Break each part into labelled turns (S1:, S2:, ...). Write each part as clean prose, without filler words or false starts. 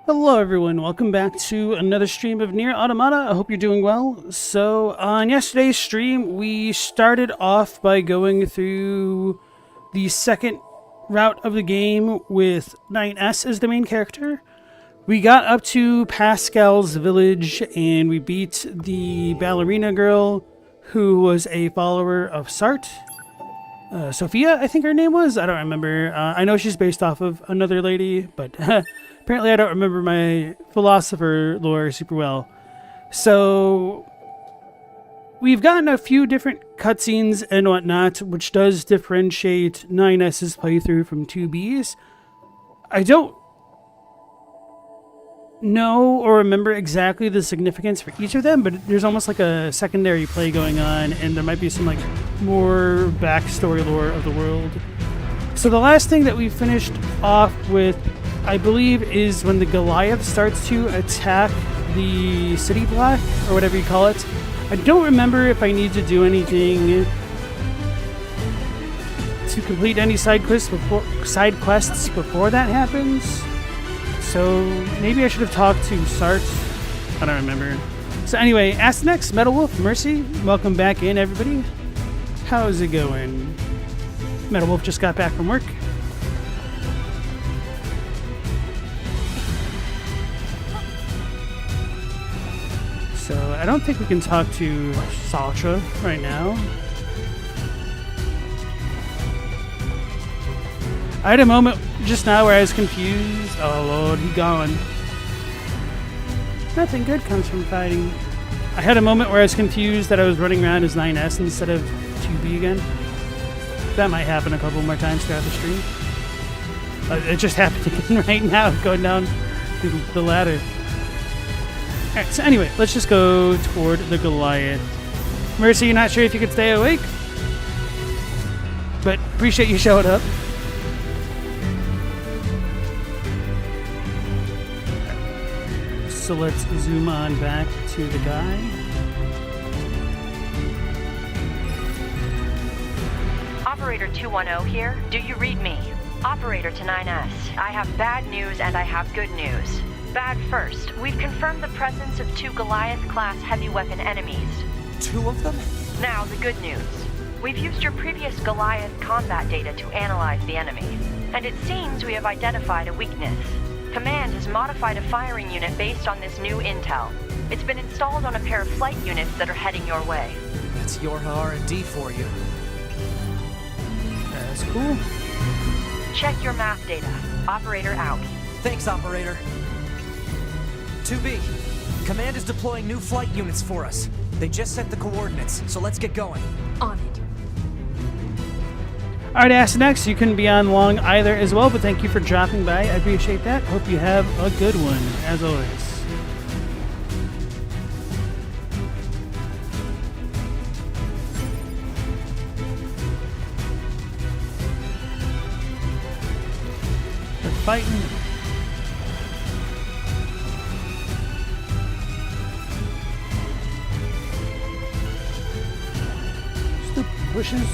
S1: Hello everyone, welcome back to another stream of Nier Automata. I hope you're doing well. So on yesterday's stream, we started off by going through the second route of the game with 9S as the main character. We got up to Pascal's village and we beat the ballerina girl who was a follower of Sart. Sophia, I think her name was. I don't remember. I know she's based off of another lady, but apparently I don't remember my philosopher lore super well. So we've gotten a few different cutscenes and whatnot, which does differentiate 9S's playthrough from 2B's. I don't know or remember exactly the significance for each of them, but there's almost like a secondary play going on, and there might be some like more backstory lore of the world. So the last thing that we finished off with, I believe, is when the Goliath starts to attack the city block, or whatever you call it. I don't remember if I need to do anything to complete any side quests before that happens. So maybe I should have talked to Sart. I don't remember. So anyway, Astinex, Metal Wolf, Mercy, welcome back in, everybody. How's it going? Metal Wolf just got back from work. So I don't think we can talk to Sasha right now. I had a moment just now where I was confused. Oh lord, he gone. Nothing good comes from fighting. I had a moment where I was confused that I was running around as 9S instead of 2B again. That might happen a couple more times throughout the stream. It just happened again right now, going down the ladder. Alright, so anyway, let's just go toward the Goliath. Mercy, you're not sure if you could stay awake? But appreciate you showing up. So let's zoom on back to the guy.
S2: Operator 210 here. Do you read me? Operator to 9S. I have bad news and I have good news. Bad first. We've confirmed the presence of 2 Goliath-class heavy weapon enemies.
S3: 2 of them?
S2: Now, the good news. We've used your previous Goliath combat data to analyze the enemy, and it seems we have identified a weakness. Command has modified a firing unit based on this new intel. It's been installed on a pair of flight units that are heading your way.
S3: That's your R&D for you.
S1: That's cool.
S2: Check your map data. Operator out.
S3: Thanks, Operator. 2B, Command is deploying new flight units for us. They just sent the coordinates, so let's get going.
S4: On it.
S1: Alright, Astinex, you couldn't be on long either as well, but thank you for dropping by. I appreciate that. Hope you have a good one, as always. We're fighting. Stupid bushes.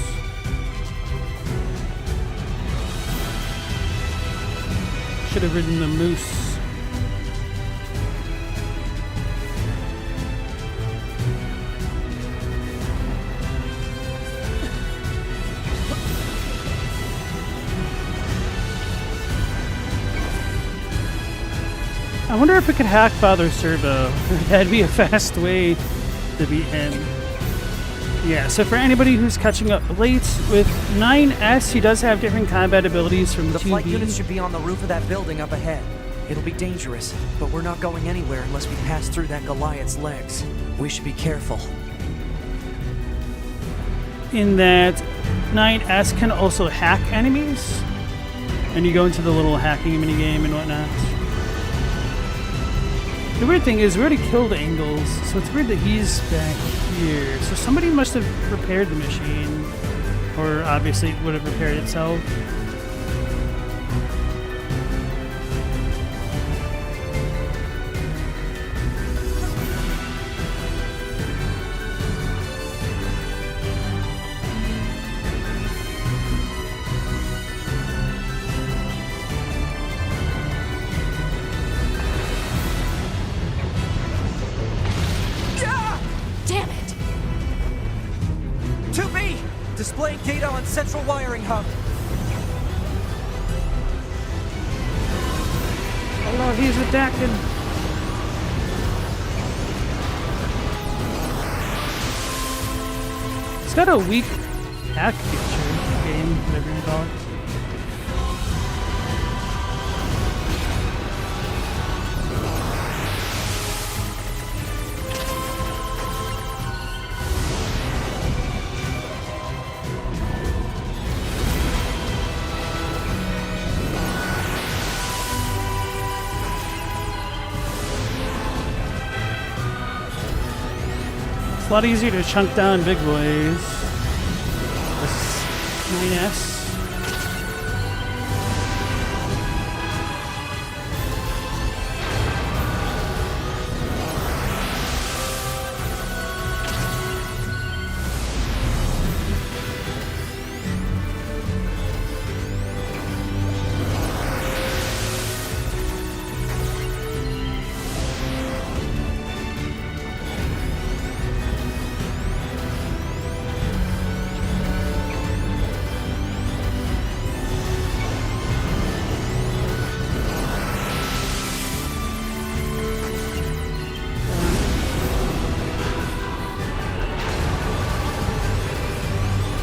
S1: Should have ridden the moose. I wonder if we could hack Father Servo. That'd be a fast way to beat him. Yeah, so for anybody who's catching up late, with 9S, he does have different combat abilities from
S3: The
S1: 2B.
S3: flight units should be on the roof of that building up ahead. It'll be dangerous, but we're not going anywhere unless we pass through that Goliath's legs. We should be careful.
S1: In that 9S can also hack enemies, and you go into the little hacking minigame and whatnot. The weird thing is, we already killed Angles, so it's weird that he's back here. So somebody must have repaired the machine, or obviously it would have repaired itself.
S4: Damn it!
S3: 2B! Displaying data on central wiring hub.
S1: Oh, he's attacking. It's got a weak hack feature game, whatever you call it. It's a lot easier to chunk down big boys. This 9S.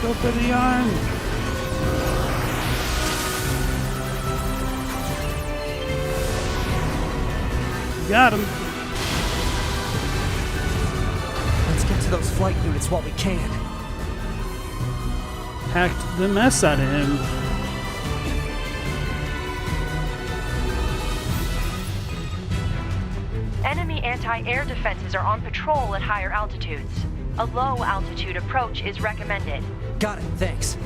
S1: Go for the arm. Got him.
S3: Let's get to those flight units while we can.
S1: Hacked the mess out of him.
S2: Enemy anti-air defenses are on patrol at higher altitudes. A low-altitude approach is recommended.
S3: Got it, thanks.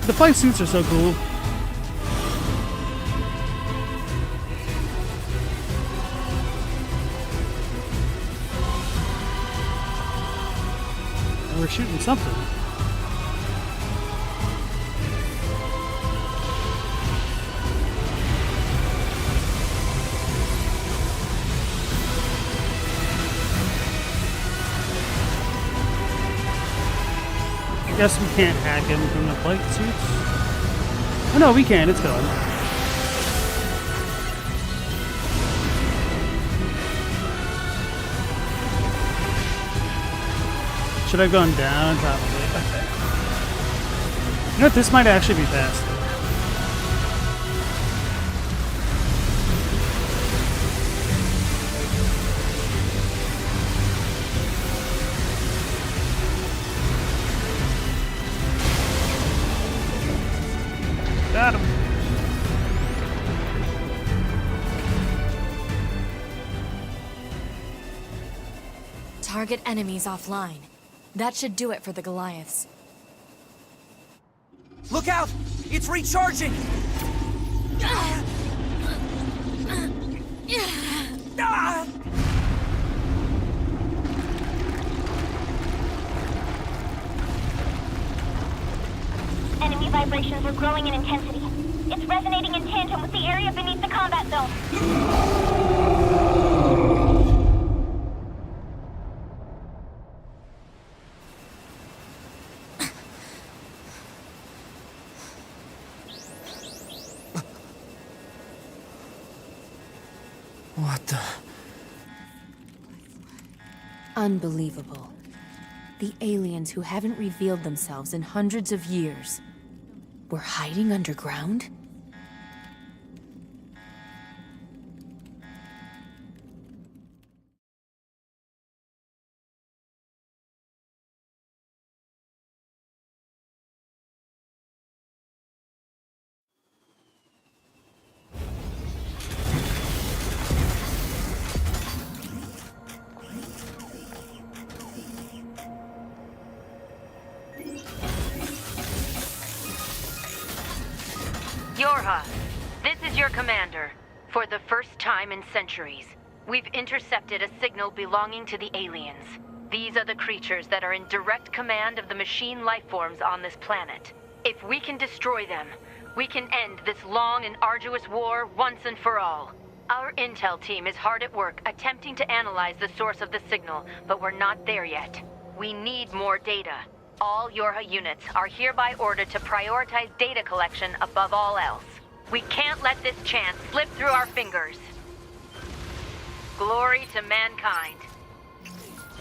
S1: The flight suits are so cool. We're shooting something. I guess we can't hack him from the flight suits. Oh no, we can. It's going. Should I have gone down? Probably. Okay. You know what? This might actually be faster. Got him.
S4: Target enemies offline. That should do it for the Goliaths.
S3: Look out! It's recharging! Ah!
S5: vibrations are growing in intensity. It's resonating in tandem with the area beneath the combat zone.
S3: What the...
S4: Unbelievable. The aliens who haven't revealed themselves in hundreds of years were hiding underground?
S2: Yorha, this is your commander. For the first time in centuries, we've intercepted a signal belonging to the aliens. These are the creatures that are in direct command of the machine lifeforms on this planet. If we can destroy them, we can end this long and arduous war once and for all. Our intel team is hard at work attempting to analyze the source of the signal, but we're not there yet. We need more data. All Yorha units are hereby ordered to prioritize data collection above all else. We can't let this chance slip through our fingers. Glory to mankind.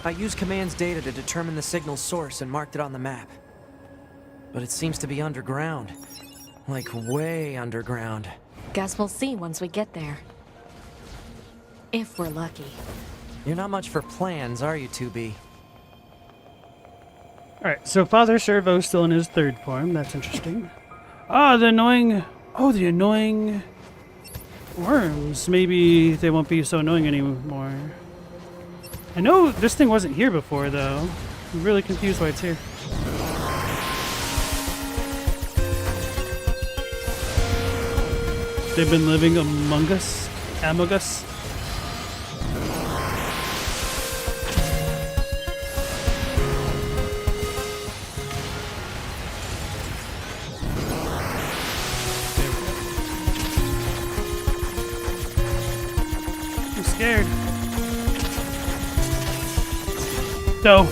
S3: I used Command's data to determine the signal's source and marked it on the map. But it seems to be underground. Like, way underground.
S4: Guess we'll see once we get there. If we're lucky.
S3: You're not much for plans, are you, 2B?
S1: Alright, so Father Servo's still in his third form. That's interesting. Ah, the annoying... Oh, the annoying... worms. Maybe they won't be so annoying anymore. I know this thing wasn't here before, though. I'm really confused why it's here. They've been living among us? Among us? Scared. No.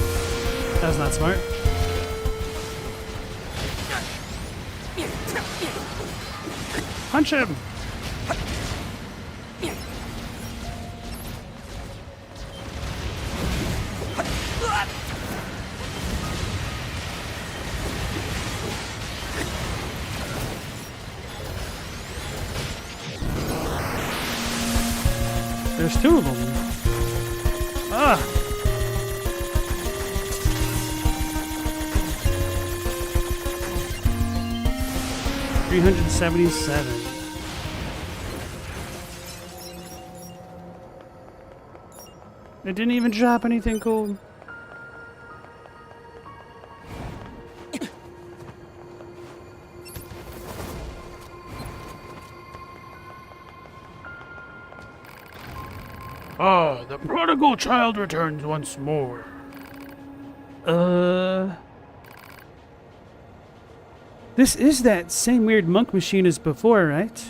S1: That was not smart. Punch him! There's two of them. Ah! $377. It didn't even drop anything cool. Ah, the prodigal child returns once more. This is that same weird monk machine as before, right?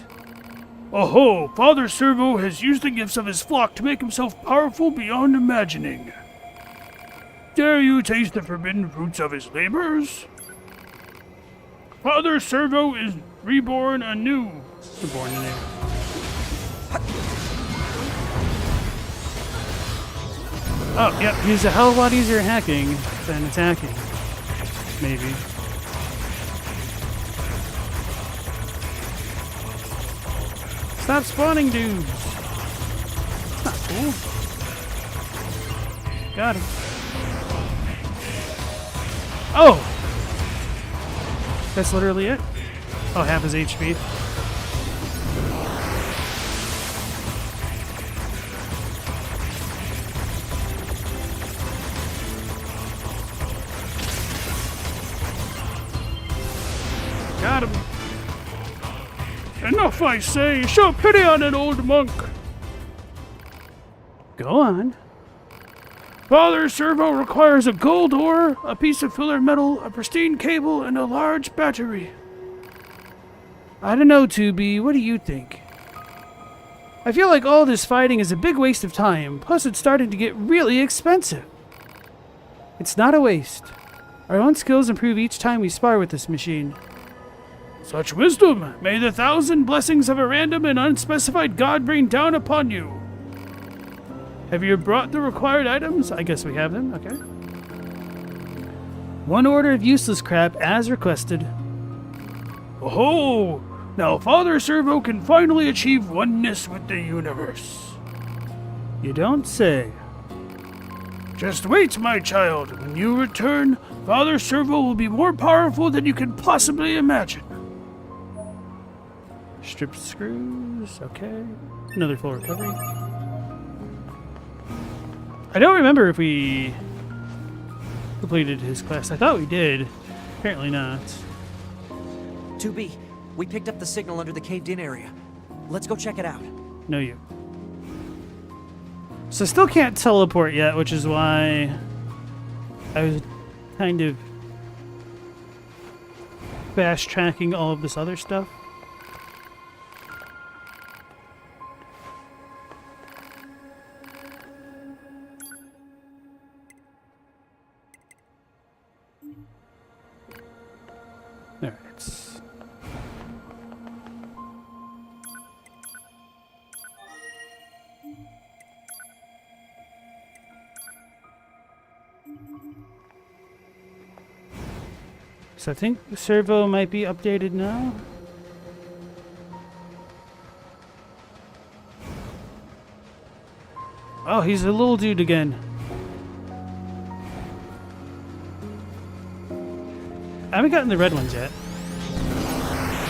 S1: Oh, Father Servo has used the gifts of his flock to make himself powerful beyond imagining. Dare you taste the forbidden fruits of his labors? Father Servo is reborn anew. Reborn anew. Oh, yep, he's a hell of a lot easier hacking than attacking. Maybe. Stop spawning dudes! That's not cool. Got him. Oh! That's literally it? Oh, half his HP. Got him. Enough, I say! Show pity on an old monk! Go on. Father Servo requires a gold ore, a piece of filler metal, a pristine cable, and a large battery. I don't know, 2B. What do you think? I feel like all this fighting is a big waste of time. Plus, it's starting to get really expensive. It's not a waste. Our own skills improve each time we spar with this machine. Such wisdom! May the 1,000 blessings of a random and unspecified god rain down upon you. Have you brought the required items? I guess we have them. Okay. 1 order of useless crap as requested. Oh! Now Father Servo can finally achieve oneness with the universe. You don't say. Just wait, my child. When you return, Father Servo will be more powerful than you can possibly imagine. Strip screws, okay. Another full recovery. I don't remember if we completed his quest. I thought we did. Apparently not.
S3: 2B, we picked up the signal under the caved-in area. Let's go check it out.
S1: No, you. So I still can't teleport yet, which is why I was kind of fast-tracking all of this other stuff. Alright. So I think the servo might be updated now. Oh, he's a little dude again. I haven't gotten the red ones yet.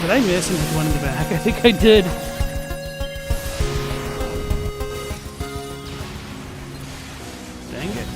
S1: Did I miss and hit one in the back? I think I did. Dang it.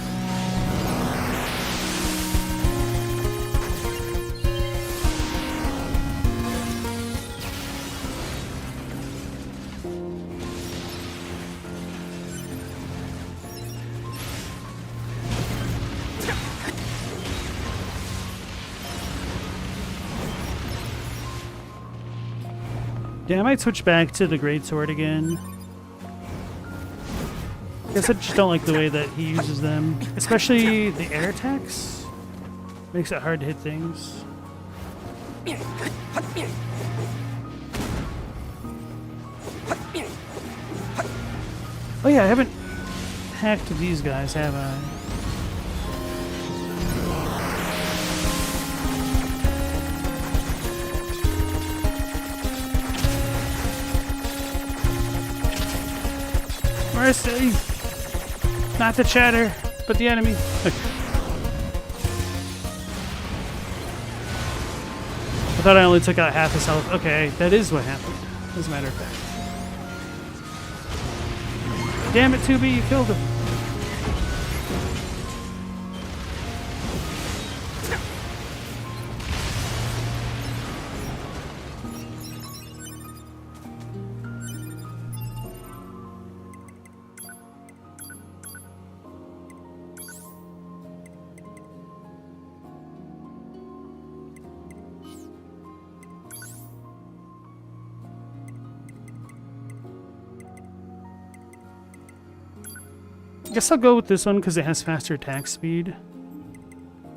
S1: Yeah, I might switch back to the greatsword again. I guess I just don't like the way that he uses them. Especially the air attacks. Makes it hard to hit things. Oh yeah, I haven't hacked these guys, have I? Mercy! Not the chatter, but the enemy. Okay. I thought I only took out half his health. Okay, that is what happened, as a matter of fact. Damn it, 2B, you killed him. I guess I'll go with this one because it has faster attack speed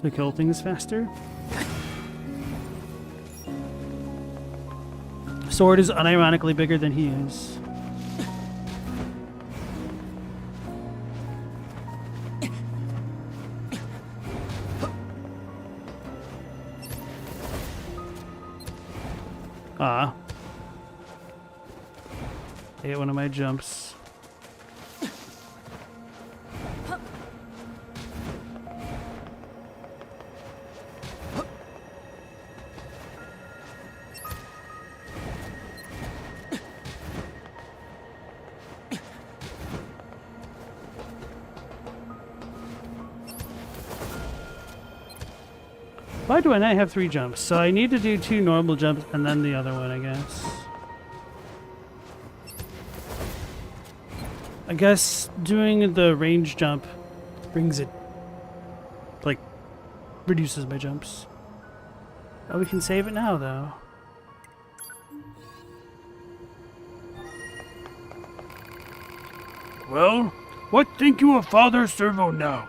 S1: to kill things faster. Sword is unironically bigger than he is. Ah. I hit one of my jumps. Why do I not have 3 jumps? So I need to do 2 normal jumps and then the other one, I guess. I guess doing the range jump brings it, like, reduces my jumps. Oh, we can save it now, though.
S6: Well, what think you of Father Servo now?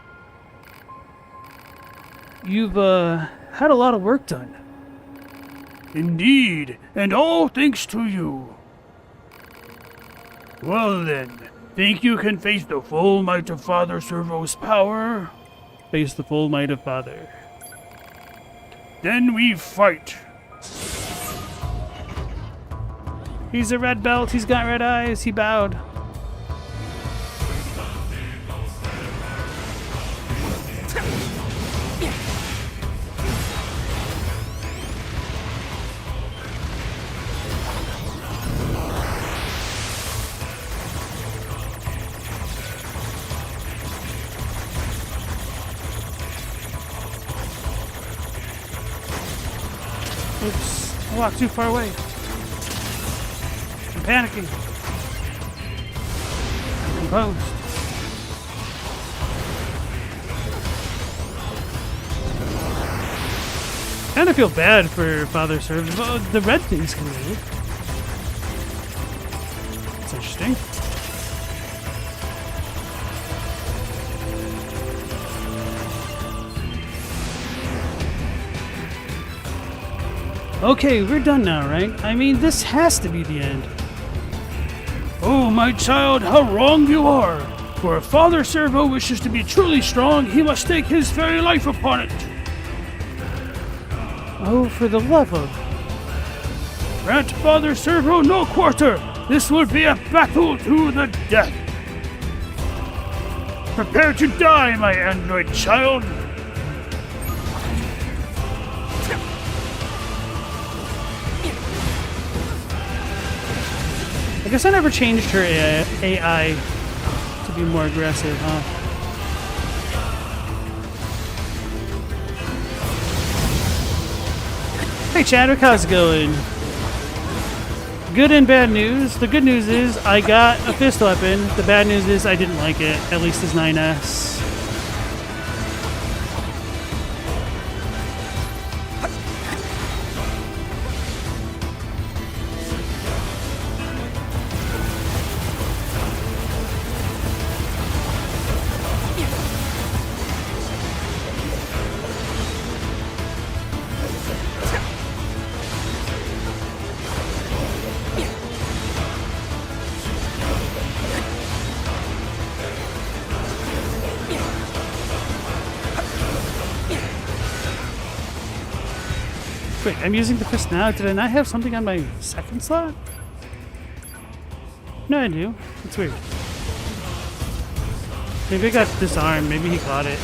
S1: You've, had a lot of work done.
S6: Indeed, and all thanks to you. Well then, think you can face the full might of Father Servo's power?
S1: Face the full might of Father.
S6: Then we fight.
S1: He's a red belt, he's got red eyes, he bowed. Oops, I walked too far away. I'm panicking. Composed. Kind of feel bad for Father Servo. The red things can move. That's interesting. Okay, we're done now, right? I mean, this has to be the end.
S6: Oh, my child, how wrong you are! For if Father Servo wishes to be truly strong, he must stake his very life upon it.
S1: Oh, for the love of...
S6: Grant Father Servo no quarter! This will be a battle to the death! Prepare to die, my android child!
S1: I guess I never changed her AI to be more aggressive, huh? Hey Chadwick, how's it going? Good and bad news. The good news is I got a fist weapon. The bad news is I didn't like it, at least as 9S. Wait, I'm using the fist now. Did I not have something on my second slot? No, I do. It's weird. Maybe I got disarmed. Maybe he caught it.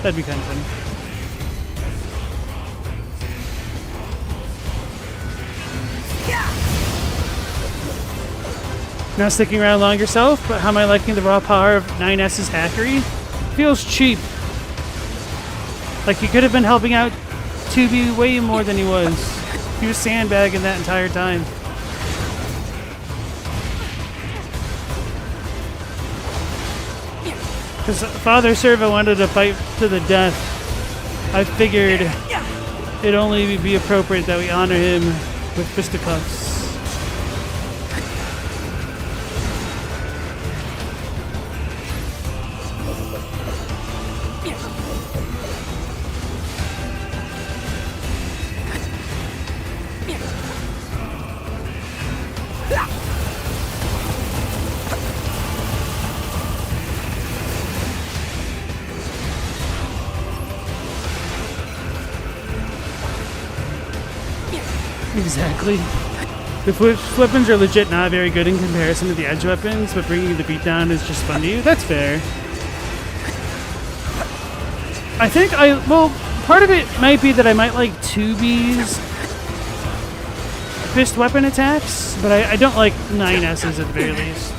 S1: That'd be kind of funny. Not sticking around long yourself, but how am I liking the raw power of 9S's hackery? Feels cheap. Like he could have been helping out 2B way more than he was. He was sandbagging that entire time. Because Father Servo wanted to fight to the death. I figured it'd only be appropriate that we honor him with fisticuffs. Exactly. The weapons are legit not very good in comparison to the edge weapons, but bringing the beat down is just fun to you. That's fair. I think well, part of it might be that I might like 2B's fist weapon attacks, but I don't like 9S's at the very least.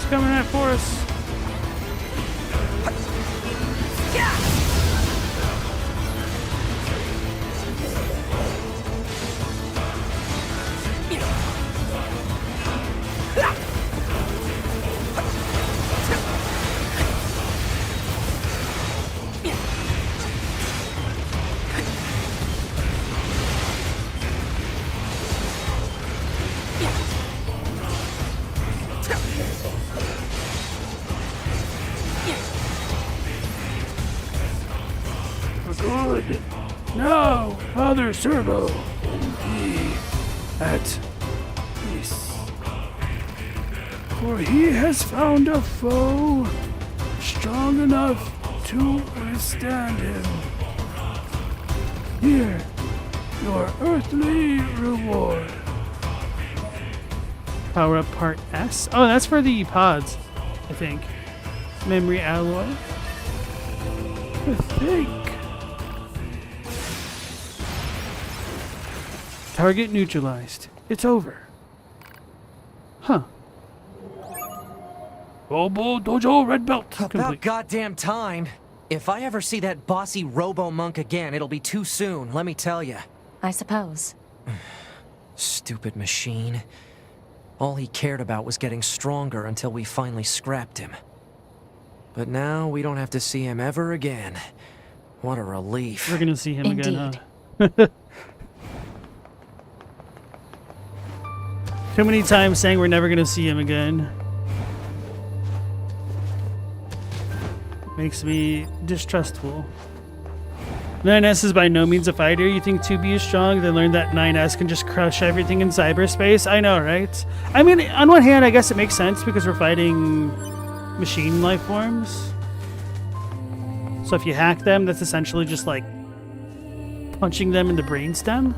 S1: Coming at for us.
S6: Now, Father Servo be at peace. For he has found a foe strong enough to withstand him. Here, your earthly reward.
S1: Power up part S. Oh, that's for the pods, I think. Memory alloy.
S6: I think.
S1: Target neutralized. It's over. Huh.
S6: Robo Dojo Red Belt.
S3: About
S1: Complete.
S3: goddamn time. If I ever see that bossy robo-monk again, it'll be too soon, let me tell you.
S4: I suppose.
S3: Stupid machine. All he cared about was getting stronger until we finally scrapped him. But now we don't have to see him ever again. What a relief.
S1: We're gonna see him again, huh?
S4: Indeed.
S1: Too many times saying we're never gonna see him again. Makes me distrustful. 9S is by no means a fighter. You think 2B is strong, then learn that 9S can just crush everything in cyberspace. I know, right? I mean, on one hand, I guess it makes sense because we're fighting machine life forms. So if you hack them, that's essentially just like punching them in the brainstem,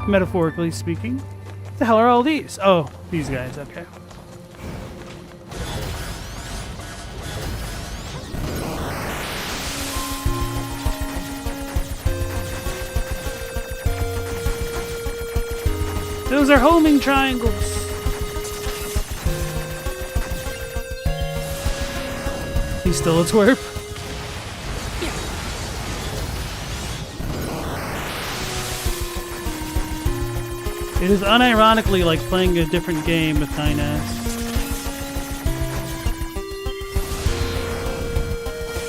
S1: metaphorically speaking. What the hell are all these? Oh, these guys, okay. Those are homing triangles. He's still a twerp. It is unironically like playing a different game with 9S.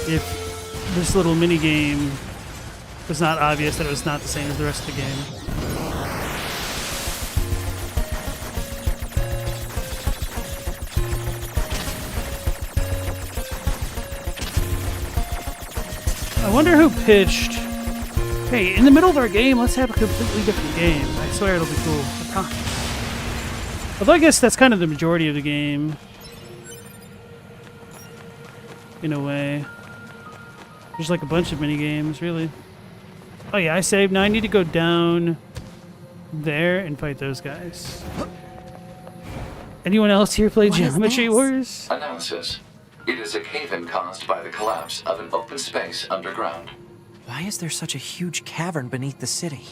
S1: If this little mini game was not obvious that it was not the same as the rest of the game. I wonder who pitched, hey, in the middle of our game, let's have a completely different game. I swear it'll be cool. I promise. Although I guess that's kind of the majority of the game. In a way. There's like a bunch of mini games, really. Oh yeah, I saved. Now I need to go down there and fight those guys. Anyone else here play
S4: What is
S1: Geometry
S4: this?
S1: Wars?
S7: Analysis. It is a cave-in caused by the collapse of an open space underground.
S3: Why is there such a huge cavern beneath the city?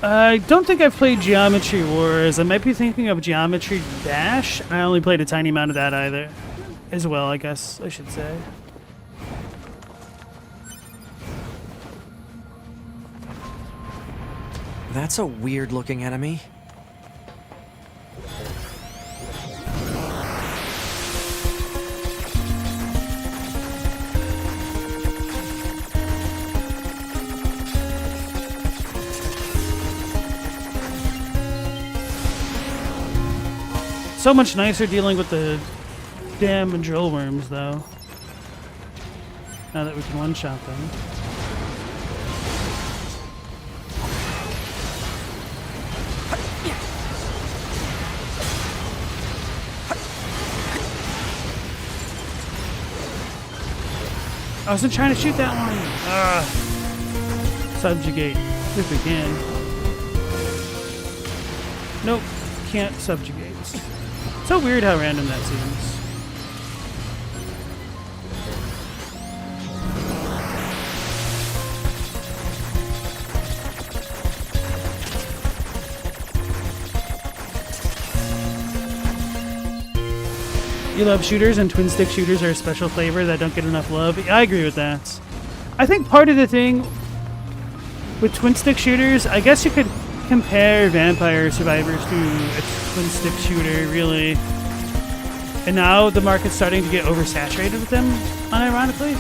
S1: I don't think I've played Geometry Wars. I might be thinking of Geometry Dash. I only played a tiny amount of that either. As well, I guess I should say.
S3: That's a weird-looking enemy.
S1: So much nicer dealing with the damn drill worms, though. Now that we can one-shot them. I wasn't trying to shoot that one. Subjugate, if we can. Nope, can't subjugate. So weird how random that seems. You love shooters, and twin stick shooters are a special flavor that don't get enough love. I agree with that. I think part of the thing with twin stick shooters, I guess you could compare Vampire Survivors to a twin stick shooter, really. And now the market's starting to get oversaturated with them, unironically.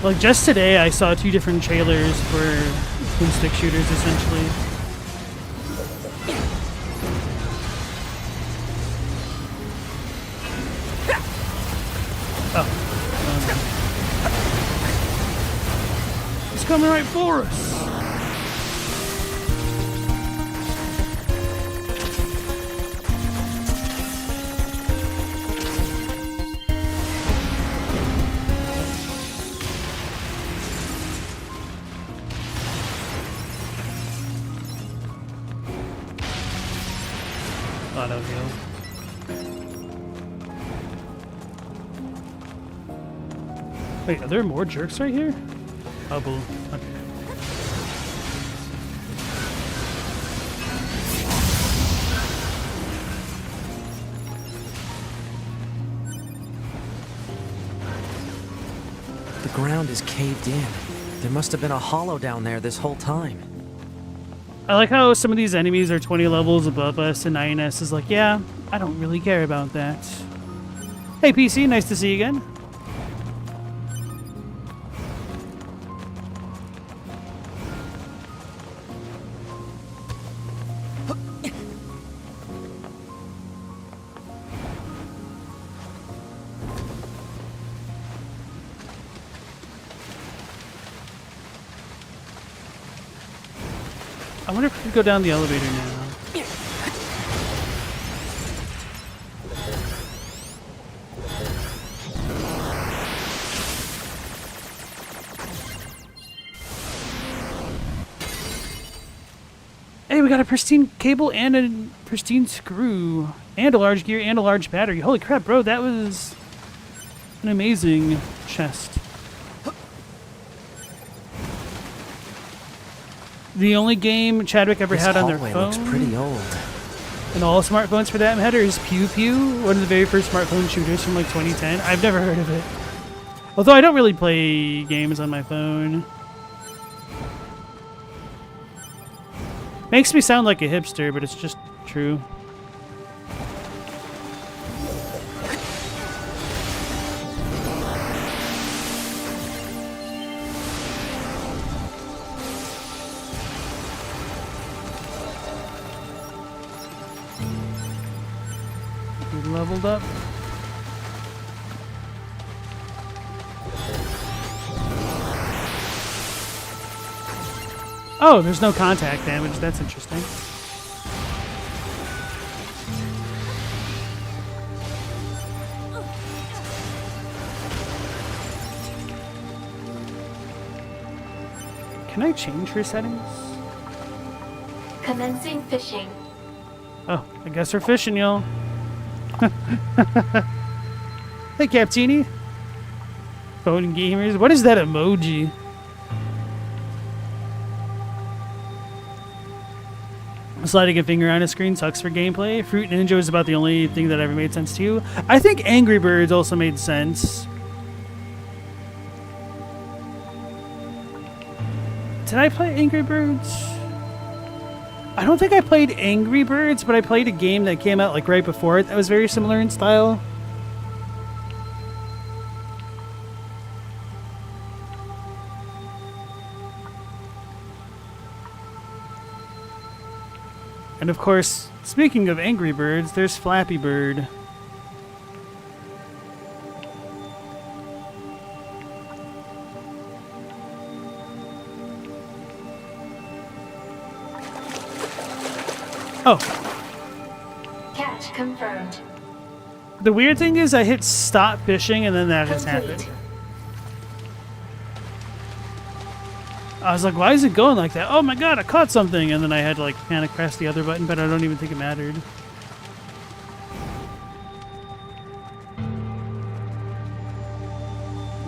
S1: Like, just today, I saw 2 different trailers for twin stick shooters, essentially. Oh.
S6: It's coming right for us.
S1: Auto heal. Wait, are there more jerks right here? Oh, blue. Okay.
S3: The ground is caved in. There must have been a hollow down there this whole time.
S1: I like how some of these enemies are 20 levels above us, and INS is like, yeah, I don't really care about that. Hey, PC, nice to see you again. I wonder if we could go down the elevator now. Hey, we got a pristine cable and a pristine screw. And a large gear and a large battery. Holy crap, bro, that was an amazing chest. The only game Chadwick ever had on their phone,
S3: looks pretty old.
S1: and all smartphones for that matter, is Pew Pew, one of the very first smartphone shooters from like 2010. I've never heard of it. Although I don't really play games on my phone. Makes me sound like a hipster, but it's just true. Leveled up. Oh, there's no contact damage. That's interesting. Can I change her settings?
S5: Commencing fishing.
S1: Oh, I guess we're fishing, y'all. Hey, Captini. Phone gamers. What is that emoji? Sliding a finger on a screen sucks for gameplay. Fruit Ninja is about the only thing that ever made sense to you. I think Angry Birds also made sense. Did I play Angry Birds? I don't think I played Angry Birds, but I played a game that came out like right before it that was very similar in style. And of course, speaking of Angry Birds, there's Flappy Bird. Oh.
S5: Catch confirmed.
S1: The weird thing is I hit stop fishing and then that just happened. I was like, why is it going like that? Oh my god, I caught something! And then I had to like kind of press the other button, but I don't even think it mattered.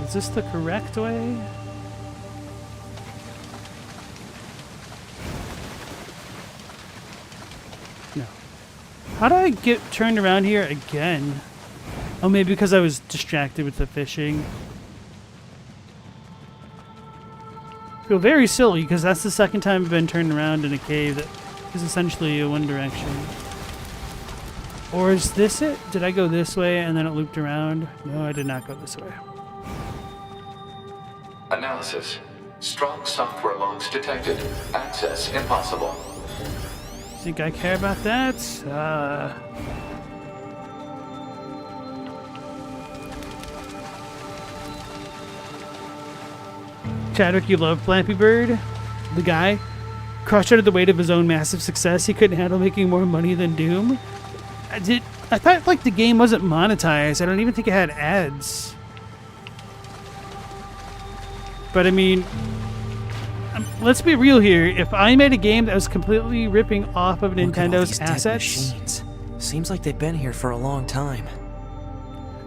S1: Is this the correct way? No. How do I get turned around here again? Oh, maybe because I was distracted with the fishing. I feel very silly because that's the second time I've been turned around in a cave that is essentially a one direction. Or is this it? Did I go this way and then it looped around? No, I did not go this way.
S7: Analysis. Strong software logs detected. Access impossible.
S1: Think I care about that? Chadwick, you love Flappy Bird? The guy? Crushed under the weight of his own massive success, he couldn't handle making more money than Doom? I thought, like, the game wasn't monetized. I don't even think it had ads. But, I mean, let's be real here. If I made a game that was completely ripping off of Nintendo's assets...
S3: Machines. Seems like they've been here for a long time.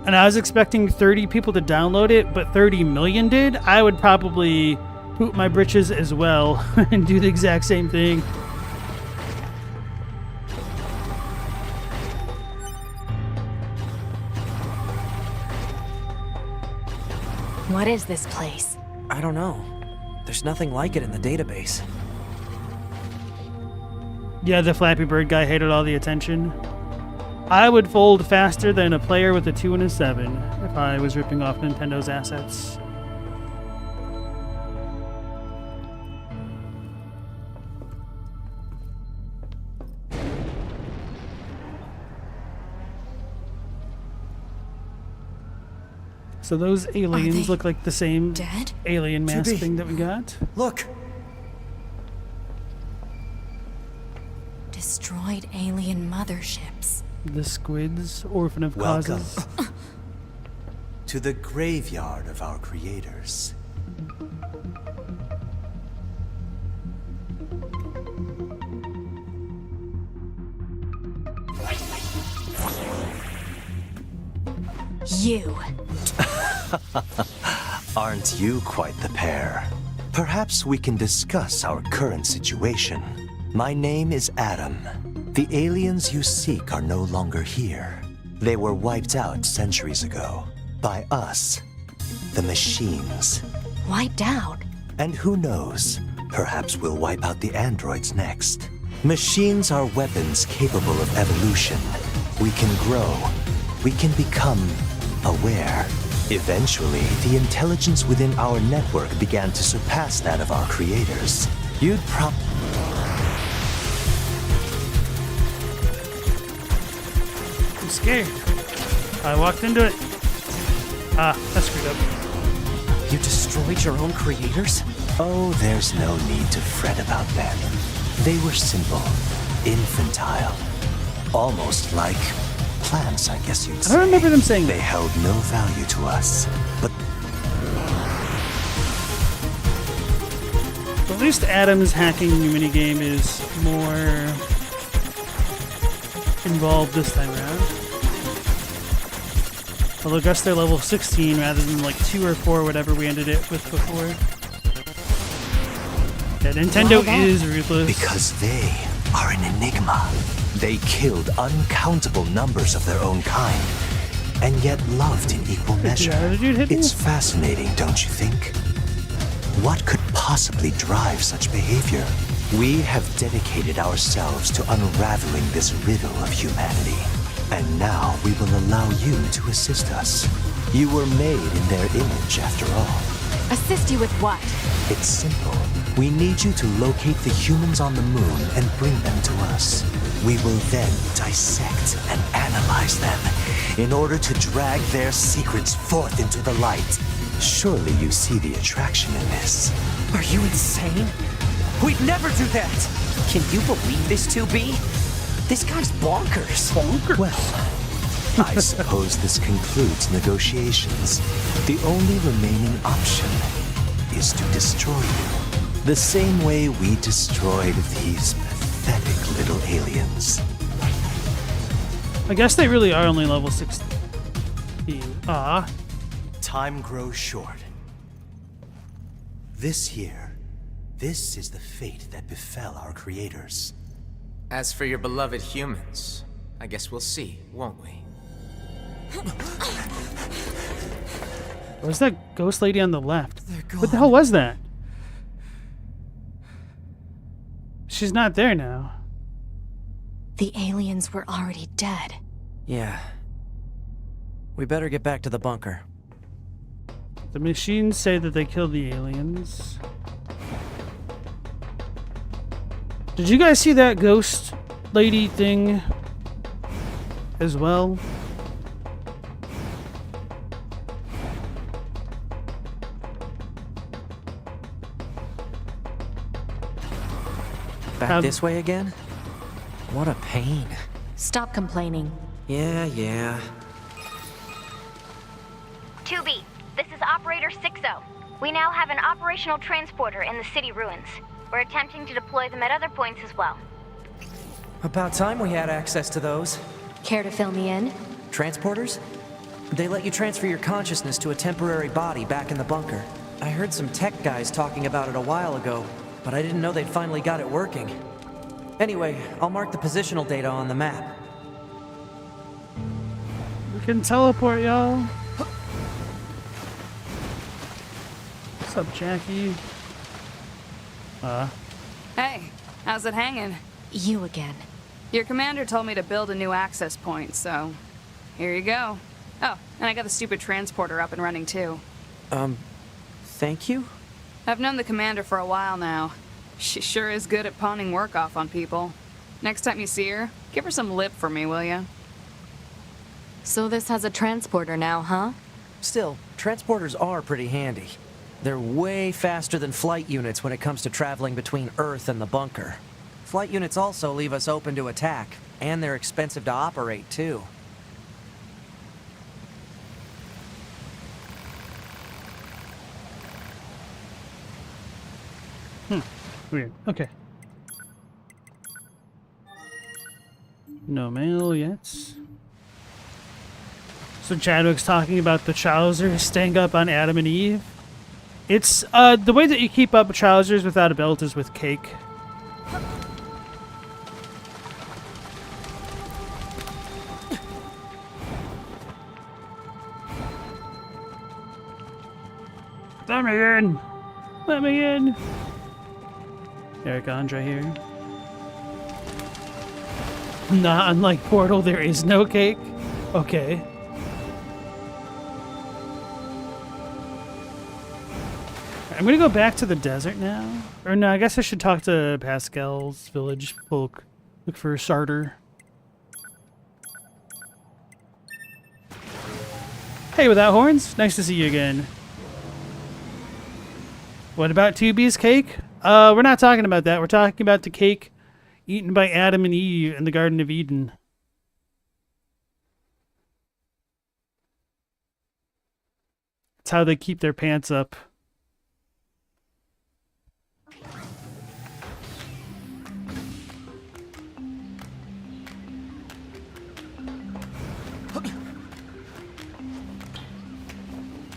S1: And I was expecting 30 people to download it, but 30 million did, I would probably poop my britches as well and do the exact same thing.
S4: What is this place?
S3: I don't know. There's nothing like it in the database.
S1: Yeah, the Flappy Bird guy hated all the attention. I would fold faster than a player with a 2 and a 7 if I was ripping off Nintendo's assets. So those aliens look like the same
S4: dead?
S1: alien mask thing that we got.
S3: Look!
S4: Destroyed alien motherships.
S1: The squids, orphan of
S8: Welcome
S1: causes.
S8: to the graveyard of our creators.
S4: You.
S8: Aren't you quite the pair? Perhaps we can discuss our current situation. My name is Adam. The aliens you seek are no longer here. They were wiped out centuries ago. By us. The machines.
S4: Wiped out?
S8: And who knows? Perhaps we'll wipe out the androids next. Machines are weapons capable of evolution. We can grow. We can become aware. Eventually, the intelligence within our network began to surpass that of our creators. You'd
S1: I'm scared. I walked into it. Ah, I screwed up.
S3: You destroyed your own creators?
S8: Oh, there's no need to fret about them. They were simple, infantile, almost like plants, I guess you'd say.
S1: I don't remember them saying
S8: They
S1: that.
S8: held no value to us, but
S1: At least Adam's hacking minigame is more involved this time around. Although I guess they're level 16 rather than like 2 or 4, whatever we ended it with before. Yeah, Nintendo is ruthless.
S8: because they are an enigma. They killed uncountable numbers of their own kind, and yet loved in equal measure.
S1: Yeah, the dude hit me.
S8: It's fascinating, don't you think? What could possibly drive such behavior? We have dedicated ourselves to unraveling this riddle of humanity. And now we will allow you to assist us. You were made in their image, after all.
S4: Assist you with what?
S8: It's simple. We need you to locate the humans on the moon and bring them to us. We will then dissect and analyze them in order to drag their secrets forth into the light. Surely you see the attraction in this.
S3: Are you insane? We'd never do that! Can you believe this, 2B? This guy's bonkers.
S8: Well, I suppose this concludes negotiations. The only remaining option is to destroy you. The same way we destroyed these pathetic little aliens.
S1: I guess they really are only level 16. Ah.
S8: Time grows short. This year, this is the fate that befell our creators.
S9: As for your beloved humans, I guess we'll see, won't we?
S1: Where's that ghost lady on the left? What the hell was that? She's not there now.
S4: The aliens were already dead.
S3: Yeah. We better get back to the bunker.
S1: The machines say that they killed the aliens. Did you guys see that ghost lady thing as well?
S3: Back this way again? What a pain.
S4: Stop complaining.
S3: Yeah.
S5: 2B, this is Operator 60. We now have an operational transporter in the city ruins. We're attempting to deploy them at other points as well.
S3: About time we had access to those.
S4: Care to fill me in?
S3: Transporters? They let you transfer your consciousness to a temporary body back in the bunker. I heard some tech guys talking about it a while ago, but I didn't know they'd finally got it working. Anyway, I'll mark the positional data on the map.
S1: We can teleport, y'all. What's up, Jackie?
S10: Hey, how's it hanging?
S4: You again.
S10: Your commander told me to build a new access point, so here you go. Oh, and I got the stupid transporter up and running too.
S3: Thank you?
S10: I've known the commander for a while now. She sure is good at pawning work off on people. Next time you see her, give her some lip for me, will ya?
S4: So this has a transporter now, huh?
S3: Still, transporters are pretty handy. They're way faster than flight units when it comes to traveling between Earth and the bunker. Flight units also leave us open to attack, and they're expensive to operate, too.
S1: Weird. Okay. No mail yet. So Chadwick's talking about the trousers staying up on Adam and Eve. It's, the way that you keep up trousers without a belt is with cake. Let me in! Let me in! Eric Andre here. Not unlike Portal, there is no cake. Okay. I'm gonna go back to the desert now. Or no, I guess I should talk to Pascal's village folk. Look for a starter. Hey, without horns? Nice to see you again. What about 2B's cake? We're not talking about that. We're talking about the cake eaten by Adam and Eve in the Garden of Eden. That's how they keep their pants up.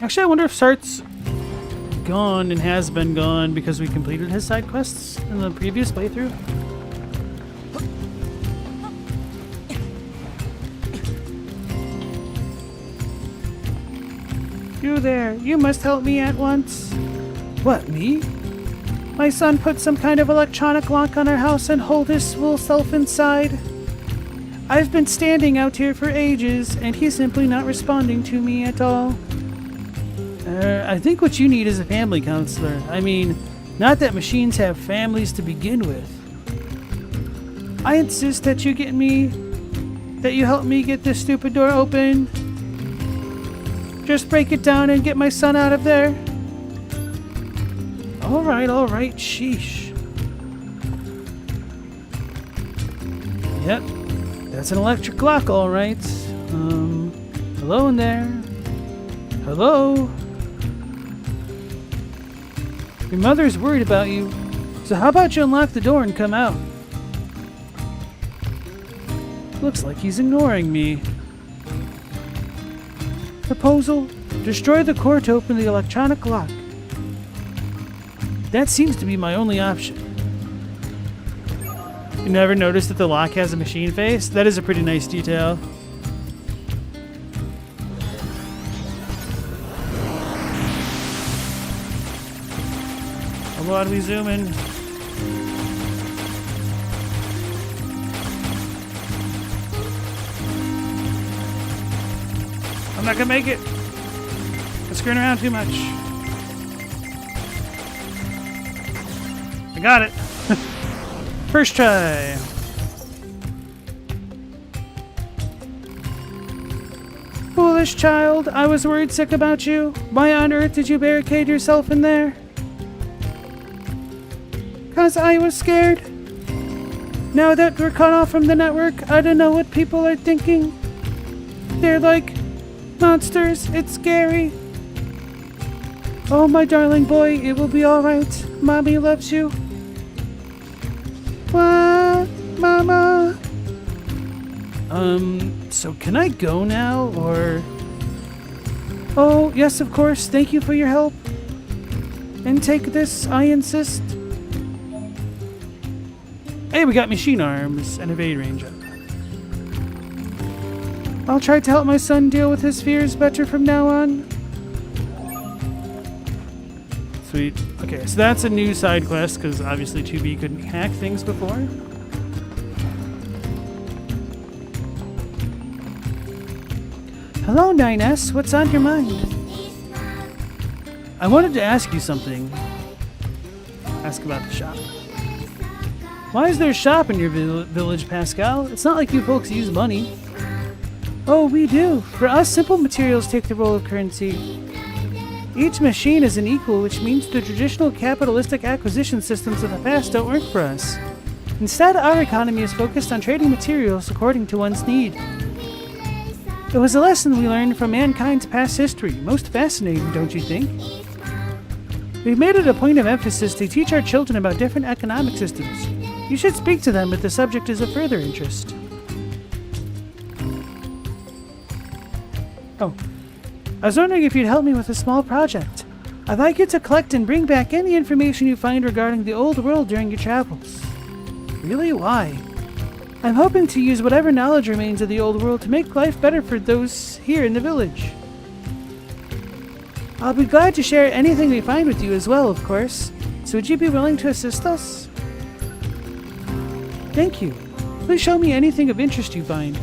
S1: Actually, I wonder if Sart's gone and has been gone because we completed his side quests in the previous playthrough. You there, you must help me at once. What, me? My son put some kind of electronic lock on our house and hold his full self inside. I've been standing out here for ages, and he's simply not responding to me at all. I think what you need is a family counselor. I mean, not that machines have families to begin with. I insist that you help me get this stupid door open. Just break it down and get my son out of there. All right, sheesh. Yep, that's an electric lock, all right. Hello in there. Hello? Your mother's worried about you, so how about you unlock the door and come out? Looks like he's ignoring me. Proposal: destroy the core to open the electronic lock. That seems to be my only option. You never noticed that the lock has a machine face? That is a pretty nice detail. How about we zoom in? I'm not gonna make it. screwing around too much. I got it. First try. Foolish child, I was worried sick about you. Why on earth did you barricade yourself in there? 'Cause I was scared. Now that we're cut off from the network, I don't know what people are thinking. They're like monsters. It's scary. Oh, my darling boy, it will be alright. Mommy loves you. What, Mama? So can I go now, or? Oh, yes, of course. Thank you for your help. And take this, I insist. Hey, we got machine arms and evade range up. I'll try to help my son deal with his fears better from now on. Sweet. Okay, so that's a new side quest, because obviously 2B couldn't hack things before. Hello, 9S. What's on your mind? I wanted to ask you something. Ask about the shop. Why is there a shop in your village, Pascal? It's not like you folks use money. Oh, we do. For us, simple materials take the role of currency. Each machine is an equal, which means the traditional capitalistic acquisition systems of the past don't work for us. Instead, our economy is focused on trading materials according to one's need. It was a lesson we learned from mankind's past history. Most fascinating, don't you think? We've made it a point of emphasis to teach our children about different economic systems. You should speak to them if the subject is of further interest. Oh. I was wondering if you'd help me with a small project. I'd like you to collect and bring back any information you find regarding the old world during your travels. Really? Why? I'm hoping to use whatever knowledge remains of the old world to make life better for those here in the village. I'll be glad to share anything we find with you as well, of course. So would you be willing to assist us? Thank you. Please show me anything of interest you find.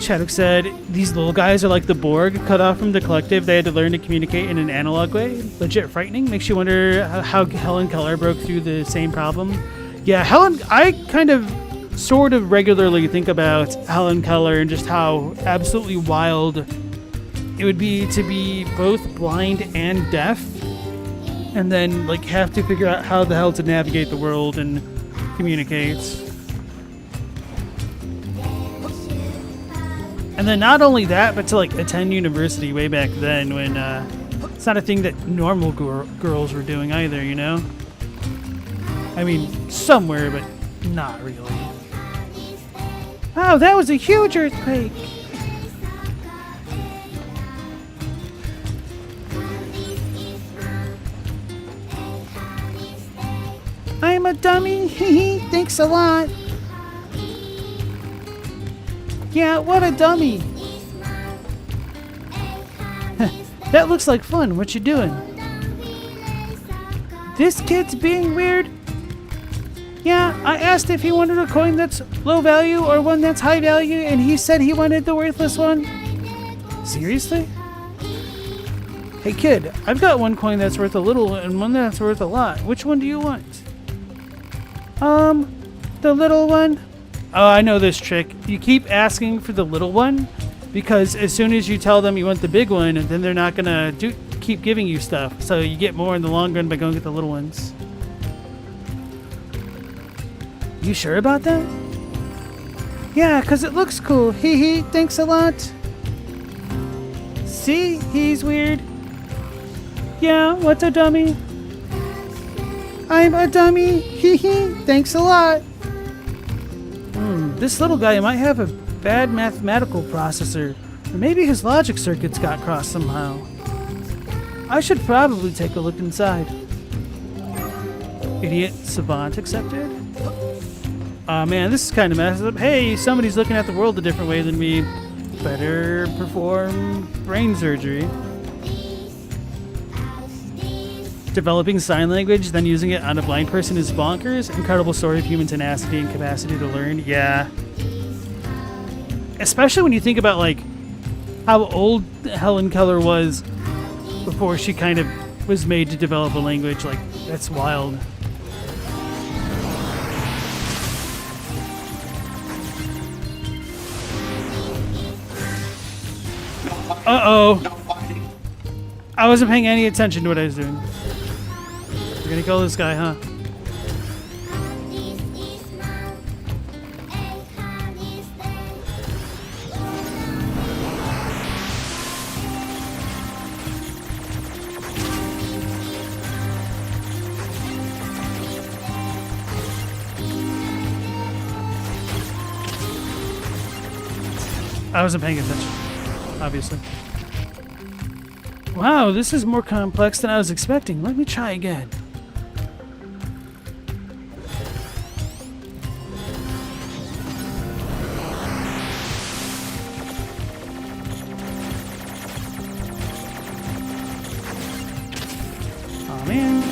S1: Chadwick said, these little guys are like the Borg, cut off from the collective. They had to learn to communicate in an analog way. Legit frightening. Makes you wonder how Helen Keller broke through the same problem. Yeah, I kind of sort of regularly think about Helen Keller and just how absolutely wild it would be to be both blind and deaf and then like have to figure out how the hell to navigate the world and communicate. And then not only that, but to like attend university way back then when it's not a thing that normal girls were doing either, you know? I mean, somewhere, but not really. Wow, that was a huge earthquake! I'm a dummy, hehe, thanks a lot. Yeah, what a dummy. That looks like fun. What you doing? This kid's being weird. Yeah, I asked if he wanted a coin that's low value or one that's high value, and he said he wanted the worthless one. Seriously? Hey kid, I've got one coin that's worth a little and one that's worth a lot. Which one do you want? The little one. Oh, I know this trick. You keep asking for the little one, because as soon as you tell them you want the big one, then they're not gonna keep giving you stuff. So you get more in the long run by going get the little ones. You sure about that? Yeah, because it looks cool. Hee hee, thanks a lot. See? He's weird. Yeah, what's a dummy? I'm a dummy. Hee hee, thanks a lot. This little guy might have a bad mathematical processor, or maybe his logic circuits got crossed somehow. I should probably take a look inside. Idiot savant accepted? Aw man, this is kind of messed up. Hey, somebody's looking at the world a different way than me. Better perform brain surgery. Developing sign language, then using it on a blind person is bonkers. Incredible story of human tenacity and capacity to learn. Yeah. especially when you think about like how old Helen Keller was before she kind of was made to develop a language. Like, that's wild. Uh-oh. I wasn't paying any attention to what I was doing. We're gonna kill this guy, huh? I wasn't paying attention, obviously. Wow, this is more complex than I was expecting. Let me try again. Oh man.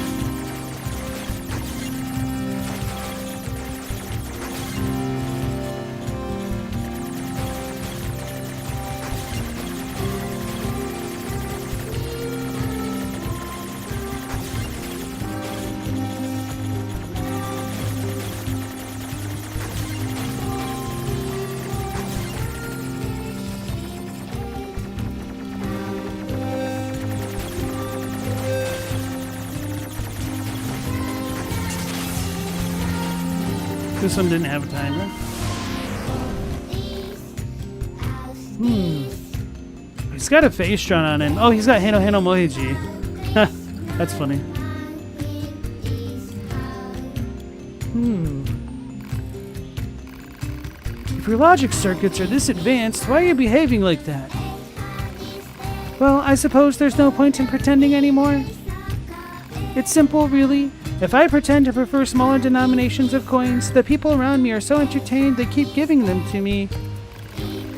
S1: This one didn't have a timer. He's got a face drawn on him. Oh, he's got Hano Hano Mohiji. That's funny. If your logic circuits are this advanced, why are you behaving like that? Well, I suppose there's no point in pretending anymore. It's simple, really. If I pretend to prefer smaller denominations of coins, the people around me are so entertained they keep giving them to me.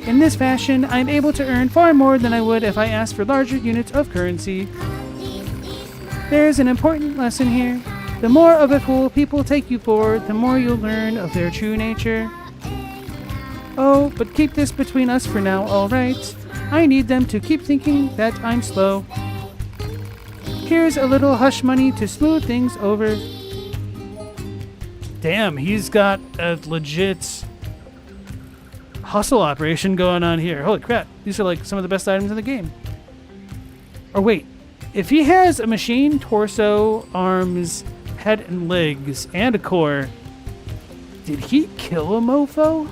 S1: In this fashion, I'm able to earn far more than I would if I asked for larger units of currency. There's an important lesson here. The more of a fool people take you for, the more you'll learn of their true nature. Oh, but keep this between us for now, alright? I need them to keep thinking that I'm slow. Here's a little hush money to smooth things over. Damn, he's got a legit hustle operation going on here. Holy crap, these are like some of the best items in the game. Or wait, if he has a machine, torso, arms, head and legs, and a core, did he kill a mofo?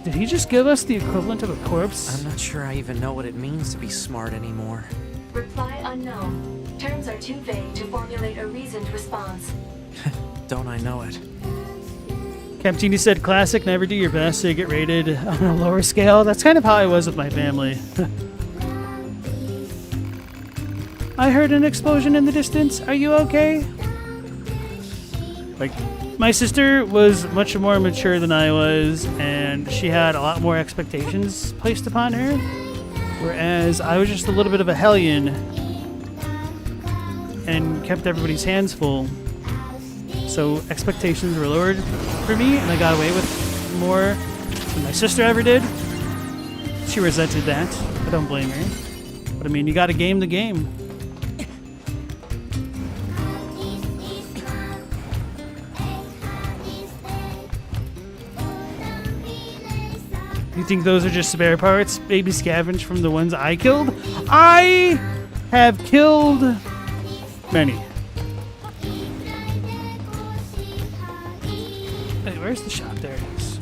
S1: Did he just give us the equivalent of a corpse?
S3: I'm not sure I even know what it means to be smart anymore.
S11: Reply unknown. Terms are too vague to formulate a reasoned response.
S3: Don't I know it?
S1: Captini said, classic, never do your best to get rated on a lower scale. That's kind of how I was with my family. I heard an explosion in the distance. Are you okay? Like, my sister was much more mature than I was, and she had a lot more expectations placed upon her, whereas I was just a little bit of a hellion and kept everybody's hands full. So expectations were lowered for me, and I got away with more than my sister ever did. She resented that. I don't blame her. But I mean, you gotta game the game. You think those are just spare parts? Maybe scavenged from the ones I killed? I have killed many. Hey, where's the shop? There it is.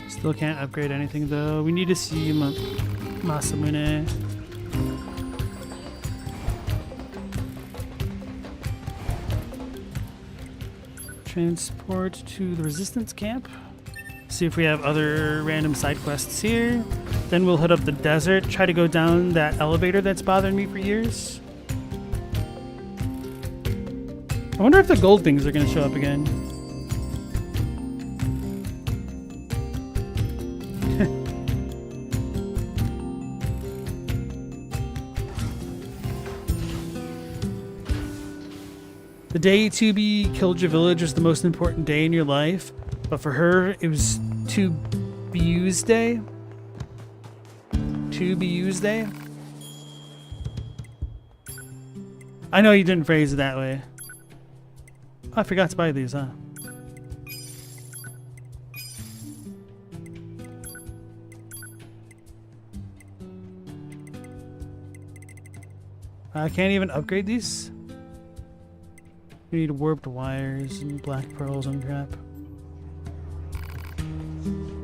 S1: Still can't upgrade anything though. We need to see Masamune. Transport to the resistance camp. See if we have other random side quests here. Then we'll hit up the desert, try to go down that elevator that's bothering me for years. I wonder if the gold things are going to show up again. day 2B killed your village was the most important day in your life, but for her, it was 2B's day. 2B's day? I know you didn't phrase it that way. Oh, I forgot to buy these, huh? I can't even upgrade these. We need warped wires and black pearls and crap.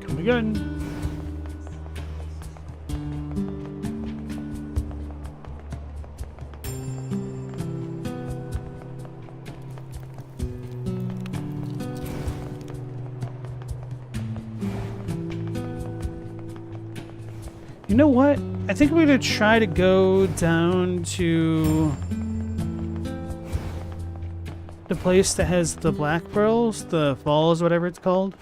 S1: Come again. You know what? I think we're gonna try to go down to the place that has the black pearls, the falls, whatever it's called.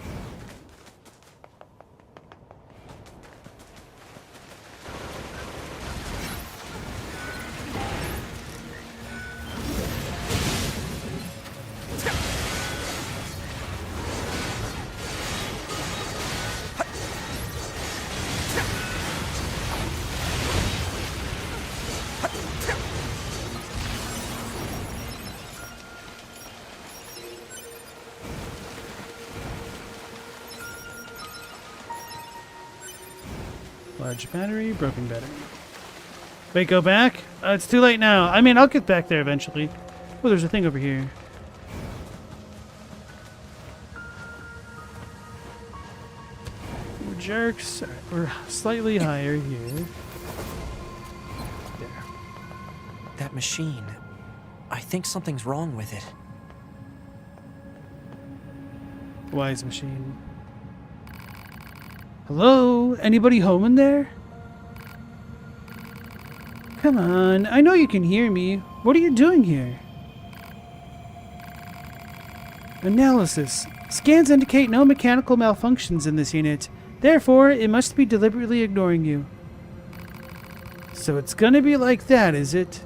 S1: Large battery, broken battery. Wait, go back? It's too late now. I mean, I'll get back there eventually. Oh, there's a thing over here. We're jerks. All right, we're slightly higher here. There.
S3: That machine. I think something's wrong with it.
S1: Wise machine. Hello? Anybody home in there? Come on, I know you can hear me. What are you doing here? Analysis. Scans indicate no mechanical malfunctions in this unit. Therefore, it must be deliberately ignoring you. So it's gonna be like that, is it?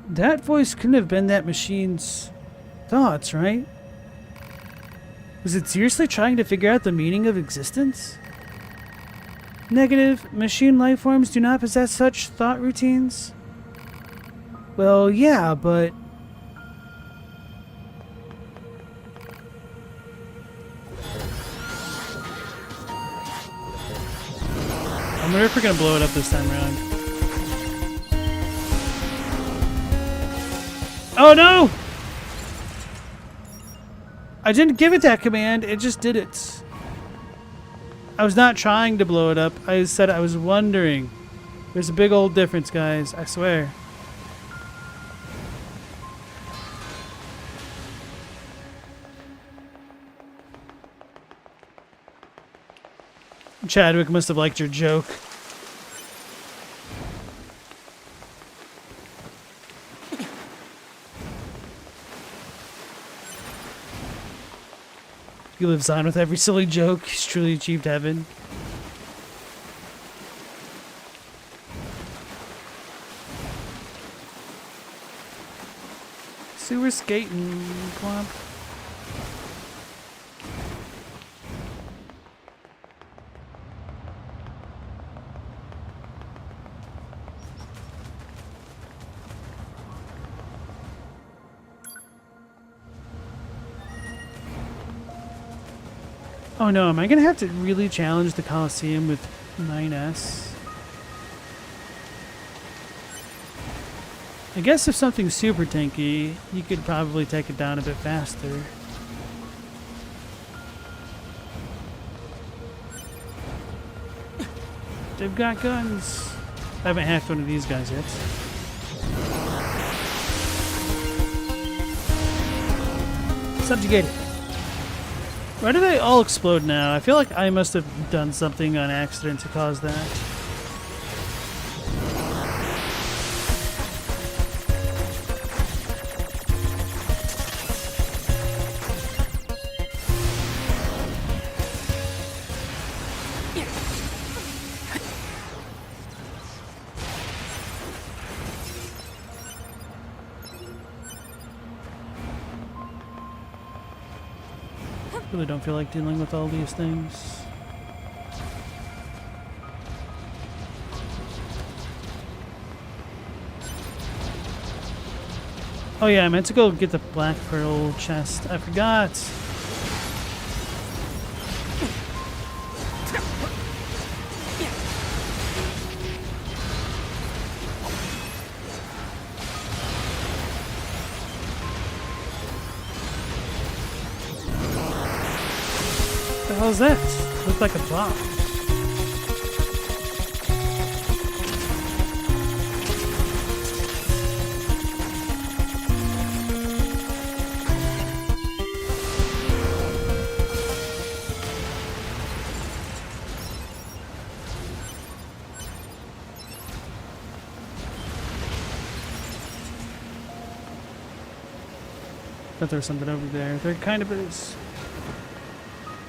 S1: That voice couldn't have been that machine's thoughts, right? Was it seriously trying to figure out the meaning of existence? Negative. Machine life forms do not possess such thought routines. Well, yeah, but... I wonder if we're gonna blow it up this time around. Oh no! I didn't give it that command, it just did it. I was not trying to blow it up, I said I was wondering. There's a big old difference, guys, I swear. Chadwick must have liked your joke. He lives on with every silly joke. He's truly achieved heaven. Sewer skating, clump. Oh no, am I gonna have to really challenge the Coliseum with 9S? I guess if something's super tanky, you could probably take it down a bit faster. They've got guns. I haven't hacked one of these guys yet. Subjugated. Why do they all explode now? I feel like I must have done something on accident to cause that. Really don't feel like dealing with all these things. Oh yeah, I meant to go get the black pearl chest. I forgot. What the hell is that? Looked like a bomb. But there's something over there. There kind of is.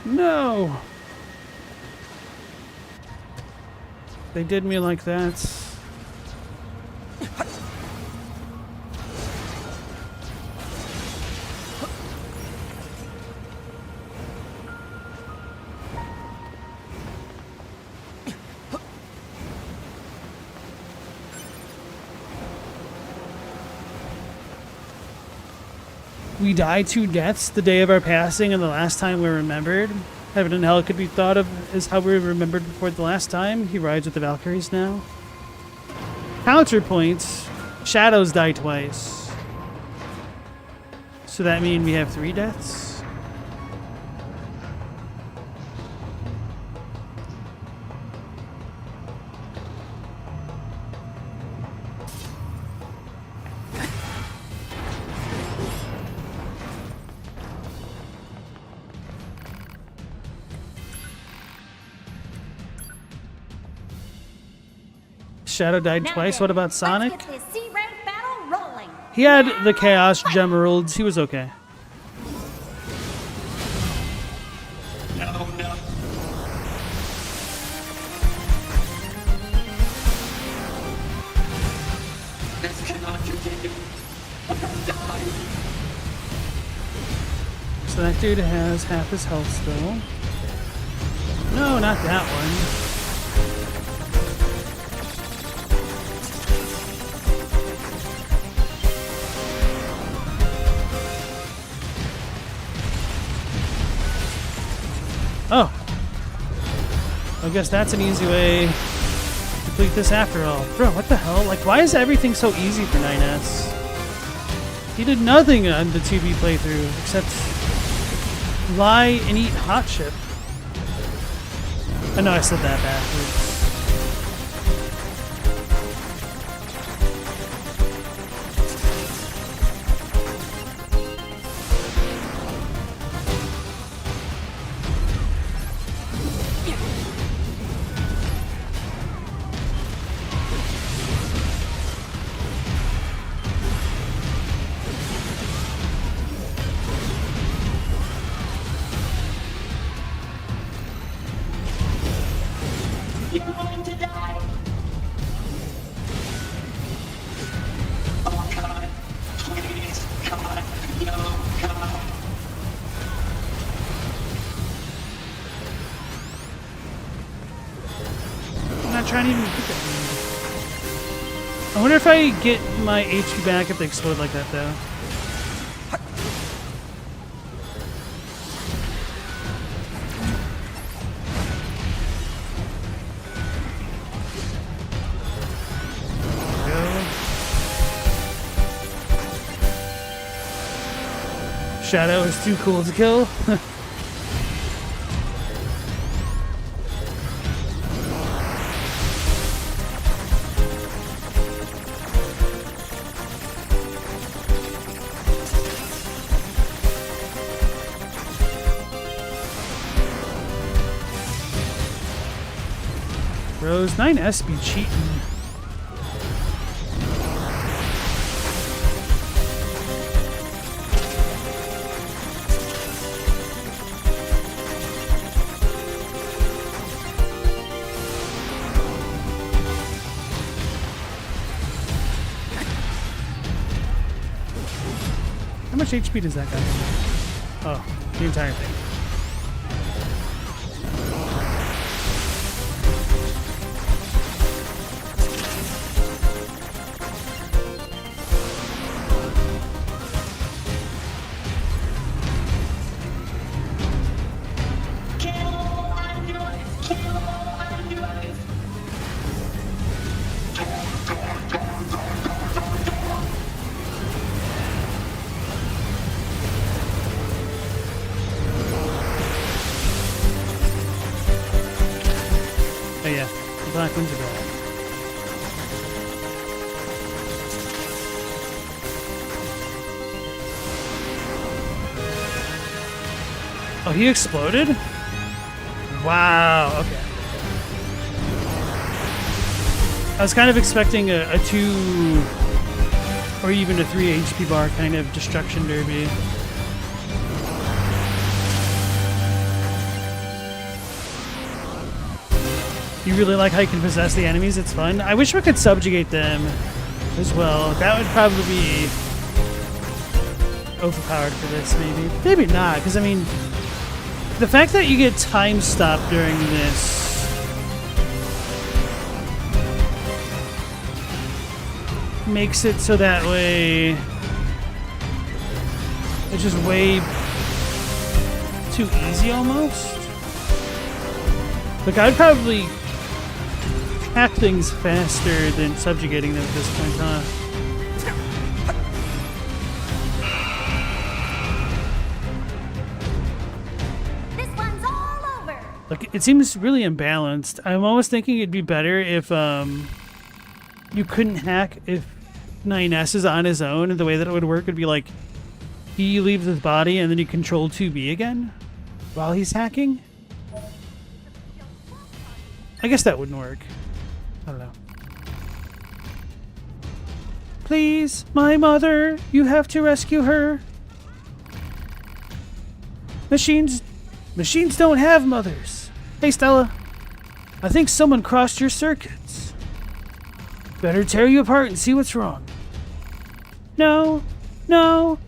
S1: No! They did me like that. We died 2 deaths the day of our passing and the last time we remembered. Heaven and hell could be thought of as how we were remembered before the last time. He rides with the Valkyries now. Counterpoint. Shadows die twice. So that means we have 3 deaths? Shadow died twice. What about Sonic?
S12: Let's get this C-rank battle rolling.
S1: He had the Chaos Gemeralds. He was okay.
S6: No. This cannot continue.
S1: So that dude has half his health still. No, not that one. Oh. I guess that's an easy way to complete this after all. Bro, what the hell? Like, why is everything so easy for 9S? He did nothing on the 2B playthrough except lie and eat hot chip. I know I said that backwards.
S6: You're going to die. Oh God, please, God, no, God.
S1: I'm not trying to even hit that dude. I wonder if I get my HP back if they explode like that, though. Shadow is too cool to kill. Bros, 9S be cheating. How much HP does that guy have? Oh, the entire thing. Oh yeah, the black ones are bad. Oh, he exploded? Wow, okay. I was kind of expecting a 2 or even a 3 HP bar kind of destruction derby. You really like how you can possess the enemies? It's fun. I wish we could subjugate them as well. That would probably be overpowered for this, maybe. Maybe not, because I mean, the fact that you get time stop during this makes it so that way it's just way too easy almost. Like, I'd probably hack things faster than subjugating them at this point, huh?
S12: This one's all over.
S1: Like, it seems really imbalanced. I'm almost thinking it'd be better if you couldn't hack if 9S is on his own, and the way that it would work would be like he leaves his body and then you control 2B again while he's hacking. I guess that wouldn't work. I don't know. Please, my mother, you have to rescue her. Machines don't have mothers. Hey, Stella. I think someone crossed your circuits. Better tear you apart and see what's wrong. No, no,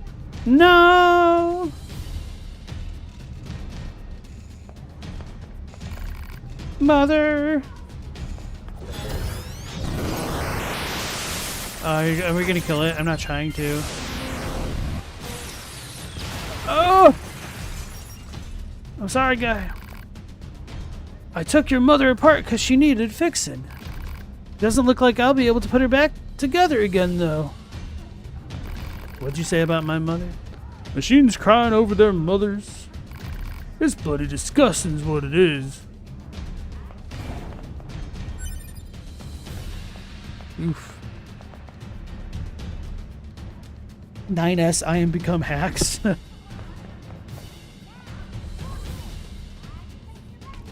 S1: no. Mother. Are we gonna kill it? I'm not trying to. Oh! I'm sorry, guy. I took your mother apart because she needed fixing. Doesn't look like I'll be able to put her back together again, though. What'd you say about my mother? Machines crying over their mothers. It's bloody disgusting is what it is. Oof. 9S, I am become hacks.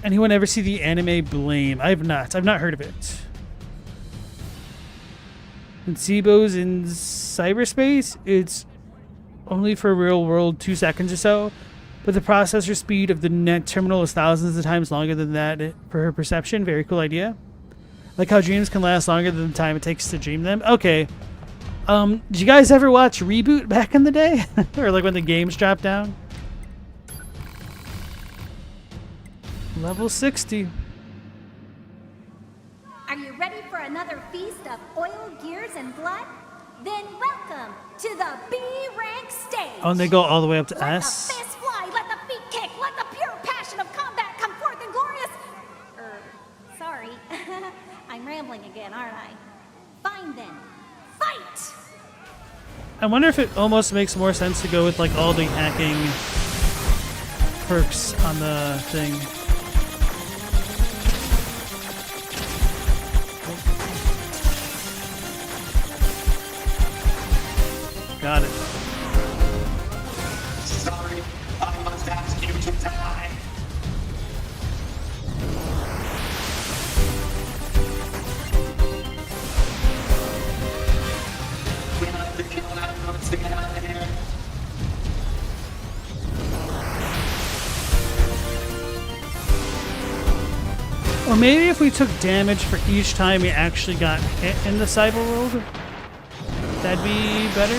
S1: Anyone ever see the anime Blame? I've not heard of it. And SIBO's in cyberspace, it's only for real world 2 seconds or so, but the processor speed of the net terminal is thousands of times longer than that for her perception. Very cool idea. Like how dreams can last longer than the time it takes to dream them. Okay. Did you guys ever watch Reboot back in the day? Or like when the games dropped down? Level 60.
S12: Are you ready for another feast of oil, gears, and blood? Then welcome to the B rank stage.
S1: Oh, and they go all the way up to
S12: let
S1: S?
S12: Let the fists fly, let the feet kick, let the pure passion of combat come forth in glorious... sorry. I'm rambling again, aren't I? Fine then. Fight!
S1: I wonder if it almost makes more sense to go with like all the hacking perks on the thing. Got it.
S13: Sorry, I must ask you to die.
S1: Or maybe if we took damage for each time we actually got hit in the cyber world, that'd be better.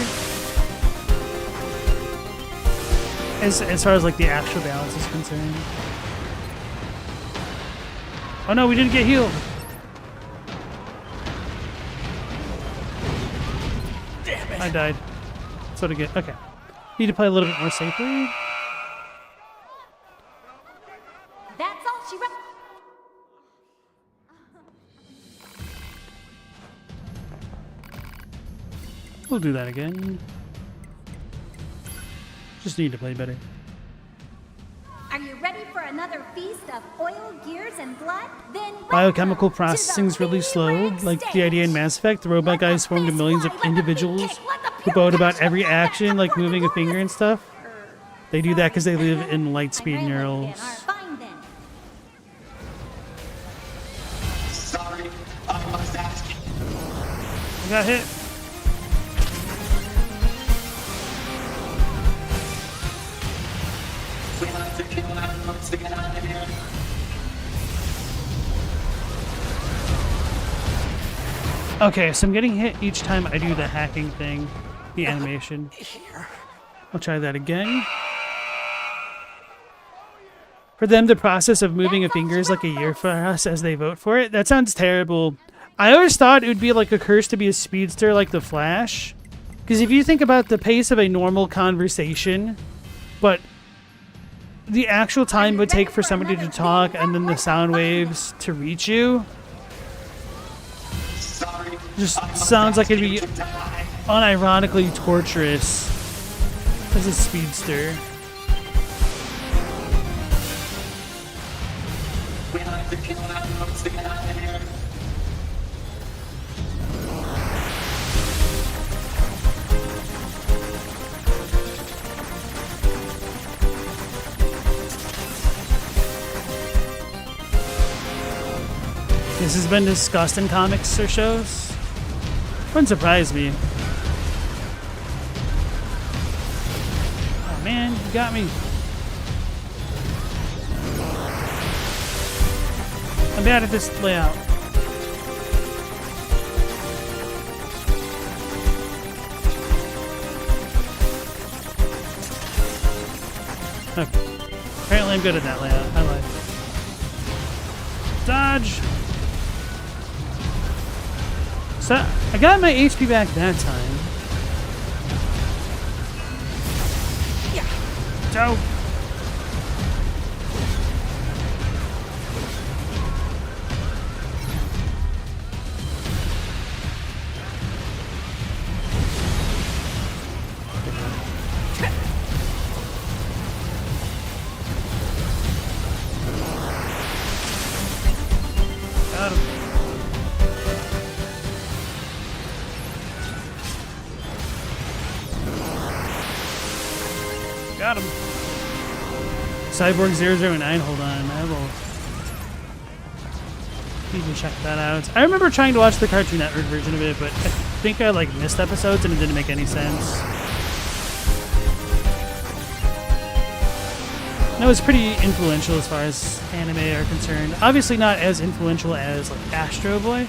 S1: As far as like the actual balance is concerned. Oh no, we didn't get healed.
S6: Damn it.
S1: I died. That's what I get. Okay. Need to play a little bit more safely.
S12: That's all she wrote.
S1: We'll do that again. Just need to play better.
S12: Are you ready for another feast of oil, gears, and blood? Then
S1: Biochemical processing is really slow. Like the idea in Mass Effect, the robot guys swarm to millions of individuals who boat about every action, like moving a finger and stuff. They do that because they live in light speed neurals.
S13: Sorry, I must ask you.
S1: I got hit.
S13: We have to kill animals to get out of here.
S1: Okay, so I'm getting hit each time I do the hacking thing, the animation. I'll try that again. For them, the process of moving a finger is like a year for us as they vote for it. That sounds terrible. I always thought it would be like a curse to be a speedster like the Flash. Because if you think about the pace of a normal conversation, but the actual time it would take for somebody to talk and then the sound waves to reach you just sounds like it'd be unironically torturous as a speedster.
S13: We have to kill animals to get out of here.
S1: This has been discussed in comics or shows. Wouldn't surprise me. Oh man, you got me. I'm bad at this layout. Okay. Apparently I'm good at that layout. I lied. Dodge! So, I got my HP back that time. Yeah. Dope. Got him. Got him. Cyborg 009, hold on. I will need to check that out. I remember trying to watch the Cartoon Network version of it, but I think I like missed episodes and it didn't make any sense. And it was pretty influential as far as anime are concerned. Obviously not as influential as like Astro Boy.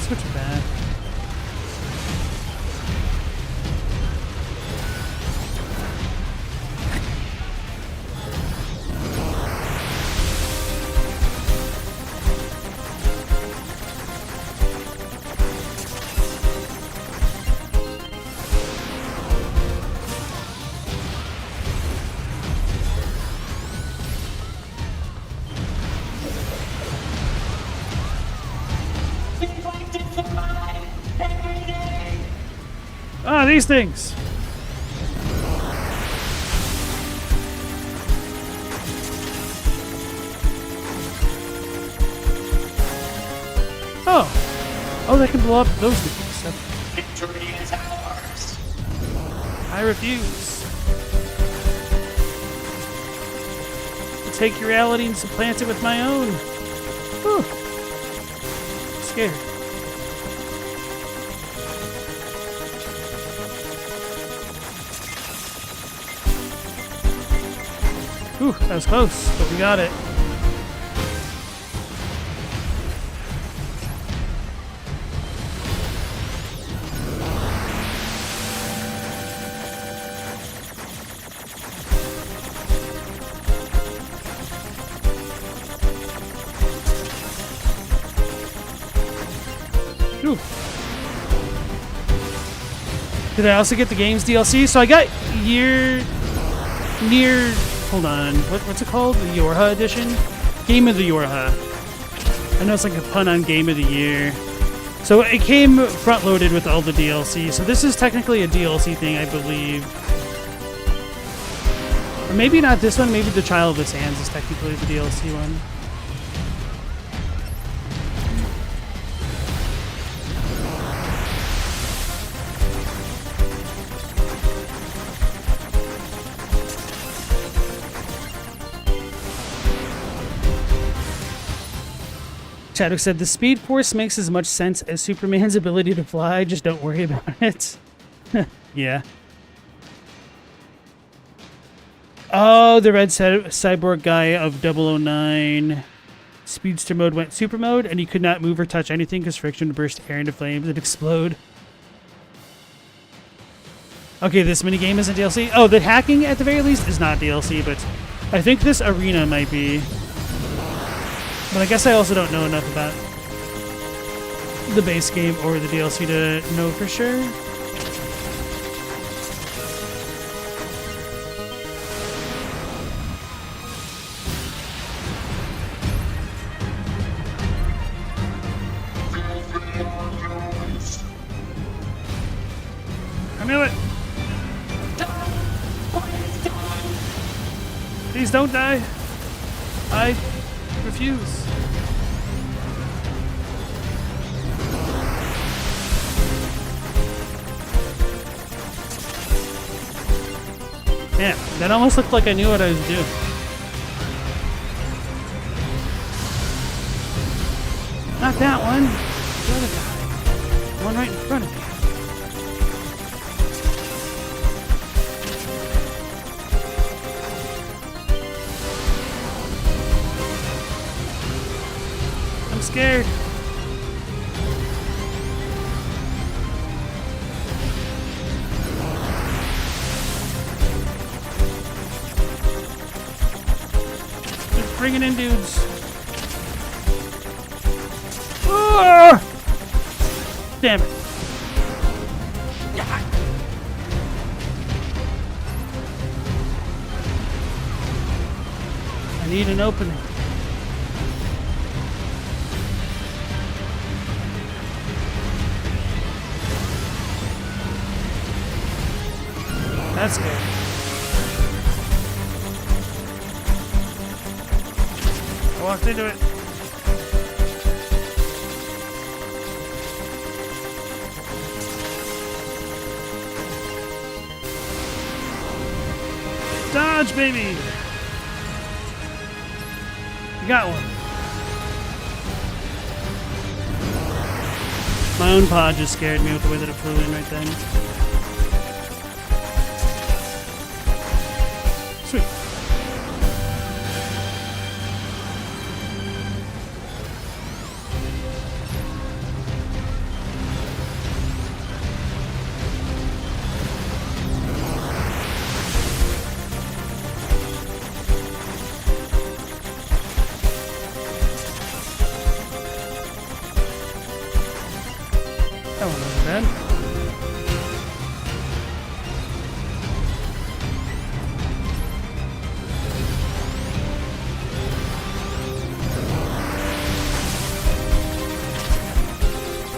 S1: Switch back. Ah, these things. Oh. Oh, they can blow up those things.
S13: Victory is ours.
S1: I refuse. I'll take your reality and supplant it with my own. Whew. I'm scared. Whew, that was close, but we got it. Ooh. Did I also get the game's DLC? So I got Nier. Hold on. What's it called? The Yorha edition? Game of the Yorha. I know it's like a pun on Game of the Year. So it came front-loaded with all the DLC. So this is technically a DLC thing, I believe. Or maybe not this one. Maybe the Childless Hands is technically the DLC one. Chadwick said, the Speed Force makes as much sense as Superman's ability to fly, just don't worry about it. Yeah. Oh, the red cyborg guy of 009. Speedster mode went super mode, and he could not move or touch anything because friction would burst air into flames and explode. Okay, this minigame isn't DLC. Oh, the hacking, at the very least, is not DLC, but I think this arena might be. But I guess I also don't know enough about the base game or the DLC to know for sure. I knew it! Please don't die! I refuse. Yeah, that almost looked like I knew what I was doing. Not that one. The other guy. The one right in front of me. I'm scared. Bringing in dudes. Ah! Damn it. I need an opening. That's good. I walked into it. Dodge, baby! You got one. My own pod just scared me with the way that it flew in right then. Sweet. That one wasn't bad.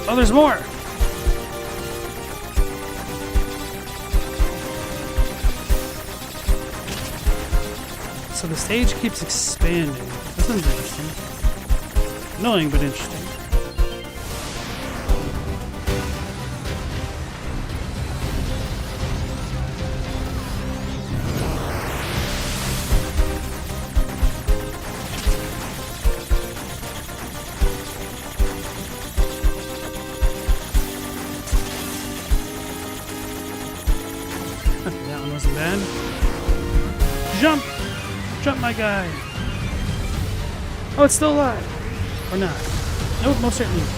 S1: Oh, there's more! So the stage keeps expanding. This one's interesting. Annoying, but interesting. wasn't bad. Jump! Jump, my guy! Oh, it's still alive! Or not? Nope, most certainly is.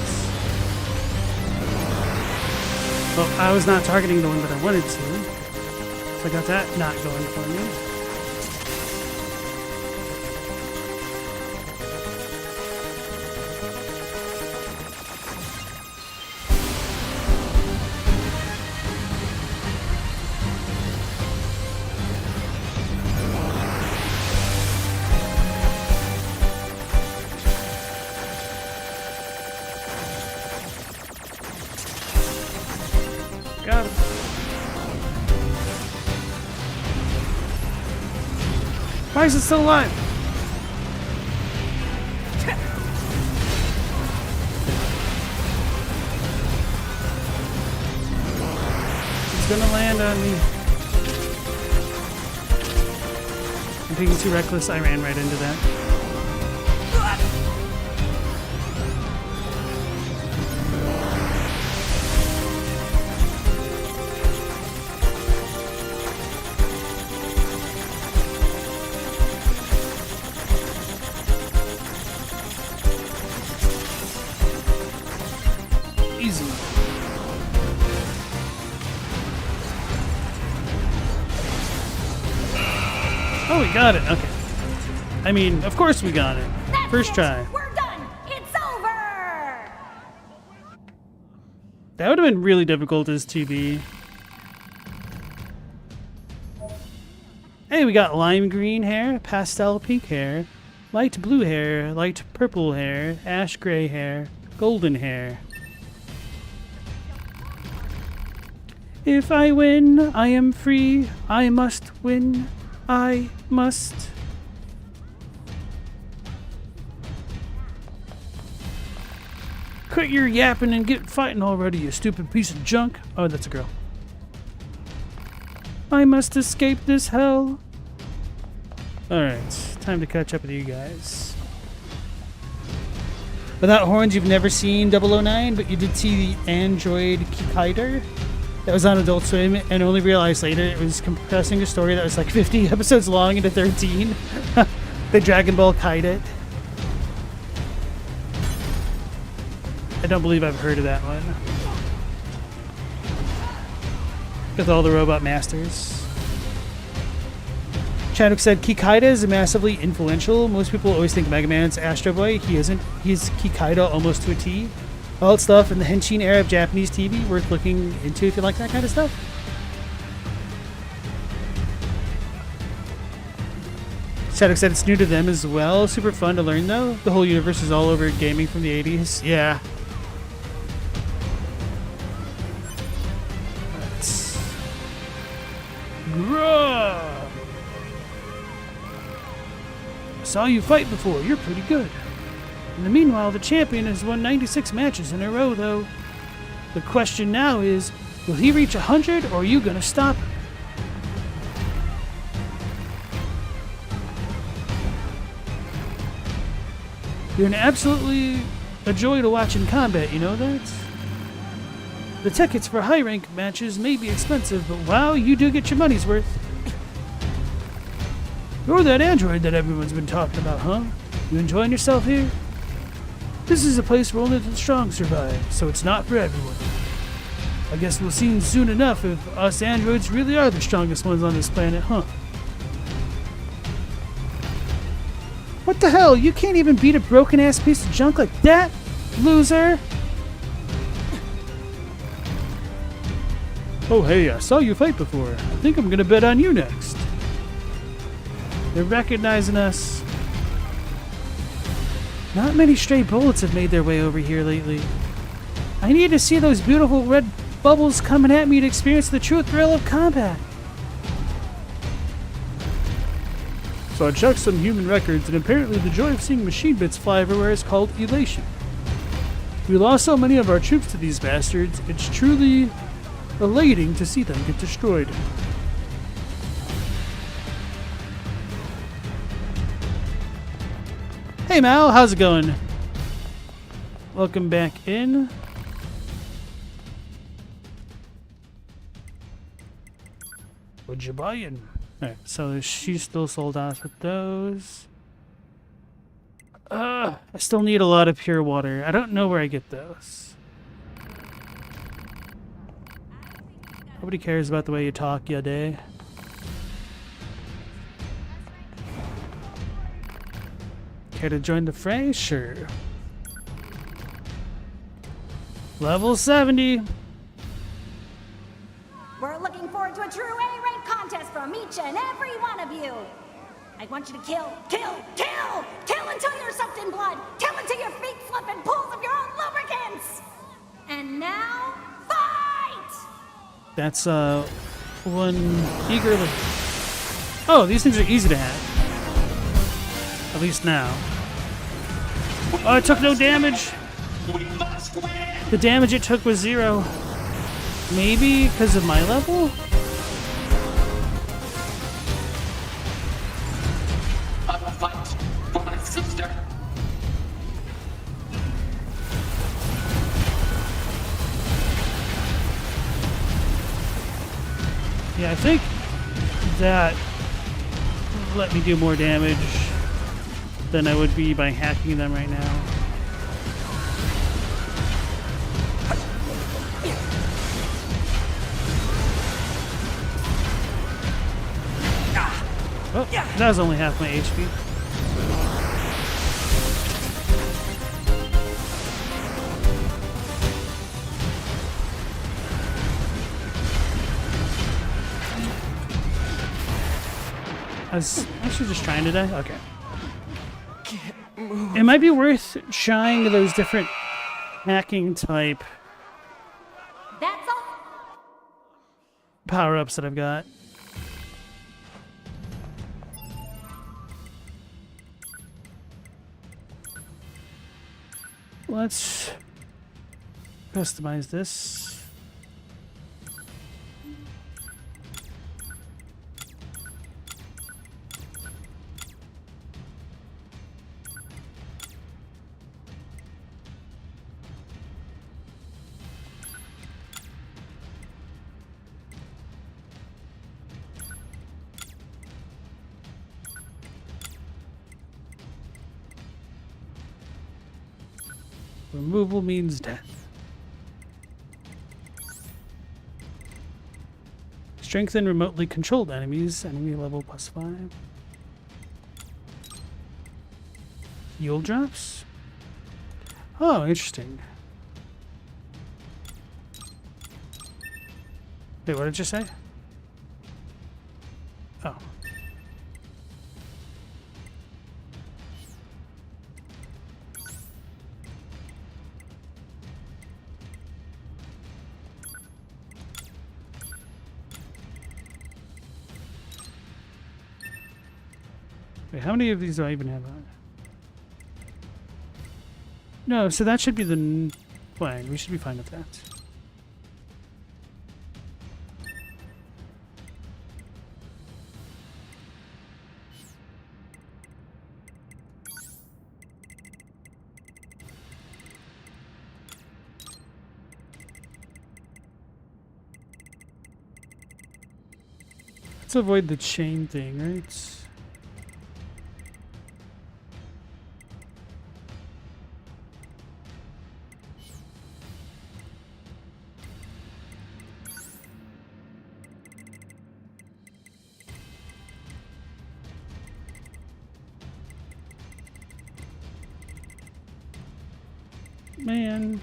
S1: Well, I was not targeting the one that I wanted to. So I got that not going for me. Got him. Why is it still alive? It's gonna land on me. I'm being too reckless. I ran right into that. Easy. Oh, we got it. Okay. I mean, of course we got it. First try.
S12: We're done. It's over.
S1: That would have been really difficult as 2B. Hey, we got lime green hair, pastel pink hair, light blue hair, light purple hair, ash gray hair, golden hair. If I win, I am free. I must win. I must. Quit your yapping and get fighting already, you stupid piece of junk. Oh, that's a girl. I must escape this hell. Alright, time to catch up with you guys. Without horns, you've never seen 009, but you did see the android Kikaider. That was on Adult Swim, and only realized later it was compressing a story that was like 50 episodes long into 13. They Dragon Ball Kite it. I don't believe I've heard of that one. With all the robot masters. Chadwick said Kikaider is massively influential. Most people always think Mega Man's Astro Boy. He isn't. He's Kikaider almost to a T. All that stuff in the Henshin era of Japanese TV, worth looking into if you like that kind of stuff. Chadwick said it's new to them as well. Super fun to learn though. The whole universe is all over gaming from the 80s. Yeah. I saw you fight before. You're pretty good. In the meanwhile, the champion has won 96 matches in a row, though. The question now is, will he reach 100, or are you gonna stop him? You're absolutely a joy to watch in combat, you know that? The tickets for high-rank matches may be expensive, but wow, you do get your money's worth. You're that android that everyone's been talking about, huh? You enjoying yourself here? This is a place where only the strong survive, so it's not for everyone. I guess we'll see soon enough if us androids really are the strongest ones on this planet, huh? What the hell? You can't even beat a broken-ass piece of junk like that, loser! Oh hey, I saw you fight before. I think I'm gonna bet on you next. They're recognizing us. Not many stray bullets have made their way over here lately. I need to see those beautiful red bubbles coming at me to experience the true thrill of combat. So I checked some human records, and apparently the joy of seeing machine bits fly everywhere is called elation. We lost so many of our troops to these bastards, it's truly elating to see them get destroyed. Hey Mal, how's it going? Welcome back in.
S6: What you buying?
S1: Alright, so she's still sold out with those. I still need a lot of pure water. I don't know where I get those. Nobody cares about the way you talk, ya day. Care to join the fray? Sure. Level 70.
S12: We're looking forward to a true A-rank contest from each and every one of you. I want you to kill, kill, kill! Kill until you're soaked in blood! Kill until your feet flip in pools of your own lubricants! And now, fight!
S1: That's, one eager... Oh, these things are easy to hack. At least now. Oh, it took no damage! The damage it took was 0. Maybe because of my level? Yeah, I think that let me do more damage than I would be by hacking them right now. Oh, that was only half my HP. I was actually just trying to die? Okay. It might be worth trying those different hacking type
S12: That's all.
S1: power-ups that I've got. Let's customize this. Removal means death. Strengthen remotely controlled enemies. Enemy level +5. Fuel drops? Oh, interesting. Wait, what did you say? Oh. Wait, how many of these do I even have on? No, so that should be the flag. We should be fine with that. Let's avoid the chain thing, right? Man.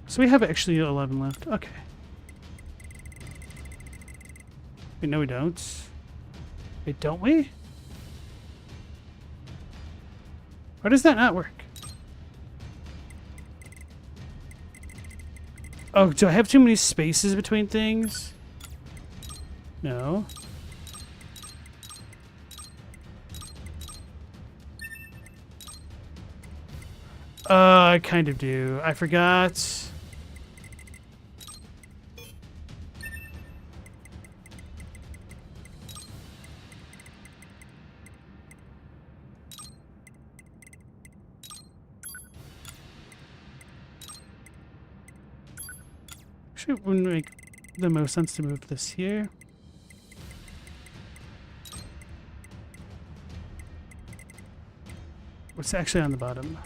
S1: So we have actually 11 left. Okay. Wait, no we don't. Wait, don't we? Why does that not work? Oh, do I have too many spaces between things? No. I kind of do. I forgot. Actually, it wouldn't make the most sense to move this here. What's actually on the bottom?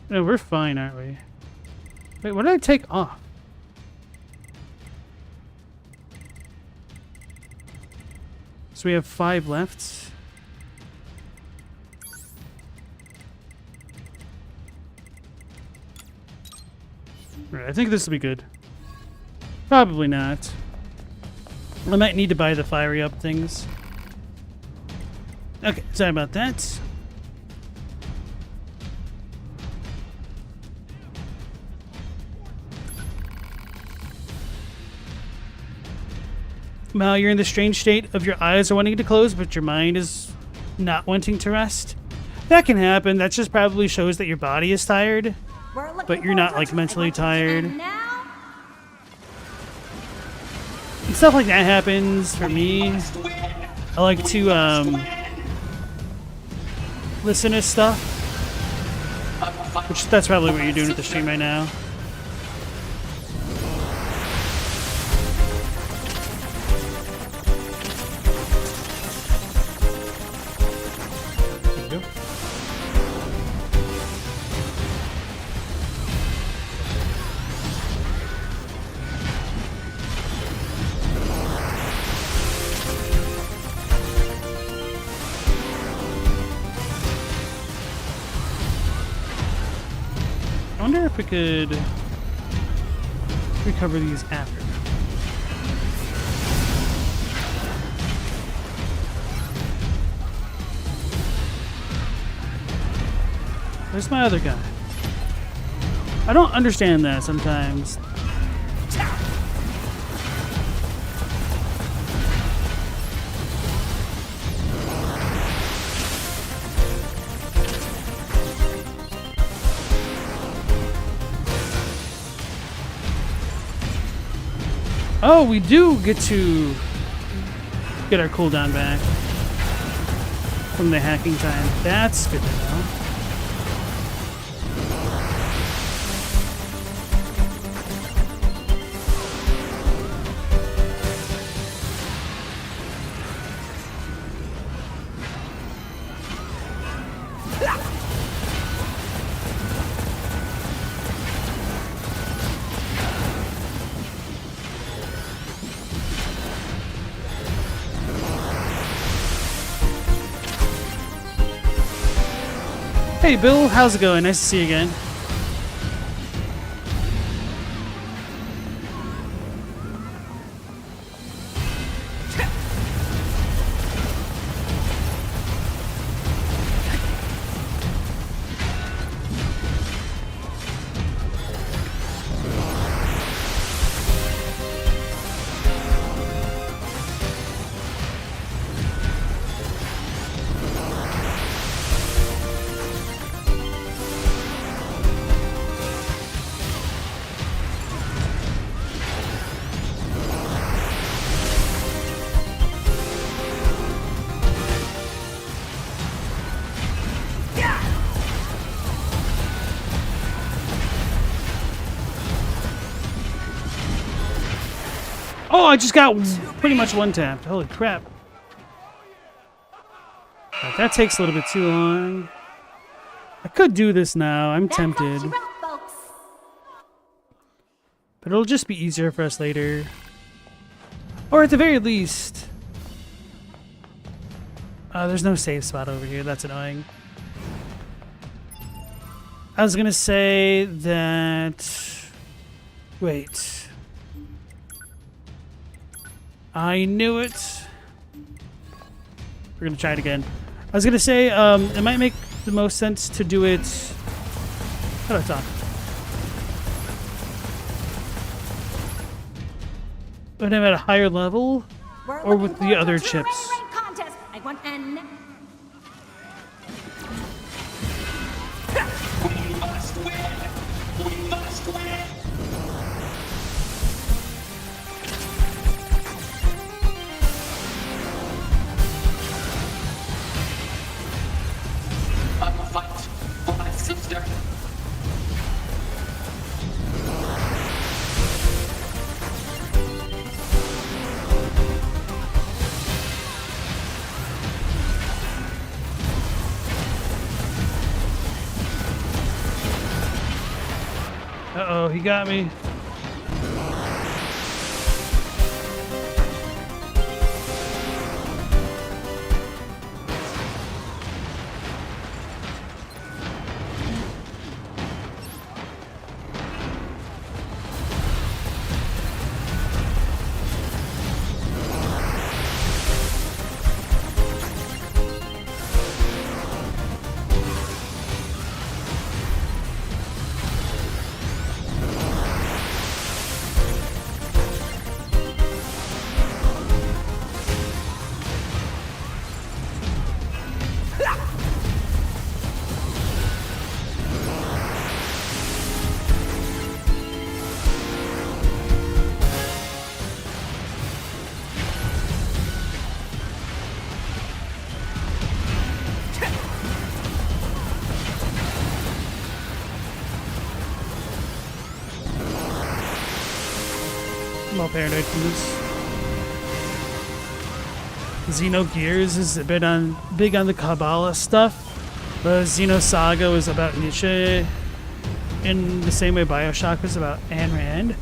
S1: No, we're fine, aren't we? Wait, what did I take off? So we have 5 left. Right, I think this will be good. Probably not. I might need to buy the fiery up things. Okay, sorry about that. Well, you're in the strange state of your eyes are wanting to close, but your mind is not wanting to rest. That can happen. That just probably shows that your body is tired, but you're not, like, mentally tired. And stuff like that happens for me. I like to, listen to stuff. Which, that's probably what you're doing with the stream right now. I wonder if we could recover these after. Where's my other guy? I don't understand that sometimes. Oh, we do get to get our cooldown back from the hacking time. That's good to know. Hey Bill, how's it going? Nice to see you again. Oh, I just got pretty much one-tapped. Holy crap. Right, that takes a little bit too long. I could do this now. I'm tempted. But it'll just be easier for us later. Or at the very least... there's no save spot over here. That's annoying. I was gonna say that... Wait... I knew it. We're gonna try it again. I was gonna say, it might make the most sense to do it. How do I talk? When I'm at a higher level, or with the other chips.
S12: Contest. I want an.
S13: We must win! We must win! I will fight for my sister.
S1: Uh-oh, he got me. I'm all paranoid from this. Xenogears is a bit big on the Kabbalah stuff, but Xenosaga was about Nietzsche in the same way Bioshock was about Ayn Rand.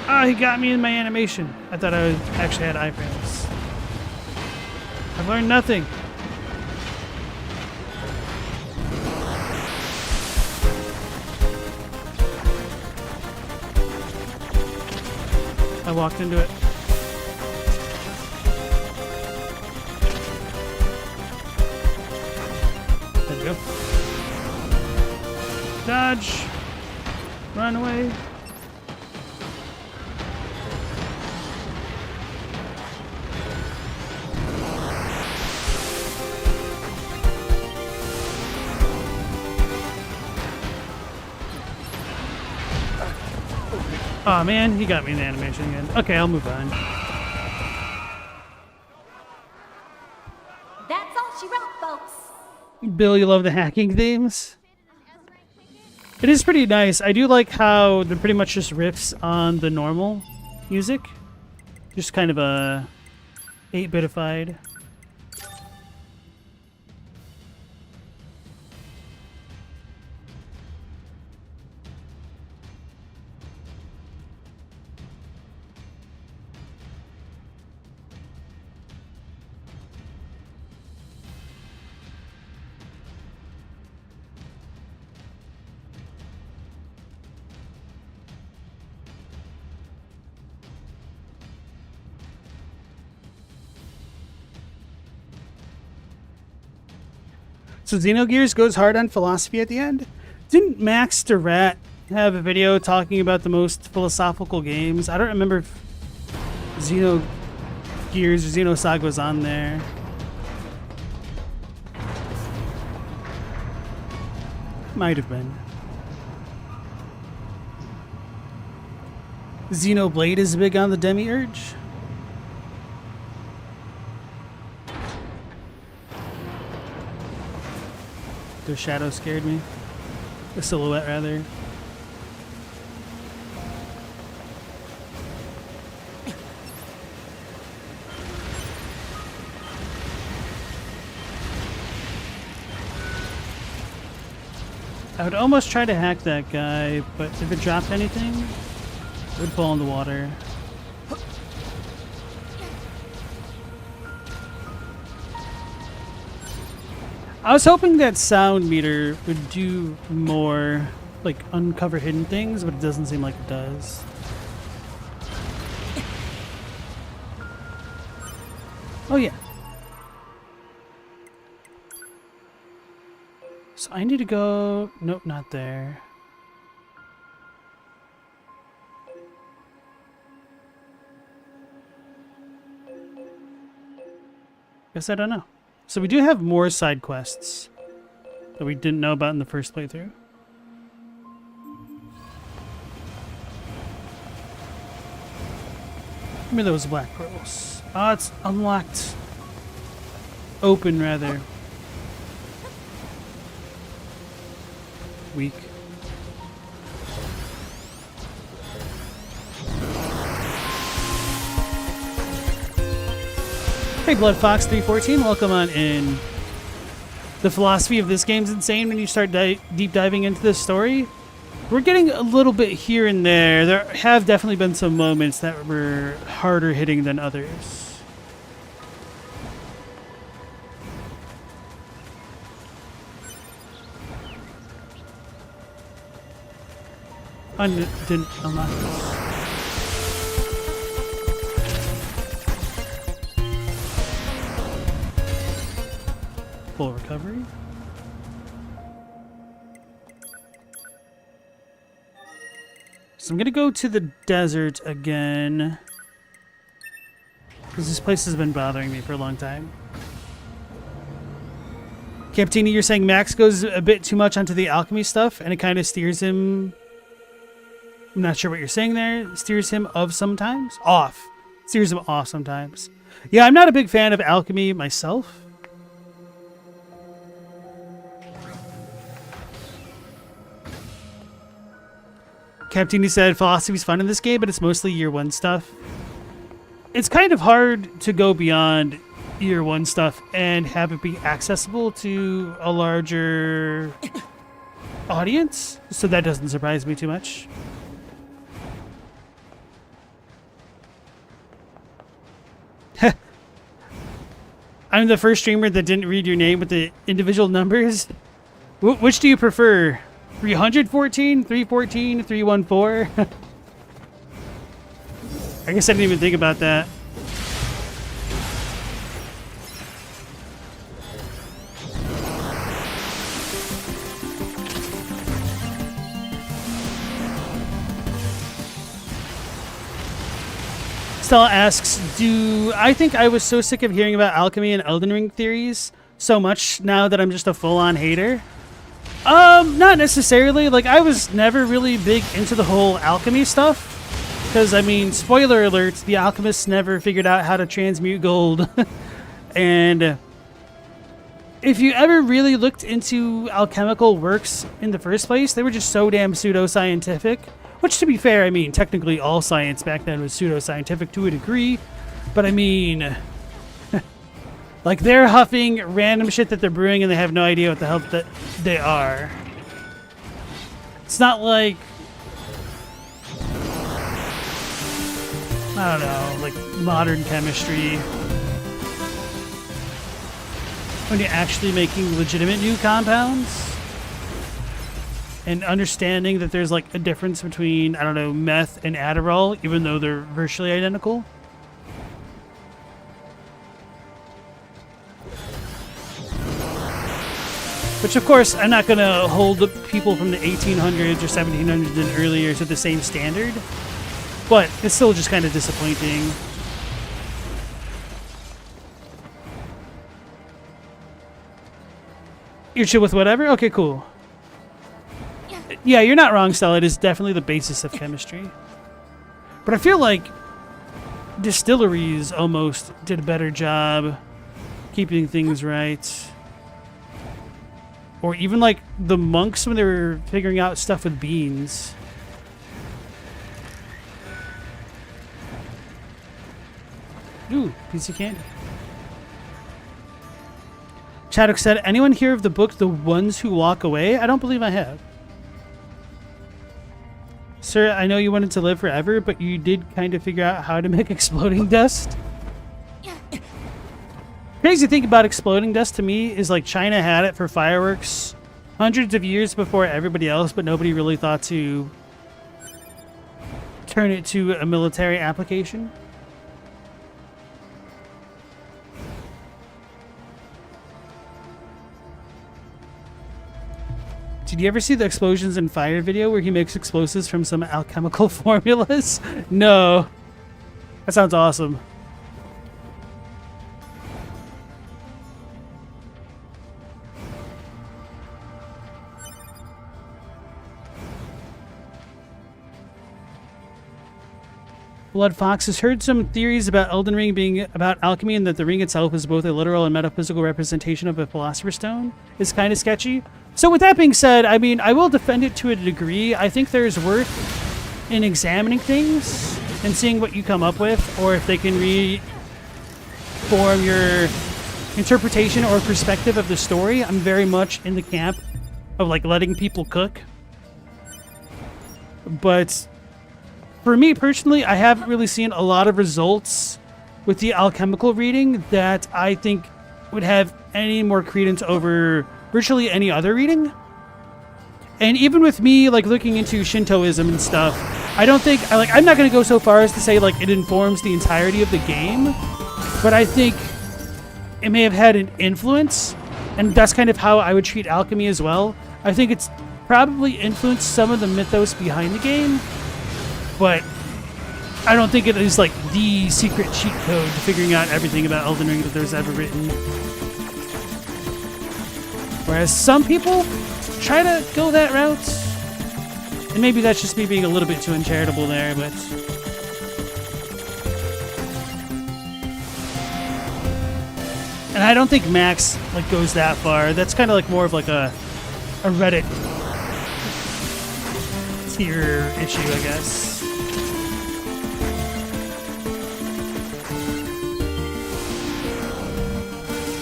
S1: Ah, he got me in my animation. I thought I actually had eyebrows. I've learned nothing. I walked into it. There we go. Dodge. Run away. Oh man, he got me in the animation again. Okay, I'll move on.
S12: That's all she wrote, folks.
S1: Bill, you love the hacking themes? It is pretty nice. I do like how they're pretty much just riffs on the normal music. Just kind of a 8-bitified. So Xenogears goes hard on philosophy at the end? Didn't Max DeRat have a video talking about the most philosophical games? I don't remember if Xenogears or Xenosaga was on there. Might have been. Xenoblade is big on the Demiurge. The shadow scared me. The silhouette, rather. I would almost try to hack that guy, but if it dropped anything, it would fall in the water. I was hoping that sound meter would do more like uncover hidden things, but it doesn't seem like it does. Oh yeah. So I need to go... Nope, not there. Guess I don't know. So we do have more side quests that we didn't know about in the first playthrough. Give me those black pearls. Ah, it's unlocked. Open, rather. Weak. Hey, BloodFox314, welcome on in. The philosophy of this game's insane when you start deep diving into this story. We're getting a little bit here and there. There have definitely been some moments that were harder hitting than others. Didn't unlock this. Full recovery. So I'm gonna go to the desert again, because this place has been bothering me for a long time. Captini, you're saying Max goes a bit too much onto the alchemy stuff, and it kind of steers him... I'm not sure what you're saying there. Steers him sometimes? Off. Steers him off sometimes. Yeah, I'm not a big fan of alchemy myself. Captini said philosophy's fun in this game, but it's mostly year one stuff. It's kind of hard to go beyond year one stuff and have it be accessible to a larger audience, so that doesn't surprise me too much. I'm the first streamer that didn't read your name with the individual numbers. Which do you prefer? 314, 314, 314? I guess I didn't even think about that. Stella asks, I think I was so sick of hearing about alchemy and Elden Ring theories so much now that I'm just a full-on hater? Not necessarily. Like, I was never really big into the whole alchemy stuff. Because, I mean, spoiler alert, the alchemists never figured out how to transmute gold. And if you ever really looked into alchemical works in the first place, they were just so damn pseudoscientific. Which, to be fair, I mean, technically all science back then was pseudoscientific to a degree. But, I mean... like, they're huffing random shit that they're brewing and they have no idea what the hell that they are. It's not like... I don't know, like modern chemistry. When you're actually making legitimate new compounds. And understanding that there's like a difference between, I don't know, meth and Adderall, even though they're virtually identical. Which, of course, I'm not going to hold the people from the 1800s or 1700s and earlier to the same standard. But it's still just kind of disappointing. You're chill with whatever? Okay, cool. Yeah, you're not wrong, Stella. It is definitely the basis of chemistry. But I feel like distilleries almost did a better job keeping things right. Or even like the monks when they were figuring out stuff with beans. Ooh, piece of candy. Chaddock said, anyone hear of the book The Ones Who Walk Away? I don't believe I have. Sir, I know you wanted to live forever, but you did kind of figure out how to make exploding dust. Crazy thing about exploding dust to me is like China had it for fireworks hundreds of years before everybody else, but nobody really thought to turn it to a military application. Did you ever see the Explosions and Fire video where he makes explosives from some alchemical formulas? No. That sounds awesome. Blood Fox has heard some theories about Elden Ring being about alchemy and that the ring itself is both a literal and metaphysical representation of a Philosopher's Stone. It's kind of sketchy. So with that being said, I mean, I will defend it to a degree. I think there's worth in examining things and seeing what you come up with, or if they can reform your interpretation or perspective of the story. I'm very much in the camp of like letting people cook. But for me personally, I haven't really seen a lot of results with the alchemical reading that I think would have any more credence over virtually any other reading. And even with me like looking into Shintoism and stuff, I don't think I'm not going to go so far as to say like it informs the entirety of the game, but I think it may have had an influence, and that's kind of how I would treat alchemy as well. I think it's probably influenced some of the mythos behind the game, but I don't think it is like the secret cheat code to figuring out everything about Elden Ring that there's ever written. Whereas some people try to go that route, and maybe that's just me being a little bit too uncharitable there, but and I don't think Max like goes that far. That's kind of like more of like a Reddit tier issue, I guess.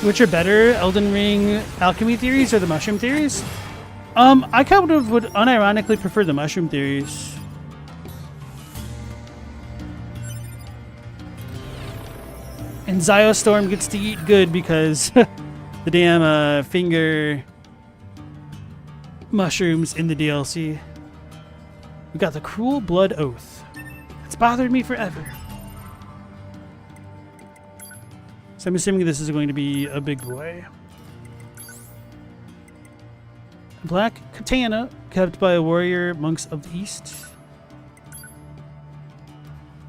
S1: Which are better, Elden Ring alchemy theories or the mushroom theories? I kind of would unironically prefer the mushroom theories. And Ziostorm gets to eat good because the damn finger mushrooms in the DLC. We got the Cruel Blood Oath. It's bothered me forever. So I'm assuming this is going to be a big boy. Black katana, kept by a warrior monks of the East.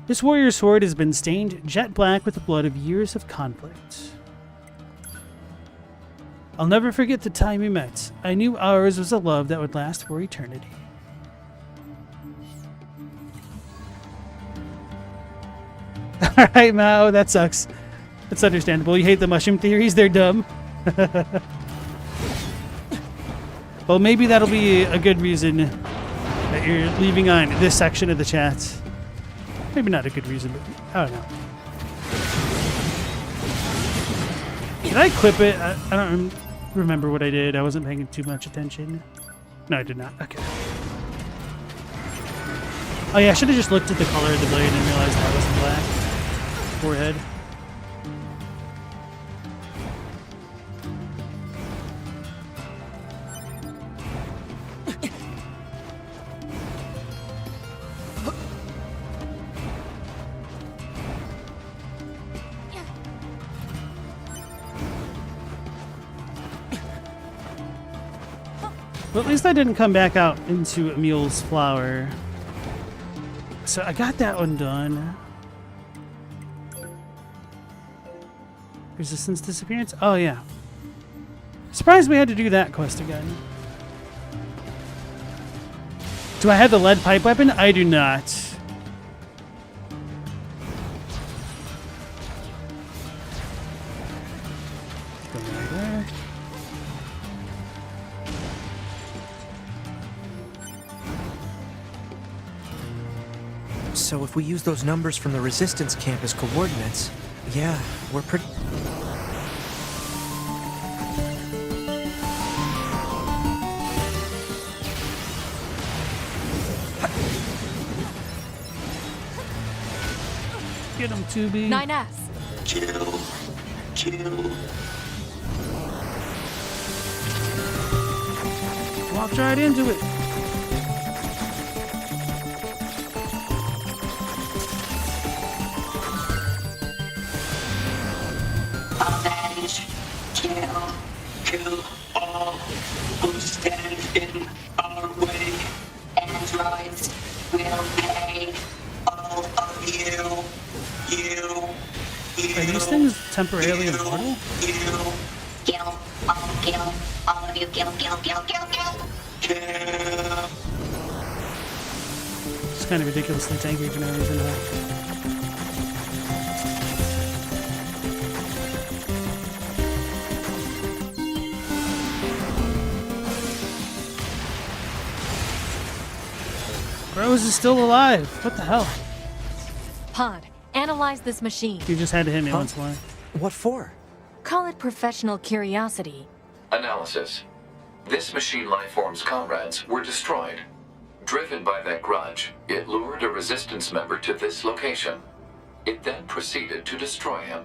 S1: This warrior's sword has been stained jet black with the blood of years of conflict. I'll never forget the time we met. I knew ours was a love that would last for eternity. Alright, Mao, that sucks. That's understandable. You hate the mushroom theories, they're dumb. Well, maybe that'll be a good reason that you're leaving on this section of the chat. Maybe not a good reason, but I don't know. Did I clip it? I don't remember what I did. I wasn't paying too much attention. No, I did not. Okay. Oh yeah, I should have just looked at the color of the blade and realized that wasn't black. Forehead. Well, at least I didn't come back out into Emil's flower. So I got that one done. Resistance disappearance? Oh, yeah. Surprised we had to do that quest again. Do I have the lead pipe weapon? I do not.
S3: So if we use those numbers from the resistance camp as coordinates, yeah, we're pretty...
S1: Get him, 2B.
S4: 9S.
S13: Kill. Kill.
S1: Walked right into it.
S13: Avenge, kill all who stand in our way. Androids will pay all of you.
S1: Are these things temporarily immortal?
S5: Kill all of you, kill.
S1: It's kind of ridiculously tanky for no reason. Rose is still alive. What the hell?
S4: Pod, analyze this machine.
S1: You just had to hit me once more.
S3: What for?
S4: Call it professional curiosity.
S7: Analysis. This machine lifeform's comrades were destroyed. Driven by that grudge, it lured a resistance member to this location. It then proceeded to destroy him.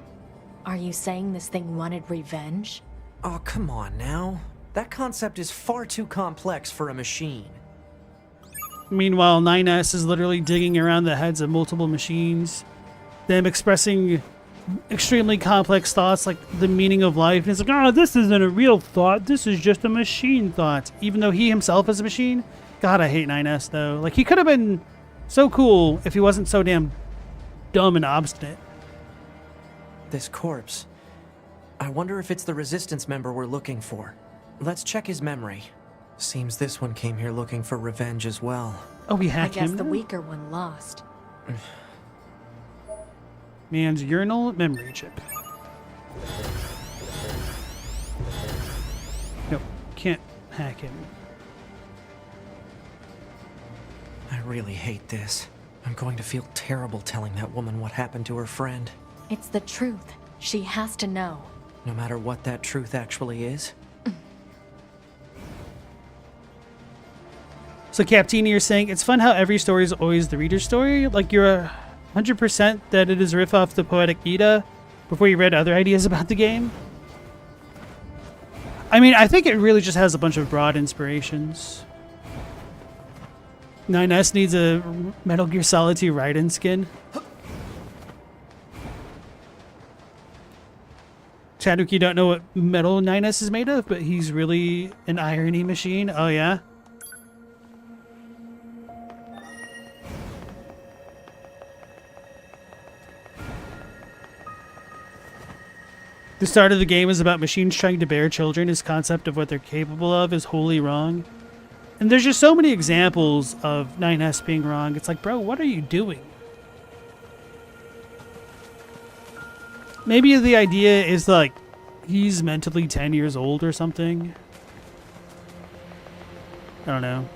S4: Are you saying this thing wanted revenge?
S3: Oh, come on now. That concept is far too complex for a machine.
S1: Meanwhile, 9S is literally digging around the heads of multiple machines, them expressing extremely complex thoughts like the meaning of life. And it's like, oh, this isn't a real thought. This is just a machine thought. Even though he himself is a machine. God, I hate 9S though. Like, he could have been so cool if he wasn't so damn dumb and obstinate.
S3: This corpse. I wonder if it's the resistance member we're looking for. Let's check his memory. Seems this one came here looking for revenge as well.
S1: Oh, we hacked him?
S4: I guess the weaker one lost.
S1: Man's urinal memory chip. Nope, can't hack him.
S3: I really hate this. I'm going to feel terrible telling that woman what happened to her friend.
S4: It's the truth. She has to know.
S3: No matter what that truth actually is.
S1: So Captini, you're saying it's fun how every story is always the reader's story? Like you're 100% that it is a riff off the Poetic Edda before you read other ideas about the game? I mean, I think it really just has a bunch of broad inspirations. 9S needs a Metal Gear Solid 2 Raiden skin. Chadwick, you don't know what metal 9S is made of, but he's really an irony machine. Oh, yeah? The start of the game is about machines trying to bear children. His concept of what they're capable of is wholly wrong. And there's just so many examples of 9S being wrong. It's like, bro, what are you doing? Maybe the idea is like, he's mentally 10 years old or something. I don't know.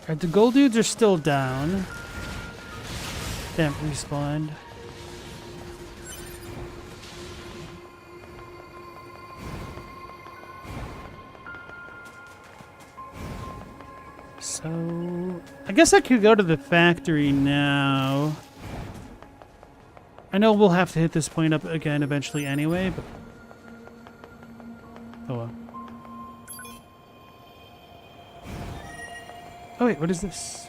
S1: Alright, the gold dudes are still down. Damn, respawned. So, I guess I could go to the factory now. I know we'll have to hit this point up again eventually anyway, but... oh well. Oh wait, what is this?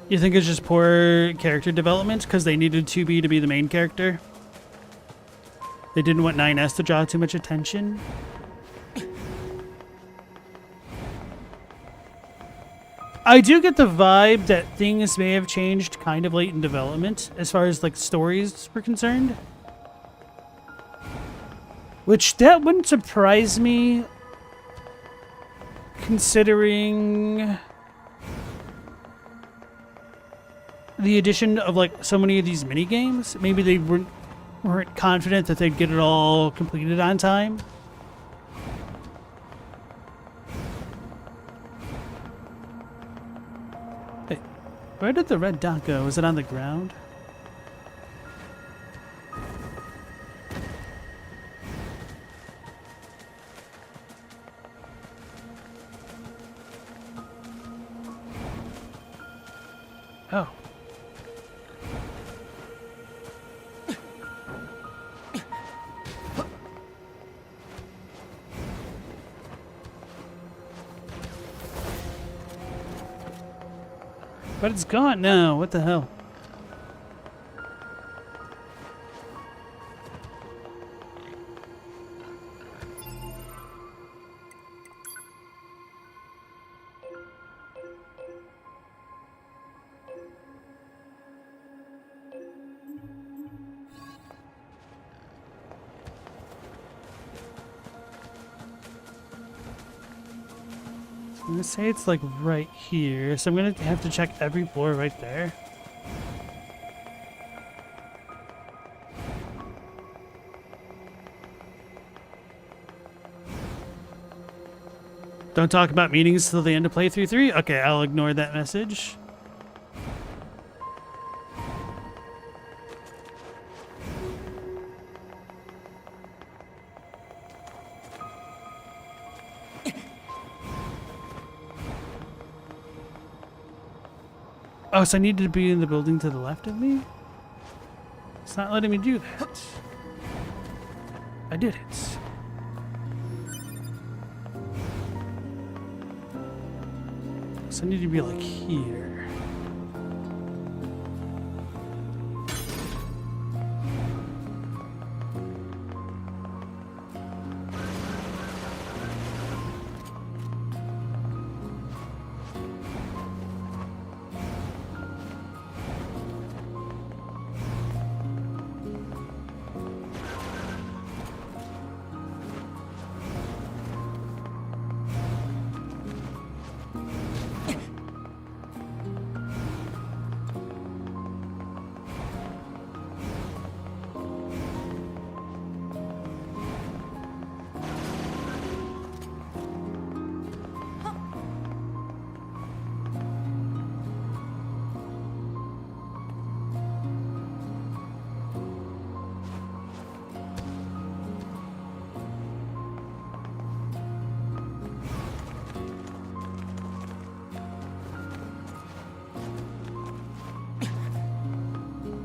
S1: You think it's just poor character development because they needed 2B to be the main character? They didn't want 9S to draw too much attention? I do get the vibe that things may have changed kind of late in development as far as like stories were concerned. Which that wouldn't surprise me considering the addition of like so many of these mini games. Maybe they weren't confident that they'd get it all completed on time. Hey, where did the red dot go? Was it on the ground? Oh. But it's gone now. What the hell? I'm gonna say it's like right here, so I'm gonna have to check every floor right there. Don't talk about meetings till the end of playthrough 3? Okay, I'll ignore that message. Oh, so I needed to be in the building to the left of me? It's not letting me do that. I did it. So I need to be like here.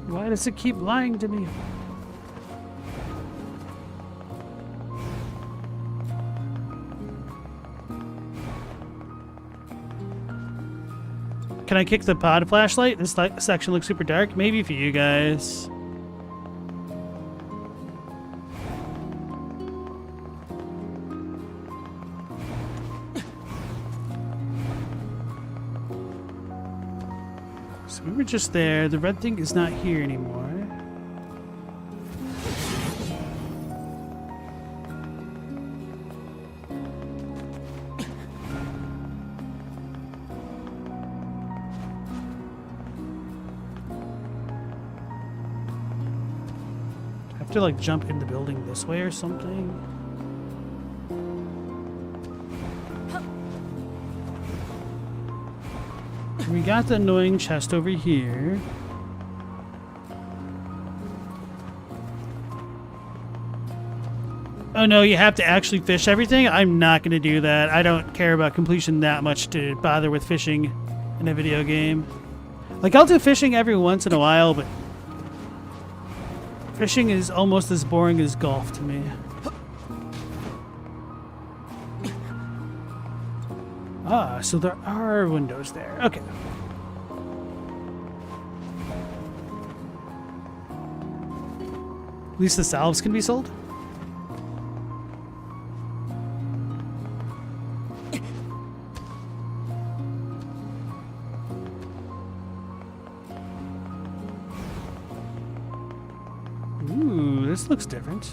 S1: Why does it keep lying to me? Can I kick the pod flashlight? This section looks super dark. Maybe for you guys. So we were just there. The red thing is not here anymore. I have to like jump in the building this way or something. We got the annoying chest over here. Oh no, you have to actually fish everything? I'm not going to do that. I don't care about completion that much to bother with fishing in a video game. Like, I'll do fishing every once in a while, but fishing is almost as boring as golf to me. Ah, so there are windows there. Okay. At least the salves can be sold. Ooh, this looks different.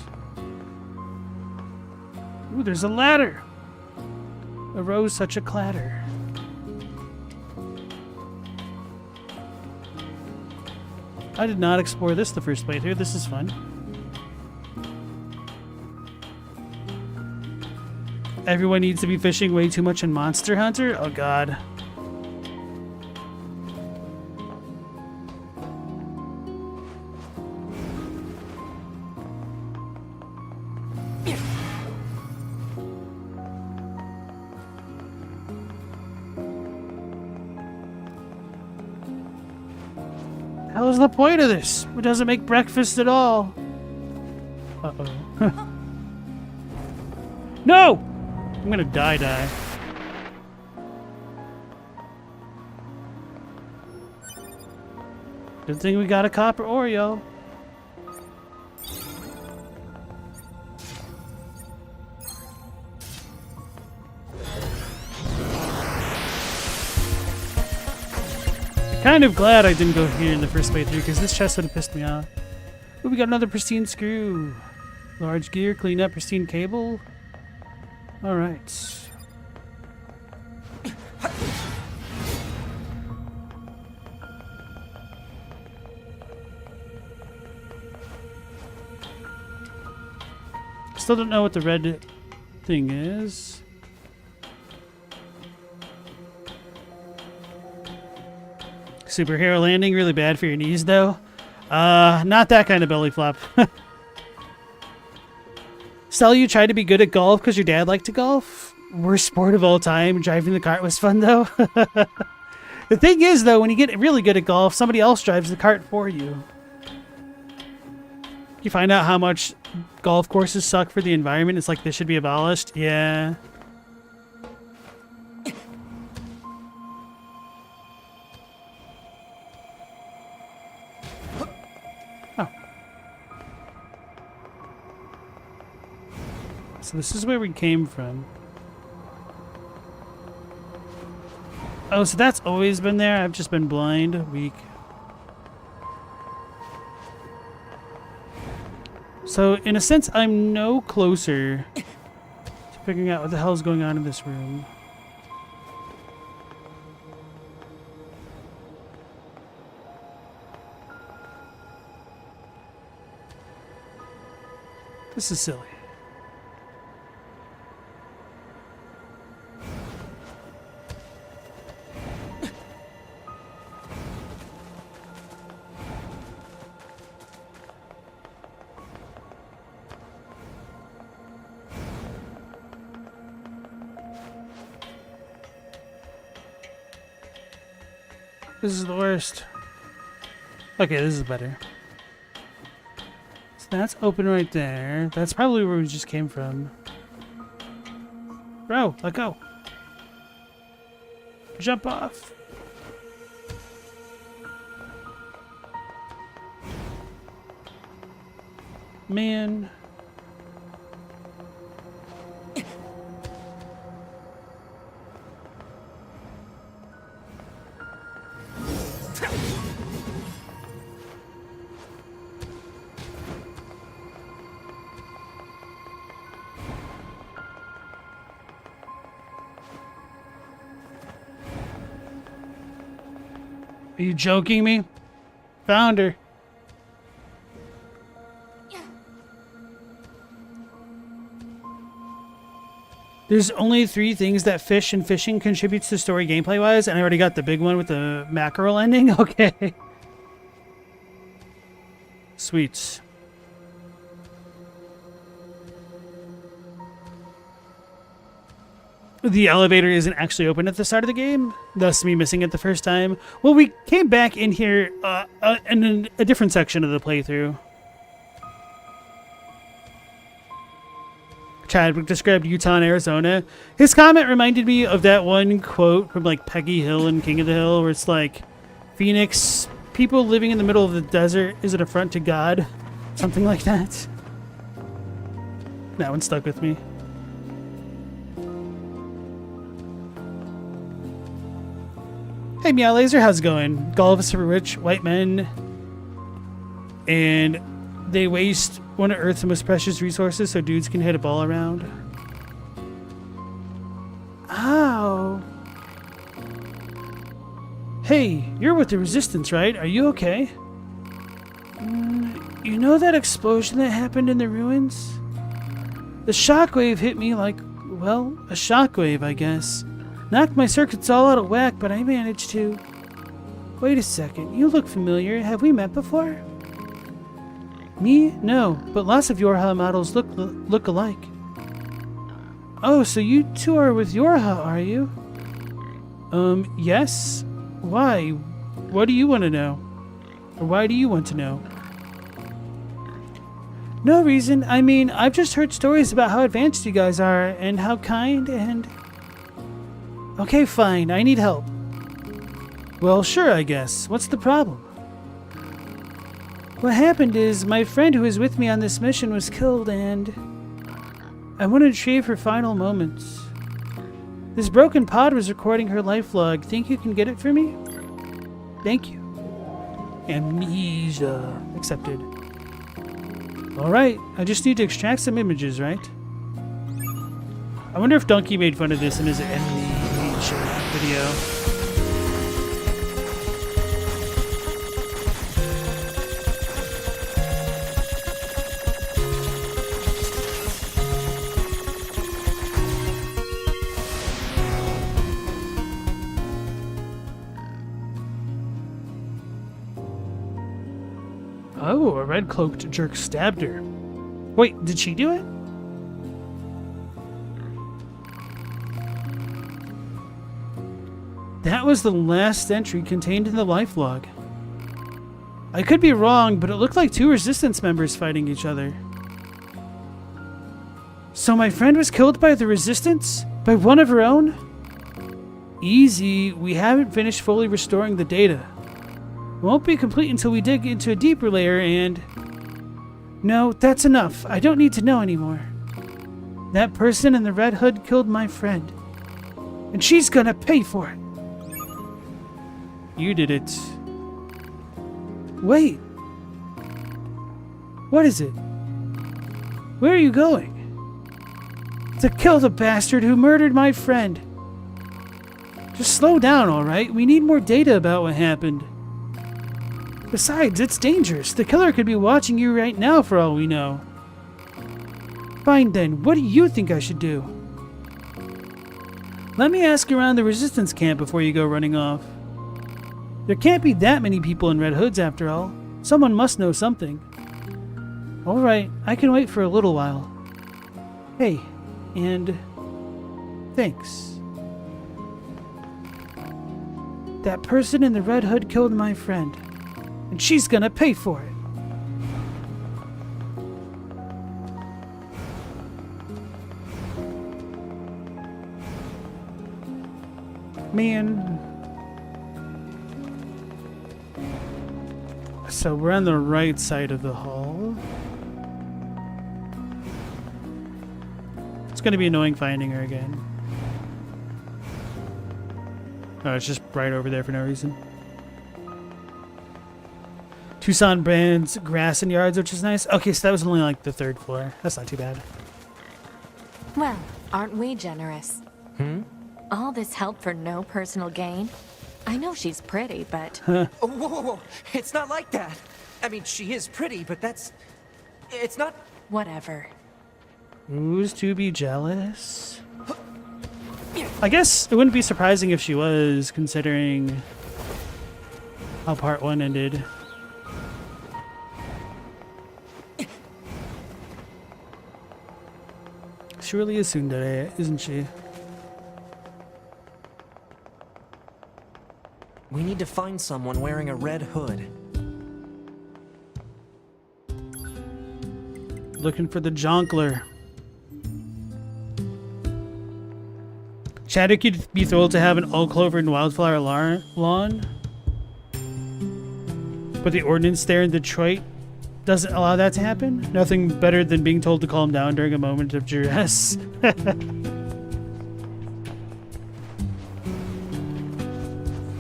S1: Ooh, there's a ladder. Arose such a clatter. I did not explore this the first playthrough. This is fun. Everyone needs to be fishing way too much in Monster Hunter? Oh god. Hell's the point of this? It doesn't make breakfast at all. Uh-oh. No! I'm gonna die. Good thing we got a copper Oreo. Kind of glad I didn't go here in the first playthrough because this chest would have pissed me off. Ooh, we got another pristine screw. Large gear, clean up, pristine cable. Alright. Still don't know what the red thing is. Superhero landing, really bad for your knees though. Not that kind of belly flop. Sell you tried to be good at golf because your dad liked to golf? Worst sport of all time. Driving the cart was fun though. The thing is though, when you get really good at golf, somebody else drives the cart for you. You find out how much golf courses suck for the environment. It's like they should be abolished. Yeah. Oh. So this is where we came from. Oh, so that's always been there. I've just been blind, weak. So, in a sense, I'm no closer to figuring out what the hell is going on in this room. This is silly. This is the worst. Okay, this is better. So that's open right there. That's probably where we just came from. Bro, let go. Jump off. Man. Are you joking me? Found her. There's only 3 things that fish and fishing contributes to story gameplay-wise, and I already got the big one with the mackerel ending? Okay. Sweets. The elevator isn't actually open at the start of the game, thus me missing it the first time. Well, we came back in here in a different section of the playthrough. Chadwick described Utah and Arizona. His comment reminded me of that one quote from like Peggy Hill and King of the Hill where it's like, Phoenix, people living in the middle of the desert is an affront to God. Something like that. That one stuck with me. Hey Meow Laser, how's it going? Golf is for rich white men, and they waste one of Earth's most precious resources so dudes can hit a ball around. Ow. Hey, you're with the Resistance, right? Are you okay? You know that explosion that happened in the ruins? The shockwave hit me like, well, a shockwave, I guess. Knocked my circuits all out of whack, but I managed to. Wait a second, you look familiar. Have we met before? Me? No, but lots of Yorha models look alike. Oh, so you two are with Yorha, are you? Yes. Why? What do you want to know? Or why do you want to know? No reason. I mean, I've just heard stories about how advanced you guys are, and how kind, and... Okay, fine. I need help. Well, sure, I guess. What's the problem? What happened is my friend who was with me on this mission was killed, and I want to retrieve her final moments. This broken pod was recording her life log. Think you can get it for me? Thank you. Amnesia. Accepted. Alright, I just need to extract some images, right? I wonder if Donkey made fun of this in his Amnesia video. Oh, a red-cloaked jerk stabbed her. Wait, did she do it? That was the last entry contained in the life log. I could be wrong, but it looked like two resistance members fighting each other. So my friend was killed by the resistance? By one of her own? Easy, we haven't finished fully restoring the data. Won't be complete until we dig into a deeper layer and... No, that's enough. I don't need to know anymore. That person in the red hood killed my friend. And she's gonna pay for it. You did it. Wait. What is it? Where are you going? To kill the bastard who murdered my friend. Just slow down, alright? We need more data about what happened. Besides, it's dangerous. The killer could be watching you right now for all we know. Fine then, what do you think I should do? Let me ask around the resistance camp before you go running off. There can't be that many people in red hoods after all. Someone must know something. Alright, I can wait for a little while. Hey, and... thanks. That person in the red hood killed my friend. And she's gonna pay for it. Man. So we're on the right side of the hall. It's gonna be annoying finding her again. Oh, it's just right over there for no reason. Tucson brands, grass and yards, which is nice. Okay, so that was only like the third floor. That's not too bad.
S4: Well, aren't we generous? All this help for no personal gain? I know she's pretty, but...
S3: Oh, whoa, whoa, whoa. It's not like that. I mean, she is pretty, but that's... It's not...
S4: Whatever.
S1: Who's to be jealous? I guess it wouldn't be surprising if she was, considering how part 1 ended. She really is tsundere, isn't she?
S3: We need to find someone wearing a red hood.
S1: Looking for the jonkler. Chadwick, you'd be thrilled to have an all-clover and wildflower lawn. But the ordinance there in Detroit doesn't allow that to happen? Nothing better than being told to calm down during a moment of duress.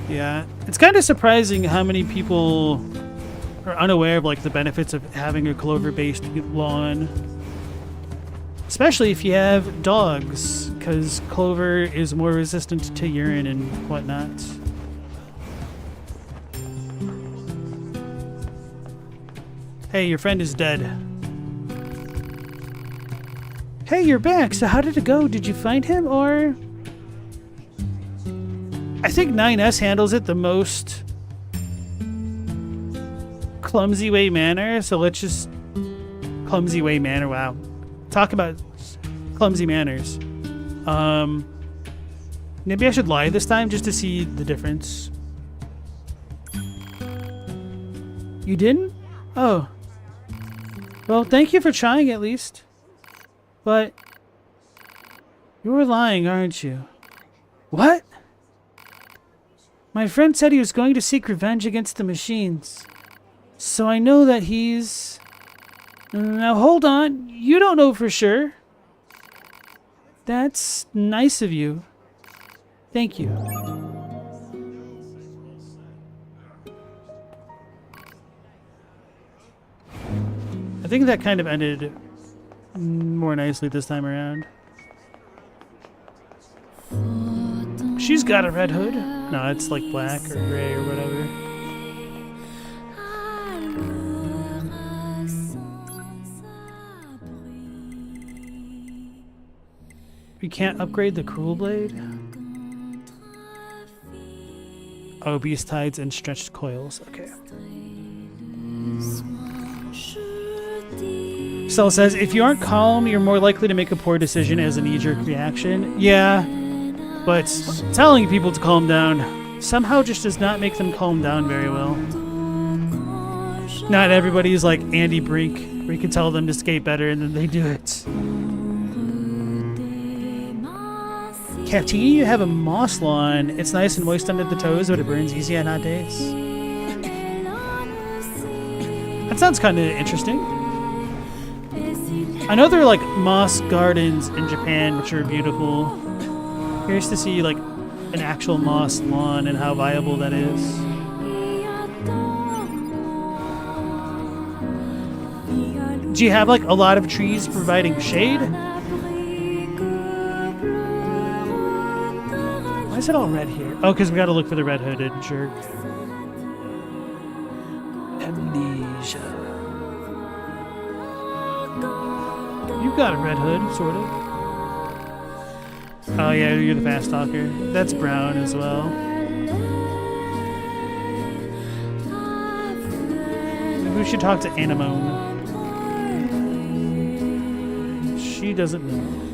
S1: Yeah, it's kind of surprising how many people are unaware of like the benefits of having a clover-based lawn. Especially if you have dogs, because clover is more resistant to urine and whatnot. Hey, your friend is dead. Hey, you're back. So how did it go? Did you find him, or... I think 9S handles it the most clumsy way manner, so let's just... Clumsy way manner, wow. Talk about clumsy manners. Maybe I should lie this time just to see the difference. You didn't? Oh. Well, thank you for trying at least. But... you were lying, aren't you? What? My friend said he was going to seek revenge against the machines. So I know that he's... Now hold on, you don't know for sure. That's nice of you. Thank you. I think that kind of ended more nicely this time around. She's got a red hood. No, it's like black or gray or whatever. We can't upgrade the cruel blade. Oh, beast tides and stretched coils. Okay. Cell says, if you aren't calm, you're more likely to make a poor decision as a knee-jerk reaction. Yeah, but telling people to calm down somehow just does not make them calm down very well. Not everybody's like Andy Brink, where you can tell them to skate better and then they do it. Captini, you have a moss lawn. It's nice and moist under the toes, but it burns easy on hot days. That sounds kind of interesting. I know there are like moss gardens in Japan, which are beautiful. Curious to see like an actual moss lawn and how viable that is. Do you have like a lot of trees providing shade? Why is it all red here? Oh, because we got to look for the red-hooded jerk. Amnesia. You've got a red hood, sort of. Oh yeah, you're the fast talker. That's brown as well. Maybe we should talk to Anemone. She doesn't know.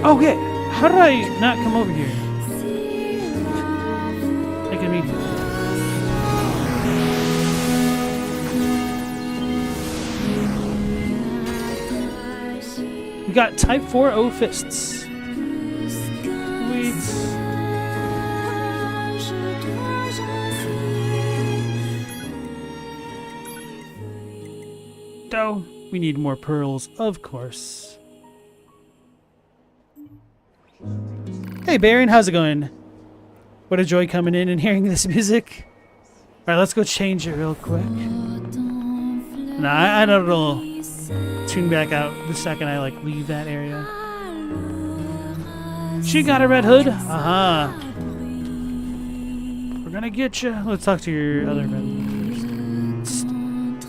S1: Oh, yeah. How did I not come over here? I can meet you. We got Type 4O fists. Sweet. Oh, we need more pearls, of course. Hey Baron, how's it going? What a joy coming in and hearing this music. Alright, let's go change it real quick. Nah, I don't know. Tune back out the second I like leave that area. She got a red hood? Aha. We're gonna get you. Let's talk to your other friend first.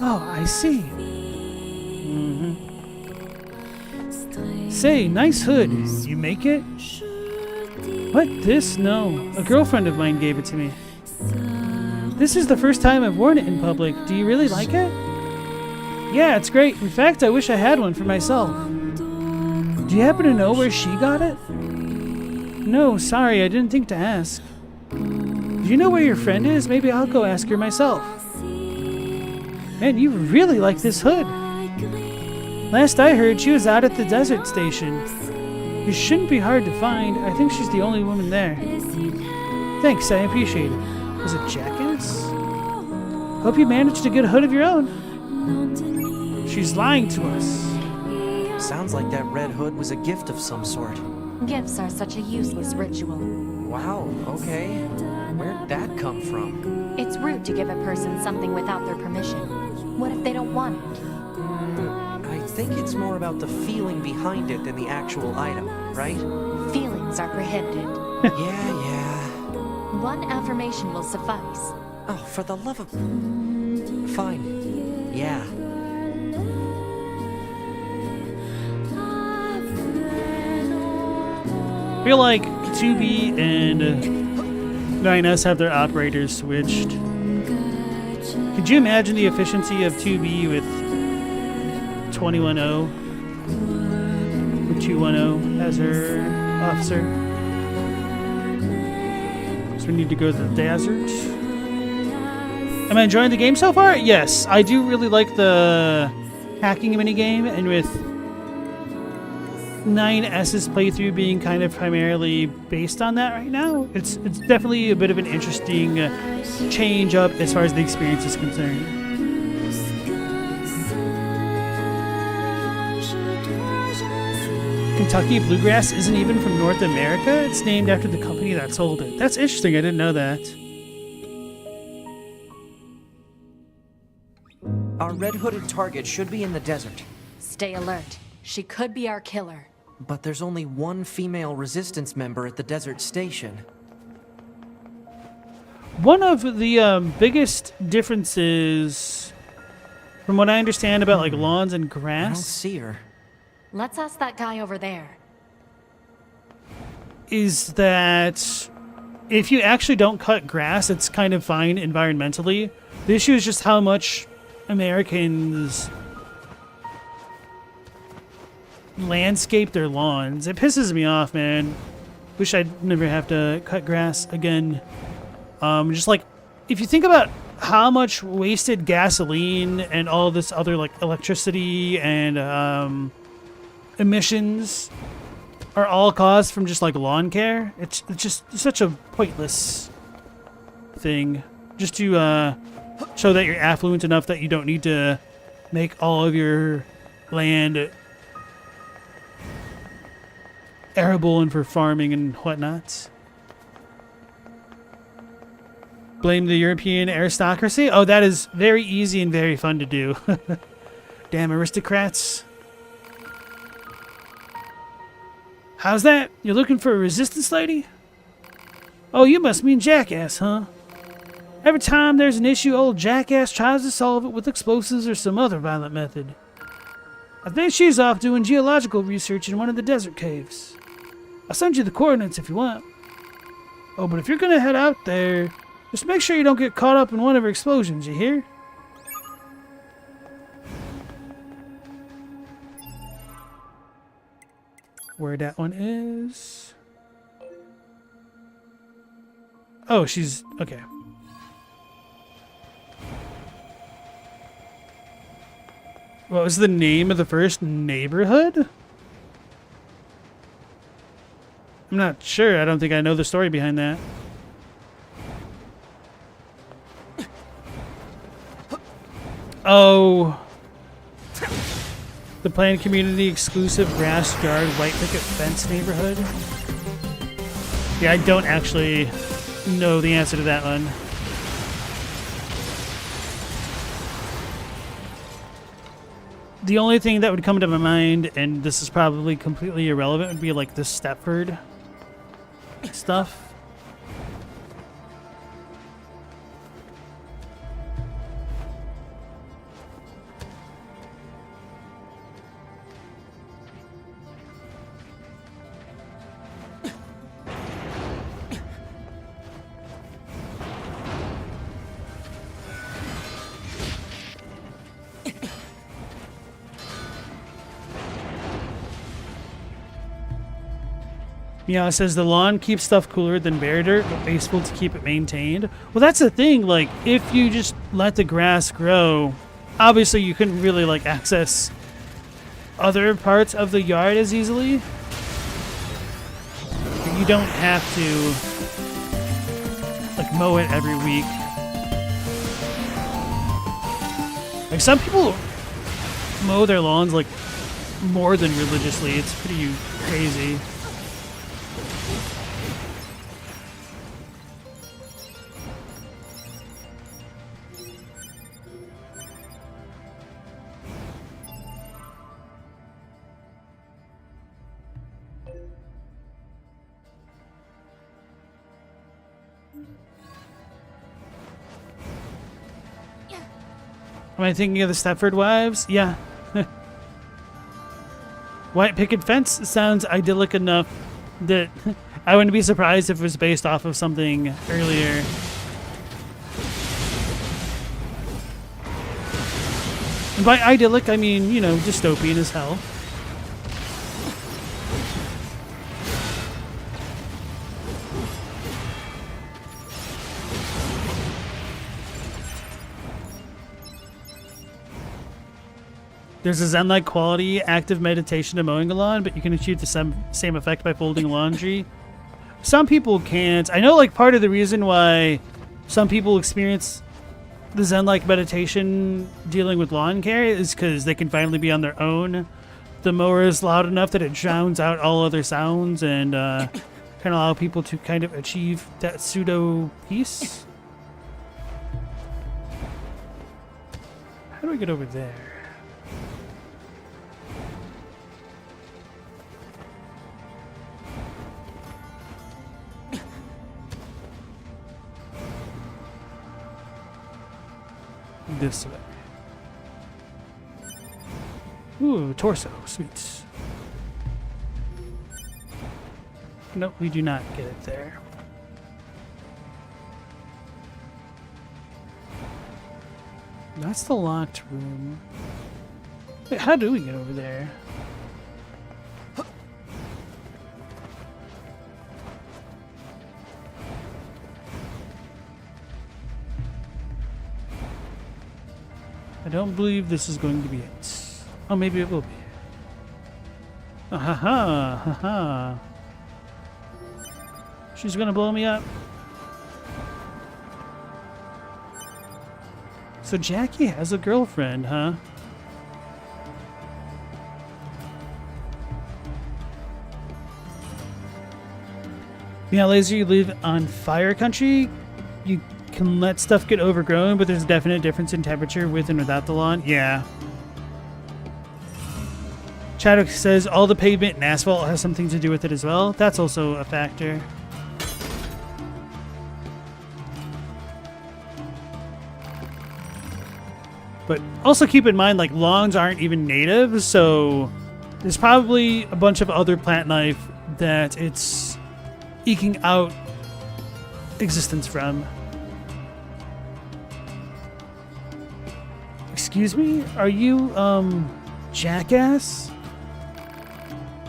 S1: Oh, I see. Say, nice hood. You make it? What? This? No. A girlfriend of mine gave it to me. This is the first time I've worn it in public. Do you really like it? Yeah, it's great. In fact, I wish I had one for myself. Do you happen to know where she got it? No, sorry, I didn't think to ask. Do you know where your friend is? Maybe I'll go ask her myself. Man, you really like this hood. Last I heard, she was out at the desert station. It shouldn't be hard to find. I think she's the only woman there. Thanks, I appreciate it. Was it jackets? Hope you managed to get a hood of your own. She's lying to us.
S3: Sounds like that red hood was a gift of some sort.
S4: Gifts are such a useless ritual.
S3: Wow, okay. Where'd that come from?
S4: It's rude to give a person something without their permission. What if they don't want it?
S3: I think it's more about the feeling behind it than the actual item, right?
S4: Feelings are prohibited.
S3: Yeah.
S4: One affirmation will suffice.
S3: Oh, for the love of... Fine. Yeah.
S1: I feel like 2B and 9S have their operators switched. Could you imagine the efficiency of 2B with 210 with 210 as her officer? So we need to go to the desert. Am I enjoying the game so far? Yes, I do really like the hacking minigame, and with 9S's playthrough being kind of primarily based on that right now, it's definitely a bit of an interesting change up as far as the experience is concerned. Kentucky bluegrass isn't even from North America. It's named after the company that sold it. That's interesting. I didn't know that.
S3: Our red-hooded target should be in the desert.
S4: Stay alert. She could be our killer.
S3: But there's only one female resistance member at the desert station.
S1: One of the biggest differences, from what I understand about like lawns and grass,
S3: I don't see her.
S4: Let's ask that guy over there.
S1: Is that if you actually don't cut grass, it's kind of fine environmentally. The issue is just how much Americans landscape their lawns. It pisses me off, man. Wish I'd never have to cut grass again. Just like, if you think about how much wasted gasoline and all this other like electricity and emissions are all caused from just like lawn care, it's just such a pointless thing. Just to show that you're affluent enough that you don't need to make all of your land arable and for farming and whatnot. Blame the European aristocracy? Oh, that is very easy and very fun to do. Damn aristocrats. How's that? You're looking for a resistance lady? Oh, you must mean Jackass, huh? Every time there's an issue, old Jackass tries to solve it with explosives or some other violent method. I think she's off doing geological research in one of the desert caves. I'll send you the coordinates if you want. Oh, but if you're gonna head out there, just make sure you don't get caught up in one of her explosions, you hear? Where that one is... Oh, she's... okay. What was the name of the first neighborhood? I'm not sure. I don't think I know the story behind that. Oh. The planned community exclusive grass yard white picket fence neighborhood. Yeah, I don't actually know the answer to that one. The only thing that would come to my mind, and this is probably completely irrelevant, would be like the Stepford stuff. Yeah, it says the lawn keeps stuff cooler than bare dirt, but wasteful to keep it maintained. Well, that's the thing. Like, if you just let the grass grow, obviously you couldn't really like access other parts of the yard as easily. You don't have to like mow it every week. Like some people mow their lawns like more than religiously. It's pretty crazy. Am I thinking of the Stepford Wives? Yeah. White picket fence sounds idyllic enough that I wouldn't be surprised if it was based off of something earlier. And by idyllic, I mean, you know, dystopian as hell. There's a Zen-like quality, active meditation to mowing a lawn, but you can achieve the same effect by folding laundry. Some people can't. I know, like, part of the reason why some people experience the Zen-like meditation dealing with lawn care is because they can finally be on their own. The mower is loud enough that it drowns out all other sounds and can allow people to kind of achieve that pseudo peace. How do we get over there? This way. Ooh, torso. Sweet. Nope, we do not get it there. That's the locked room. Wait, how do we get over there? I don't believe this is going to be it. Oh, maybe it will be. Oh, haha, haha. She's gonna blow me up. So Jackie has a girlfriend, huh? Yeah, Laser, you live on fire country. You can let stuff get overgrown, but there's a definite difference in temperature with and without the lawn. Yeah. Chadwick says all the pavement and asphalt has something to do with it as well. That's also a factor. But also keep in mind, like, lawns aren't even native, so there's probably a bunch of other plant life that it's eking out existence from. Excuse me? Are you, jackass?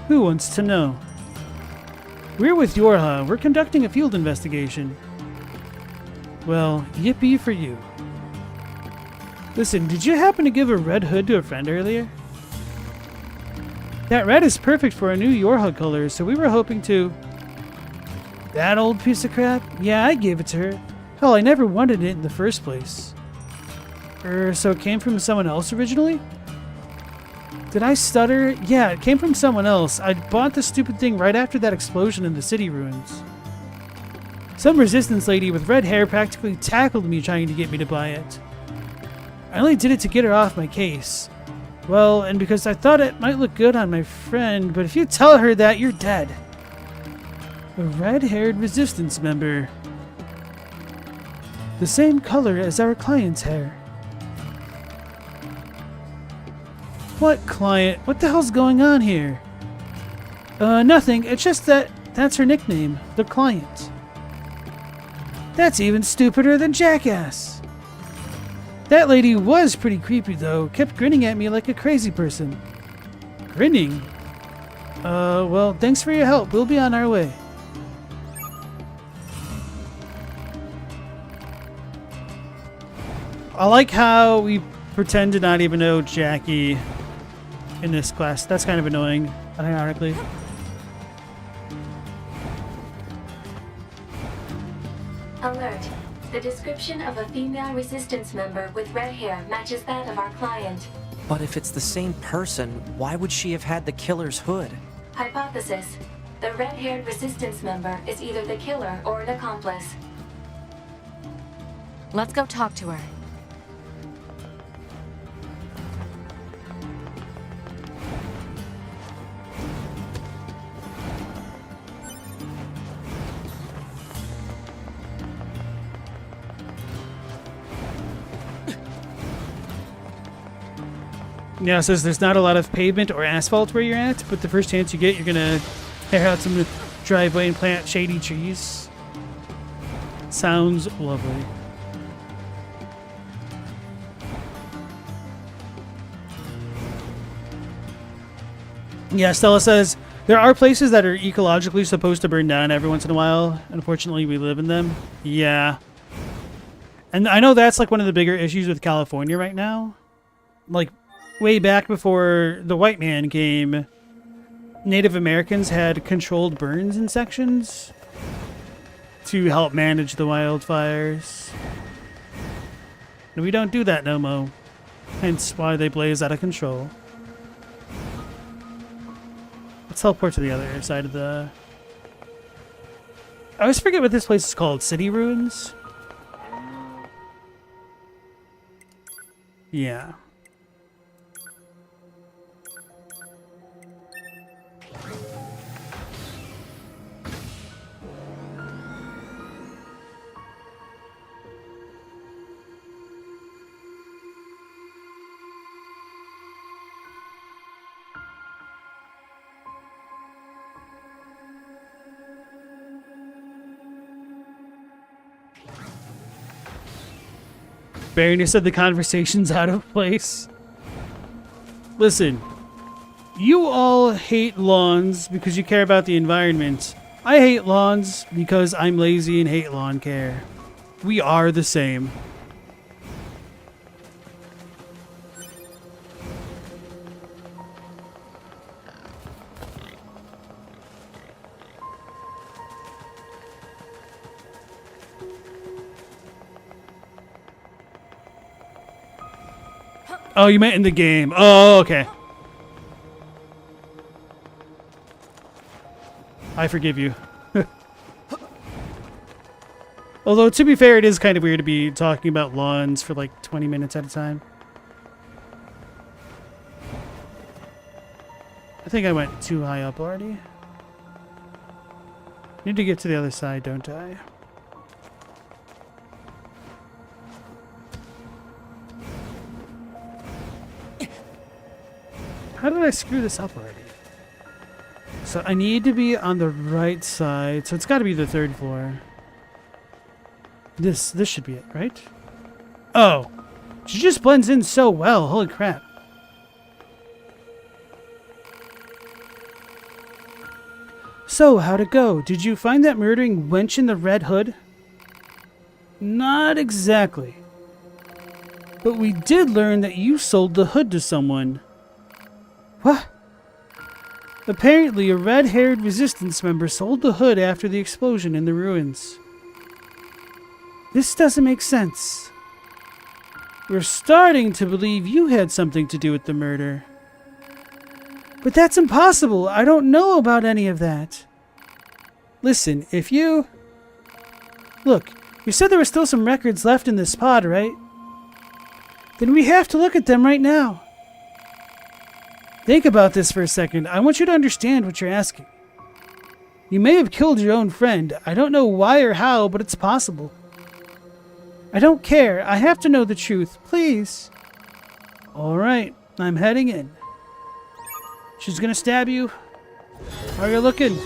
S1: Who wants to know? We're with Yorha. We're conducting a field investigation. Well, yippee for you. Listen, did you happen to give a red hood to a friend earlier? That red is perfect for our new Yorha color, so we were hoping to... That old piece of crap? Yeah, I gave it to her. Hell, I never wanted it in the first place. So it came from someone else originally? Did I stutter? Yeah, it came from someone else. I bought the stupid thing right after that explosion in the city ruins. Some resistance lady with red hair practically tackled me trying to get me to buy it. I only did it to get her off my case. Well, and because I thought it might look good on my friend, but if you tell her that, you're dead. A red-haired resistance member. The same color as our client's hair. What client? What the hell's going on here? Nothing. It's just that's her nickname. The Client. That's even stupider than Jackass. That lady was pretty creepy, though. Kept grinning at me like a crazy person. Grinning? Well, thanks for your help. We'll be on our way. I like how we pretend to not even know Jackie in this quest. That's kind of annoying, ironically.
S11: Alert. The description of a female resistance member with red hair matches that of our client.
S3: But if it's the same person, why would she have had the killer's hood?
S11: Hypothesis. The red-haired resistance member is either the killer or an accomplice.
S4: Let's go talk to her.
S1: Yeah, it says there's not a lot of pavement or asphalt where you're at, but the first chance you get, you're gonna tear out some driveway and plant shady trees. Sounds lovely. Yeah, Stella says, there are places that are ecologically supposed to burn down every once in a while. Unfortunately, we live in them. Yeah. And I know that's like one of the bigger issues with California right now. Like, way back before the white man came, Native Americans had controlled burns in sections to help manage the wildfires. And we don't do that no mo. Hence why they blaze out of control. Let's teleport to the other side of the... I always forget what this place is called. City Ruins? Yeah. Barony said the conversation's out of place. Listen, you all hate lawns because you care about the environment. I hate lawns because I'm lazy and hate lawn care. We are the same. Oh, you meant in the game. Oh, okay. I forgive you. Although, to be fair, it is kind of weird to be talking about lawns for like 20 minutes at a time. I think I went too high up already. Need to get to the other side, don't I? How did I screw this up already? So I need to be on the right side. So it's got to be the third floor. This should be it, right? Oh, she just blends in so well. Holy crap. So, how'd it go? Did you find that murdering wench in the red hood? Not exactly. But we did learn that you sold the hood to someone. What? Apparently, a red-haired resistance member sold the hood after the explosion in the ruins. This doesn't make sense. We're starting to believe you had something to do with the murder. But that's impossible. I don't know about any of that. Listen, if you... Look, you said there were still some records left in this pod, right? Then we have to look at them right now. Think about this for a second. I want you to understand what you're asking. You may have killed your own friend. I don't know why or how, but it's possible. I don't care. I have to know the truth. Please. Alright, I'm heading in. She's gonna stab you. How are you looking?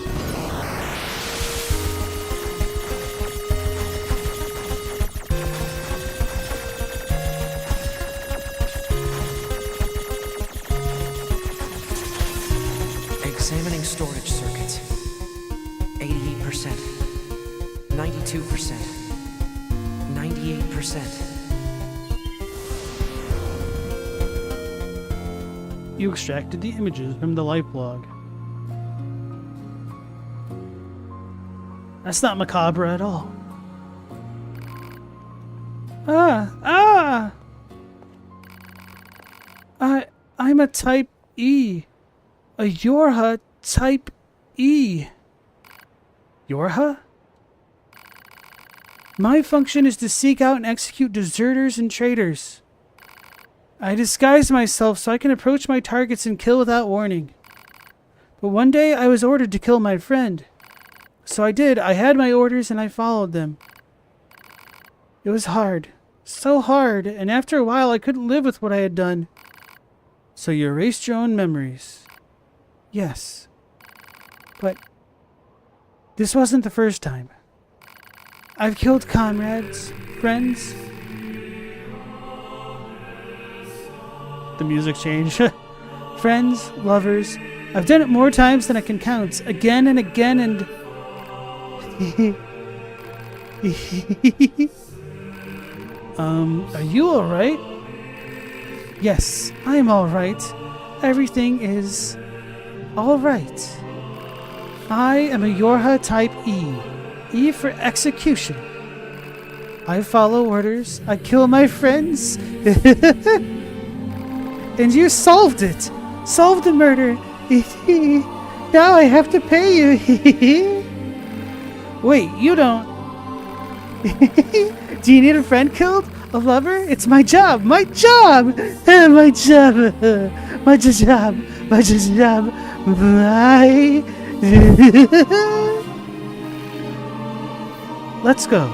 S3: Examining storage circuits. 88%. 92%. 98%.
S1: You extracted the images from the life log. That's not macabre at all. I'm a type E. A Yorha type E. Yorha? My function is to seek out and execute deserters and traitors. I disguise myself so I can approach my targets and kill without warning. But one day I was ordered to kill my friend. So I did. I had my orders and I followed them. It was hard. So hard. And after a while I couldn't live with what I had done. So you erased your own memories. Yes. But this wasn't the first time. I've killed comrades, friends. The music changed. Friends, lovers. I've done it more times than I can count. Again and again and... Are you alright? Yes, I am all right. Everything is all right. I am a Yorha type E. E for execution. I follow orders. I kill my friends. And you solved it. Solved the murder. Now I have to pay you. Wait, you don't. Do you need a friend killed? A lover? It's my job. My job. My job. My job. My job. Bye. Let's go.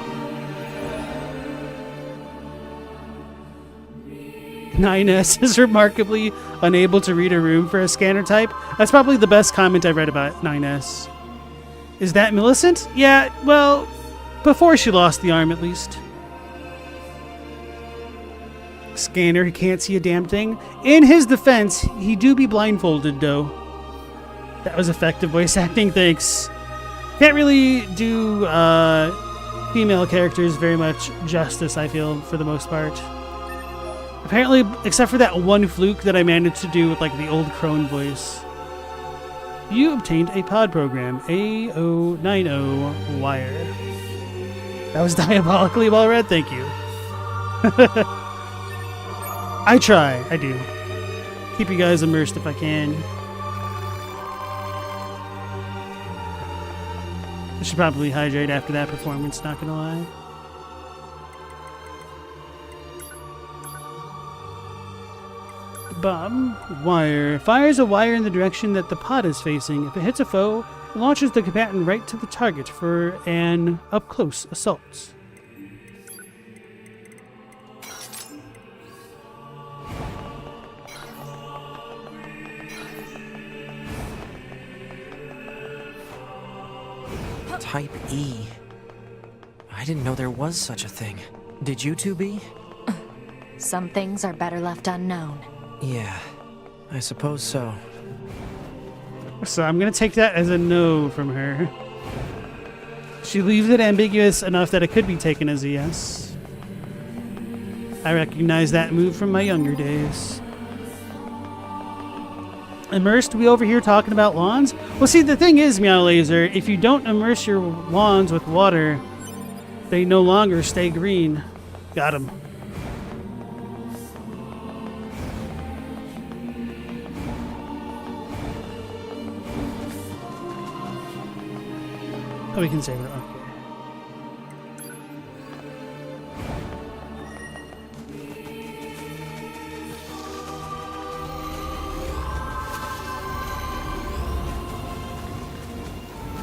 S1: 9S is remarkably unable to read a room for a scanner type. That's probably the best comment I've read about 9S. Is that Millicent? Yeah, well, before she lost the arm at least. Scanner, he can't see a damn thing. In his defense, he do be blindfolded though. That was effective voice acting, thanks. Can't really do female characters very much justice, I feel, for the most part. Apparently, except for that one fluke that I managed to do with like the old crone voice. You obtained a pod program, A090 Wire. That was diabolically well read, thank you. I try, I do. Keep you guys immersed if I can. I should probably hydrate after that performance, not gonna lie. Bomb. Wire. Fires a wire in the direction that the pod is facing. If it hits a foe, it launches the combatant right to the target for an up-close assault.
S3: Type E. I didn't know there was such a thing. Did you two be?
S4: Some things are better left unknown.
S3: Yeah, I suppose so.
S1: So I'm gonna take that as a no from her. She leaves it ambiguous enough that it could be taken as a yes. I recognize that move from my younger days. Immersed, we over here talking about lawns? Well, see, the thing is, Meow Laser, if you don't immerse your lawns with water, they no longer stay green. Got him. Oh, we can save it. Okay.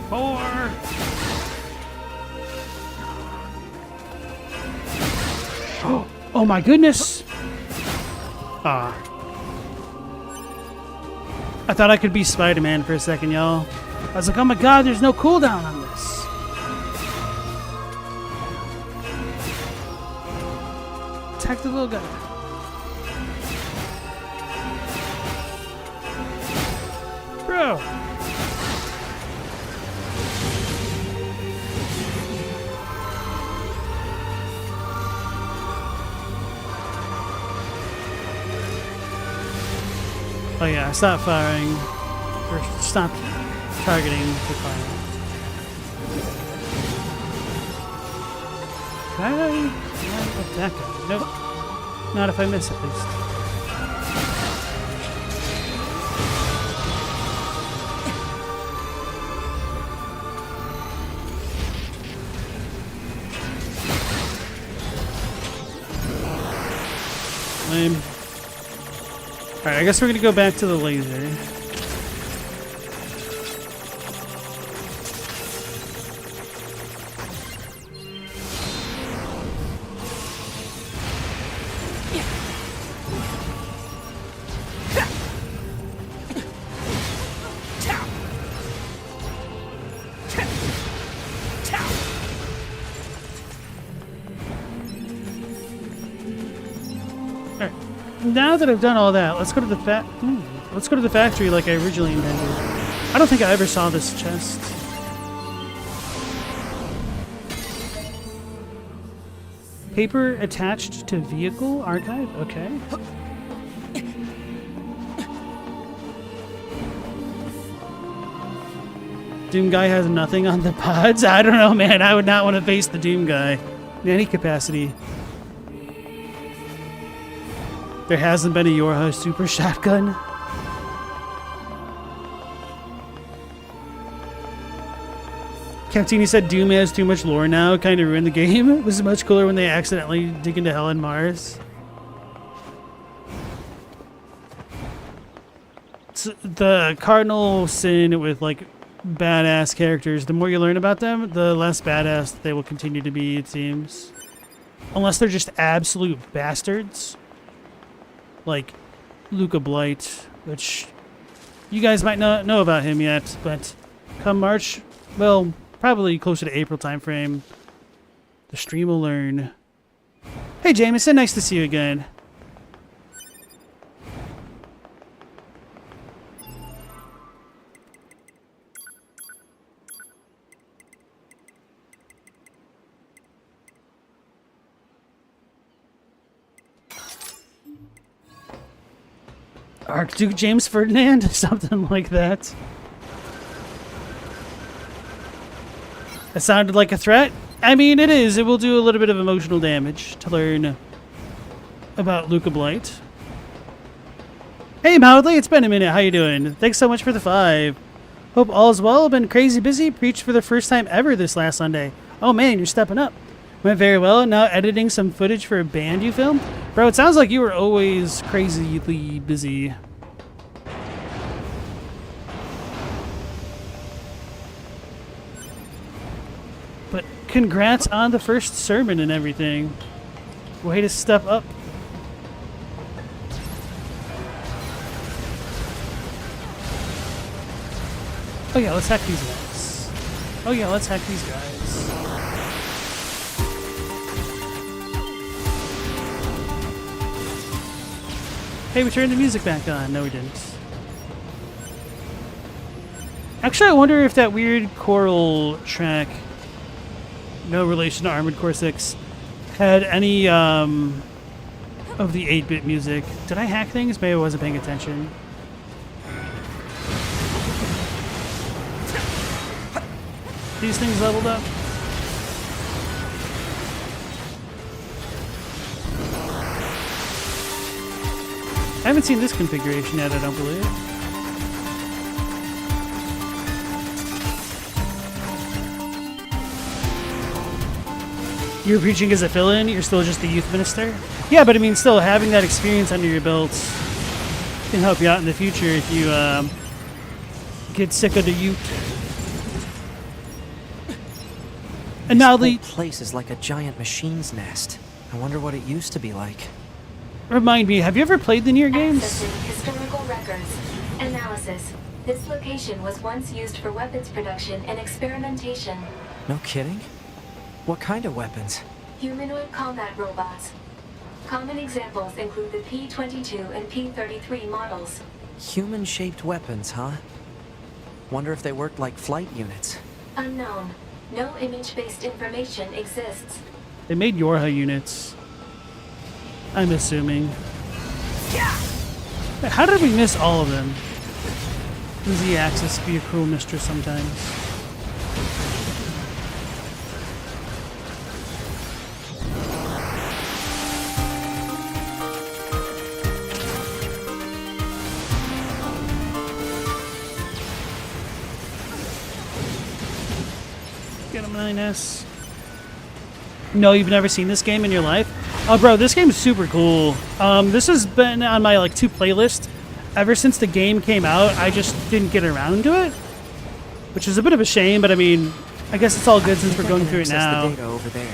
S6: Four.
S1: Oh my goodness! Ah. I thought I could be Spider-Man for a second, y'all. I was like, oh my god, there's no cooldown on this. Attack the little guy. Bro! Oh yeah, stop firing. Or stop targeting the fire. Can I attack him? Nope. Not if I miss at least. Lame. Alright, I guess we're gonna go back to the laser. Now that I've done all that, let's go to the factory like I originally intended. I don't think I ever saw this chest. Paper attached to vehicle archive. Okay. Doom guy has nothing on the pods? I don't know, man. I would not want to face the Doom guy in any capacity. There hasn't been a Yorha super shotgun. Captini said Doom has too much lore now, kind of ruined the game. It was much cooler when they accidentally dig into Hell and Mars. It's the cardinal sin with like badass characters. The more you learn about them, the less badass they will continue to be, it seems. Unless they're just absolute bastards. Like Luca Blight, which you guys might not know about him yet, but come March, well, probably closer to April time frame, the stream will learn. Hey Jameson, nice to see you again. Archduke James Ferdinand? Something like that. That sounded like a threat. I mean, it is. It will do a little bit of emotional damage to learn about Luca Blight. Hey, Mildly, it's been a minute. How you doing? Thanks so much for the 5. Hope all is well. Been crazy busy. Preached for the first time ever this last Sunday. Oh, man, you're stepping up. Went very well. Now editing some footage for a band you filmed. Bro, it sounds like you were always crazily busy. But congrats on the first sermon and everything. Way to step up. Oh yeah, let's hack these guys. Oh yeah, let's hack these guys. Hey, we turned the music back on. No, we didn't. Actually, I wonder if that weird choral track, no relation to Armored Core 6, had any of the 8-bit music. Did I hack things? Maybe I wasn't paying attention. These things leveled up? I haven't seen this configuration yet, I don't believe. You're preaching as a fill-in? You're still just the youth minister? Yeah, but I mean, still having that experience under your belt can help you out in the future if you get sick of the youth. And now the
S3: place is like a giant machine's nest. I wonder what it used to be like.
S1: Remind me, have you ever played the Nier games?
S11: Accessing historical records. Analysis. This location was once used for weapons production and experimentation.
S3: No kidding? What kind of weapons?
S11: Humanoid combat robots. Common examples include the P-22 and P-33 models.
S3: Human-shaped weapons, huh? Wonder if they worked like flight units.
S11: Unknown. No image-based information exists.
S1: They made Yorha units. I'm assuming. How did we miss all of them? Does the Axis be a cruel mistress sometimes? Get a 9S. No, you've never seen this game in your life? Oh, bro, this game is super cool. This has been on my, 2 playlist ever since the game came out. I just didn't get around to it, which is a bit of a shame, but I mean, I guess it's all good since we're going through it now.
S3: The data over there.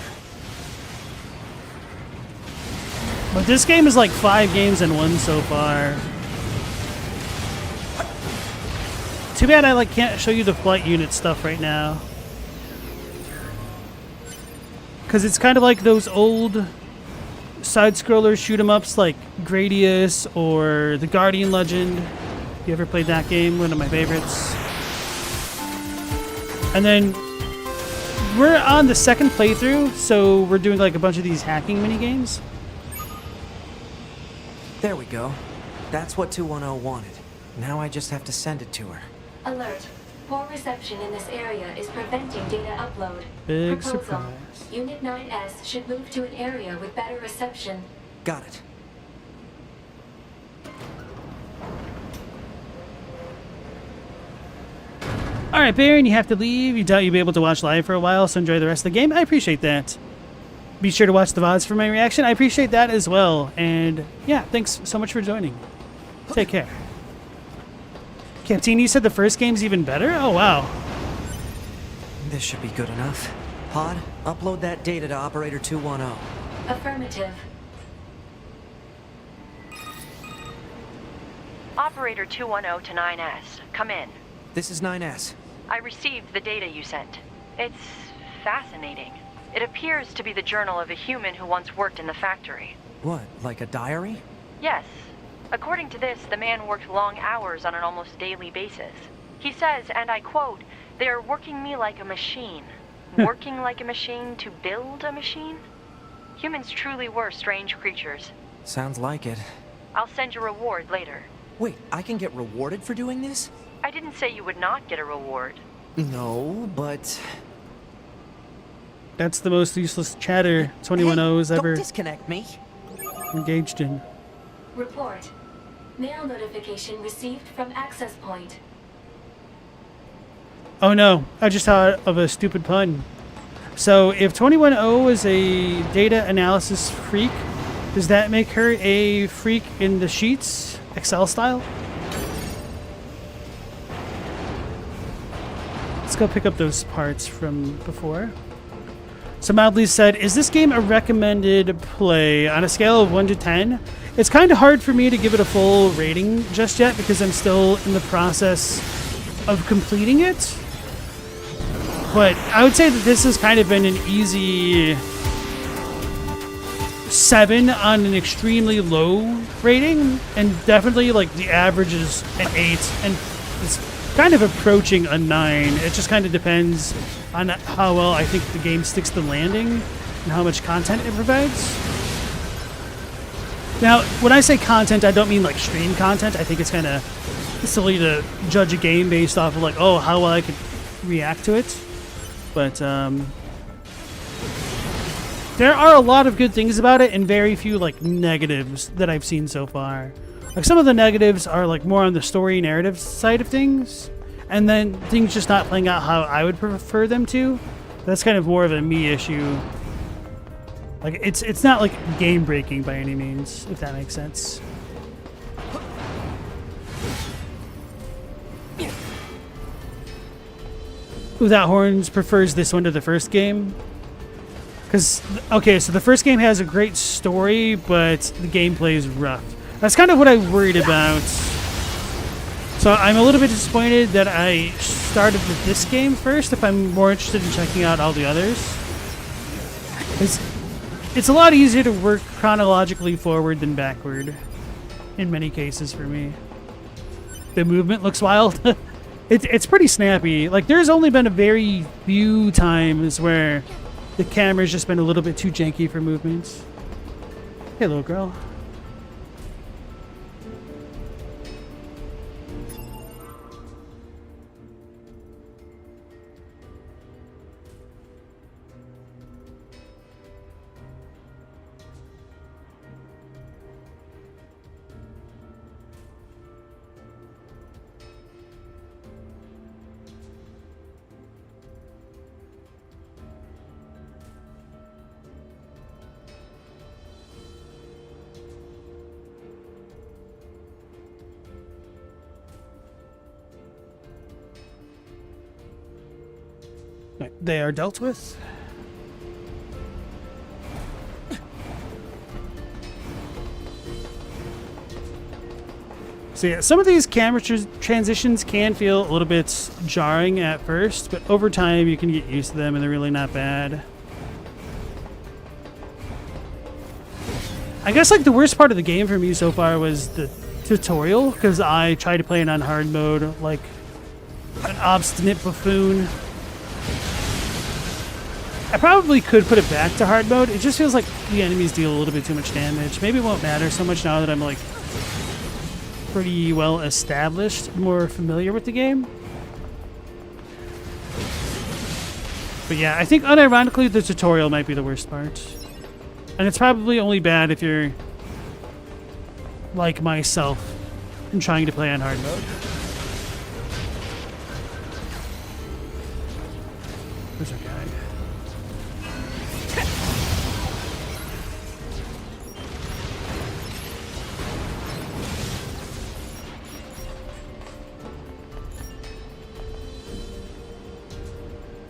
S1: But this game is like 5 games in 1 so far. Too bad I can't show you the flight unit stuff right now. Because it's kind of like those old side-scroller shoot-em-ups like Gradius or The Guardian Legend. You ever played that game? One of my favorites. And then we're on the 2nd playthrough, so we're doing a bunch of these hacking mini-games.
S3: There we go. That's what 210 wanted. Now I just have to send it to her.
S11: Alert. Poor reception in this area is preventing data upload.
S1: Big
S11: Proposal.
S1: surprise.
S11: Unit 9S should move to an area with better reception.
S3: Got it.
S1: Alright, Baron, you have to leave. You doubt you'll be able to watch live for a while, so enjoy the rest of the game. I appreciate that. Be sure to watch the VODs for my reaction. I appreciate that as well. And yeah, thanks so much for joining. Take care. Captain, you said the first game's even better? Oh, wow.
S3: This should be good enough. Pod, upload that data to Operator 210.
S11: Affirmative.
S2: Operator 210 to 9S. Come in.
S3: This is 9S.
S2: I received the data you sent. It's fascinating. It appears to be the journal of a human who once worked in the factory.
S3: What, like a diary?
S2: Yes. According to this, the man worked long hours on an almost daily basis. He says, and I quote, "They are working me like a machine." Working like a machine to build a machine? Humans truly were strange creatures.
S3: Sounds like it.
S2: I'll send you a reward later.
S3: Wait, I can get rewarded for doing this?
S2: I didn't say you would not get a reward.
S3: No, but...
S1: That's the most useless chatter 21O's
S3: Hey,
S1: ever
S3: don't disconnect me.
S1: engaged in.
S11: Report. Mail notification received from access point.
S1: Oh no, I just thought of a stupid pun. So if 21O is a data analysis freak, does that make her a freak in the sheets, Excel style? Let's go pick up those parts from before. So Mildly said, is this game a recommended play? On a scale of 1 to 10? It's kind of hard for me to give it a full rating just yet because I'm still in the process of completing it. But I would say that this has kind of been an easy 7 on an extremely low rating, and definitely like the average is an 8, and it's kind of approaching a 9. It just kind of depends on how well I think the game sticks to landing and how much content it provides. Now, when I say content, I don't mean like stream content. I think it's kind of silly to judge a game based off of like, oh, how well I could react to it. But there are a lot of good things about it and very few like negatives that I've seen so far. Like some of the negatives are like more on the story narrative side of things, and then things just not playing out how I would prefer them to. That's kind of more of a me issue. Like it's not like game breaking by any means, if that makes sense. Without Horns prefers this one to the first game. Because, okay, so the first game has a great story, but the gameplay is rough. That's kind of what I worried about. So I'm a little bit disappointed that I started with this game first if I'm more interested in checking out all the others. It's a lot easier to work chronologically forward than backward in many cases for me. The movement looks wild. It's pretty snappy. Like, there's only been a very few times where the camera's just been a little bit too janky for movements. Hey, little girl. They are dealt with. So yeah, some of these camera transitions can feel a little bit jarring at first, but over time you can get used to them and they're really not bad. I guess like the worst part of the game for me so far was the tutorial, because I tried to play it on hard mode like an obstinate buffoon. I probably could put it back to hard mode. It just feels like the enemies deal a little bit too much damage. Maybe it won't matter so much now that I'm like pretty well established, more familiar with the game. But yeah, I think unironically the tutorial might be the worst part. And it's probably only bad if you're like myself and trying to play on hard mode. Where's our guy?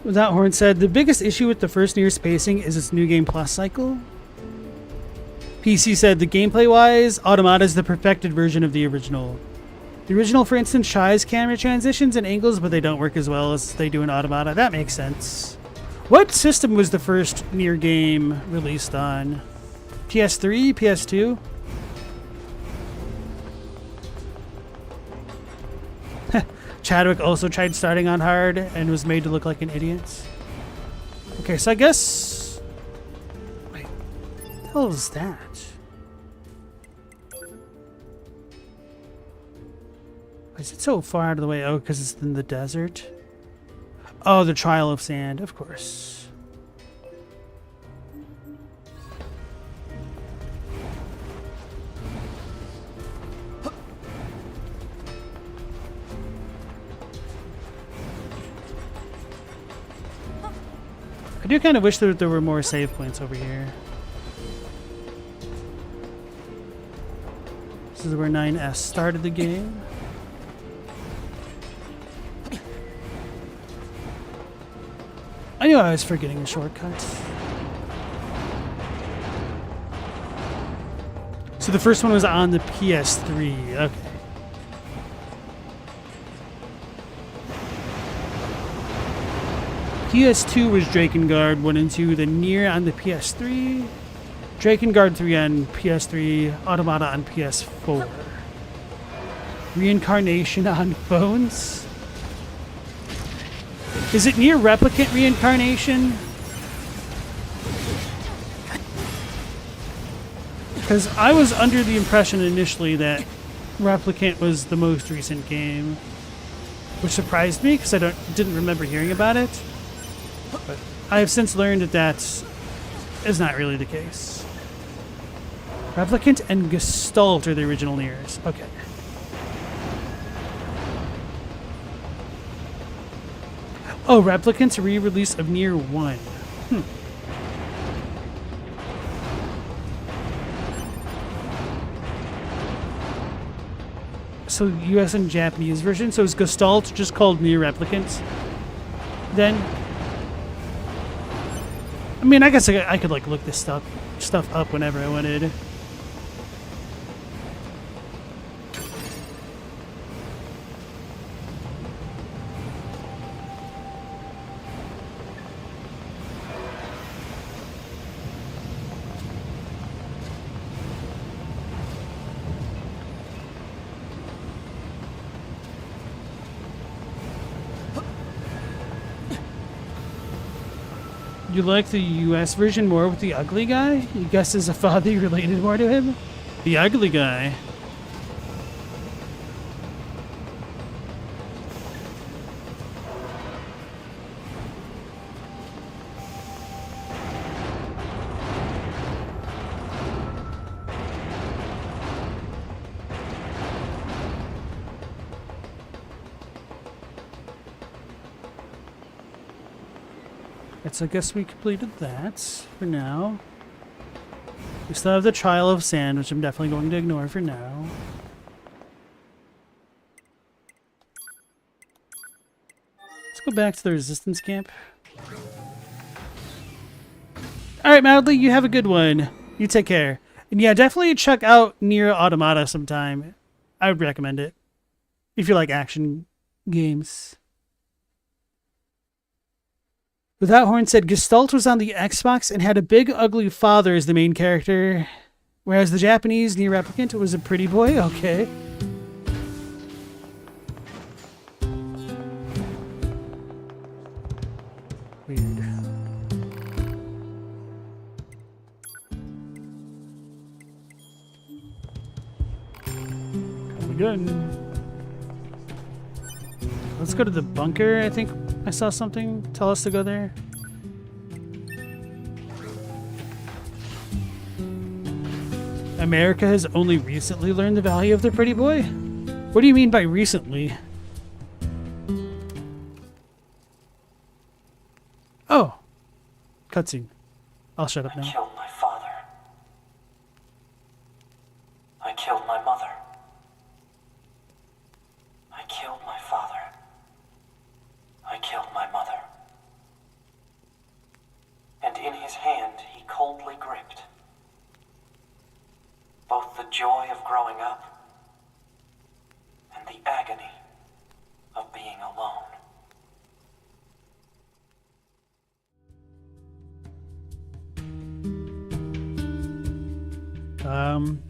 S1: Without Horn said, the biggest issue with the first Nier's pacing is its New Game Plus cycle. PC said, the gameplay-wise, Automata is the perfected version of the original. The original, for instance, tries camera transitions and angles, but they don't work as well as they do in Automata. That makes sense. What system was the first Nier game released on? PS3? PS2? Chadwick also tried starting on hard and was made to look like an idiot. Okay, so I guess... Wait, what the hell is that? Why is it so far out of the way? Oh, because it's in the desert? Oh, the Trial of Sand, of course. I do kind of wish that there were more save points over here. This is where 9S started the game. I knew I was forgetting the shortcuts. So the first one was on the PS3. Okay. PS2 was Drakengard 1 and 2, then Nier on the PS3, Drakengard 3 on PS3, Automata on PS4. Reincarnation on phones? Is it Nier Replicant Reincarnation? Because I was under the impression initially that Replicant was the most recent game, which surprised me because I didn't remember hearing about it. But I have since learned that that is not really the case. Replicant and Gestalt are the original Niers. Okay. Oh, Replicant's re-release of Nier 1. So US and Japanese version. So is Gestalt just called Nier Replicant? Then? I mean, I guess I could like look this stuff up whenever I wanted. You like the US version more with the ugly guy? You guess is a father related more to him? The ugly guy. So I guess we completed that for now. We still have the Trial of Sand, which I'm definitely going to ignore for now. Let's go back to the Resistance camp. Alright, Madly, you have a good one. You take care. And yeah, definitely check out Nier Automata sometime. I would recommend it. If you like action games. Without Horn said Gestalt was on the Xbox and had a big ugly father as the main character, whereas the Japanese Nier Replicant was a pretty boy. Okay. Weird. Probably good. Let's go to the bunker. I think I saw something tell us to go there. America has only recently learned the value of the pretty boy? What do you mean by recently? Oh. Cutscene. I'll shut up now.
S14: I killed my father. I killed my mother. I killed my father. I killed my mother. And in his hand he coldly gripped both the joy of growing up and the agony of being alone.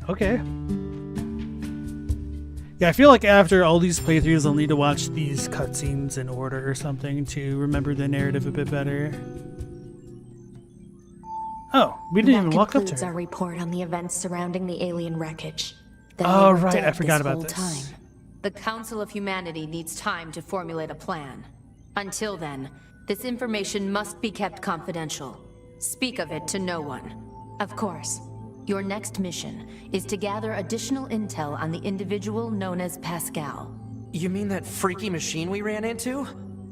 S1: Okay. Yeah, I feel like after all these playthroughs, I'll need to watch these cutscenes in order or something to remember the narrative a bit better. Oh, we didn't even walk up to
S4: concludes
S1: her.
S4: our report on the events surrounding the alien wreckage. That
S1: Oh,
S4: they were
S1: right,
S4: dead
S1: I forgot
S4: this
S1: about
S4: whole
S1: this.
S4: time. The Council of Humanity needs time to formulate a plan. Until then, this information must be kept confidential. Speak of it to no one. Of course, your next mission is to gather additional intel on the individual known as Pascal.
S3: You mean that freaky machine we ran into?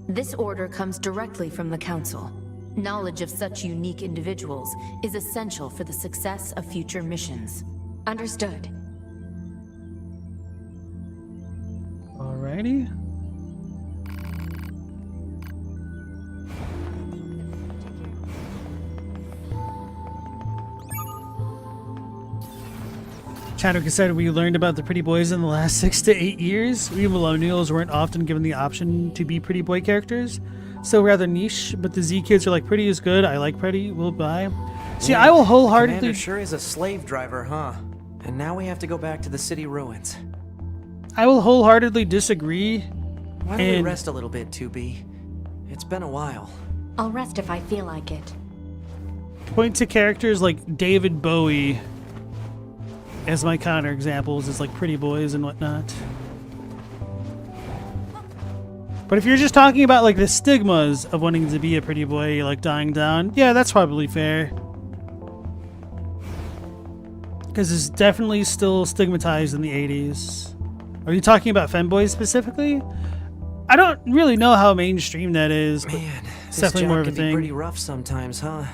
S4: This order comes directly from the Council. Knowledge of such unique individuals is essential for the success of future missions. Understood.
S1: Alrighty. Chadwick said we learned about the pretty boys in the last 6 to 8 years. We millennials weren't often given the option to be pretty boy characters, so rather niche, but the Z kids are like, pretty is good, I like pretty, we'll buy. See, I will wholeheartedly...
S3: Commander sure is a slave driver, huh? And now we have to go back to the city ruins.
S1: I will wholeheartedly disagree.
S3: Why don't we rest a little bit, 2B? It's been a while.
S4: I'll rest if I feel like it.
S1: Point to characters like David Bowie as my counterexamples as like pretty boys and whatnot. But if you're just talking about like the stigmas of wanting to be a pretty boy, like dying down, yeah, that's probably fair. Because it's definitely still stigmatized in the 80s. Are you talking about femboys specifically? I don't really know how mainstream that is, but
S3: Man,
S1: it's definitely more of a
S3: can be
S1: thing.
S3: pretty rough sometimes, huh?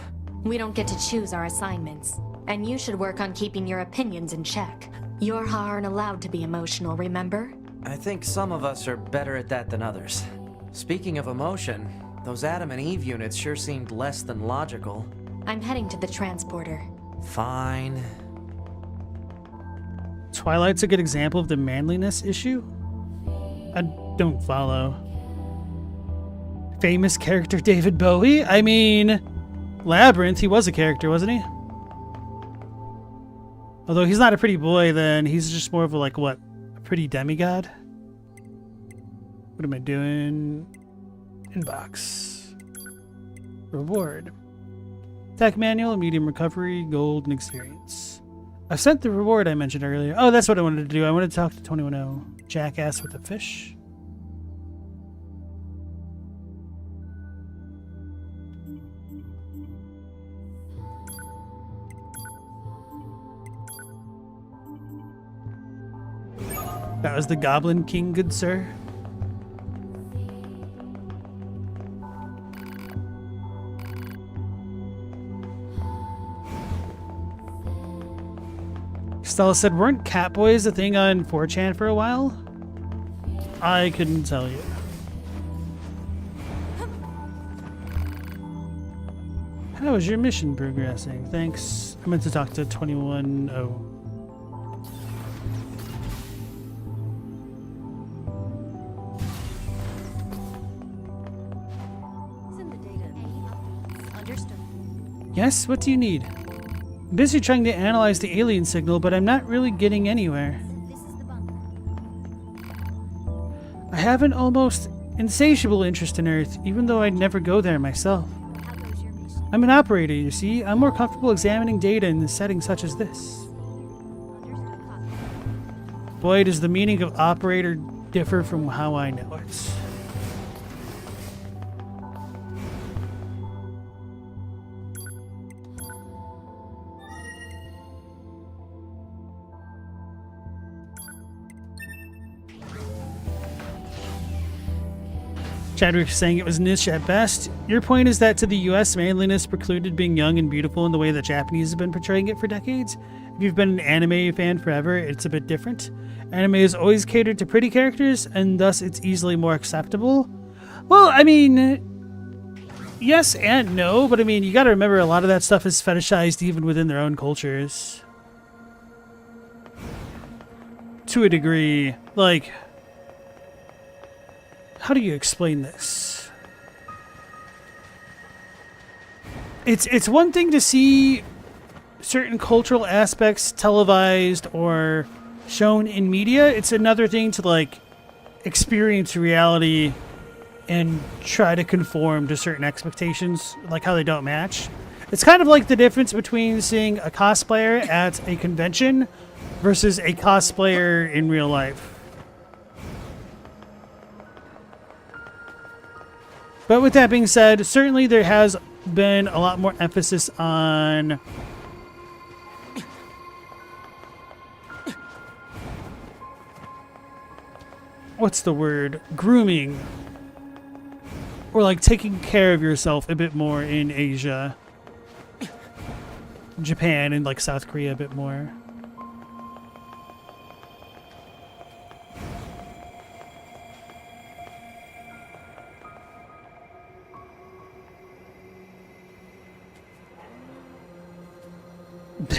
S4: We don't get to choose our assignments, and you should work on keeping your opinions in check. Yorha aren't allowed to be emotional, remember?
S3: I think some of us are better at that than others. Speaking of emotion, those Adam and Eve units sure seemed less than logical.
S4: I'm heading to the transporter.
S3: Fine.
S1: Twilight's a good example of the manliness issue? I don't follow. Famous character David Bowie? I mean, Labyrinth, he was a character, wasn't he? Although he's not a pretty boy, then he's just more of a, like, what? A pretty demigod? What am I doing? Inbox. Reward. Attack manual, medium recovery, gold, and experience. I've sent the reward I mentioned earlier. Oh, that's what I wanted to do. I wanted to talk to 21-0. Jackass with a fish. That was the Goblin King, good sir. Stella said, weren't Catboys a thing on 4chan for a while? I couldn't tell you. How is your mission progressing? Thanks. I meant to talk to 21-0. Yes, what do you need? I'm busy trying to analyze the alien signal, but I'm not really getting anywhere. I have an almost insatiable interest in Earth, even though I'd never go there myself. I'm an operator, you see. I'm more comfortable examining data in a setting such as this. Boy, does the meaning of operator differ from how I know it. Chadwick saying it was niche at best. Your point is that to the US, manliness precluded being young and beautiful in the way that Japanese have been portraying it for decades. If you've been an anime fan forever, it's a bit different. Anime is always catered to pretty characters, and thus it's easily more acceptable. Well, I mean, yes and no, but I mean, you gotta remember a lot of that stuff is fetishized even within their own cultures. To a degree. Like, how do you explain this? It's one thing to see certain cultural aspects televised or shown in media. It's another thing to, like, experience reality and try to conform to certain expectations, like how they don't match. It's kind of like the difference between seeing a cosplayer at a convention versus a cosplayer in real life. But with that being said, certainly there has been a lot more emphasis on what's the word? Grooming. Or like taking care of yourself a bit more in Asia. Japan and like South Korea a bit more.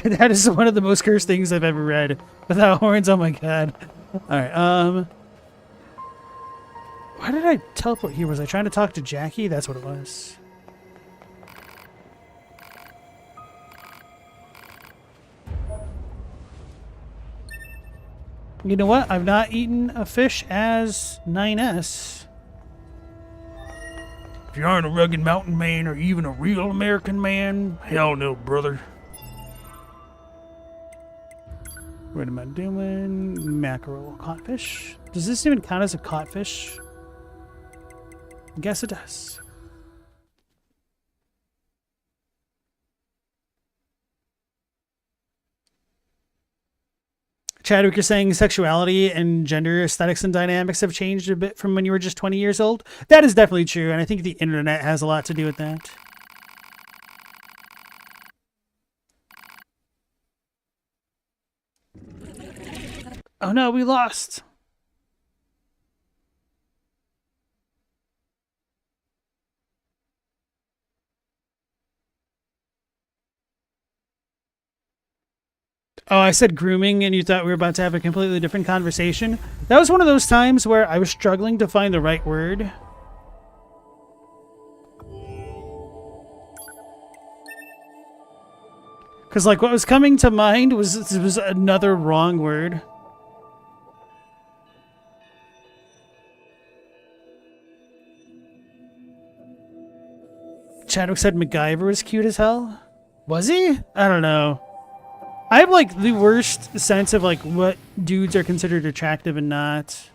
S1: That is one of the most cursed things I've ever read. Without horns, oh my god. Alright, why did I teleport here? Was I trying to talk to Jackie? That's what it was. You know what? I've not eaten a fish as 9S.
S6: If you aren't a rugged mountain man or even a real American man, hell no, brother.
S1: What am I doing? Mackerel. Codfish? Does this even count as a codfish? I guess it does. Chadwick, you're saying sexuality and gender aesthetics and dynamics have changed a bit from when you were just 20 years old? That is definitely true, and I think the internet has a lot to do with that. Oh no, we lost. Oh, I said grooming and you thought we were about to have a completely different conversation. That was one of those times where I was struggling to find the right word. Because like what was coming to mind was another wrong word. Chadwick said MacGyver was cute as hell. Was he? I don't know. I have like the worst sense of like what dudes are considered attractive and not.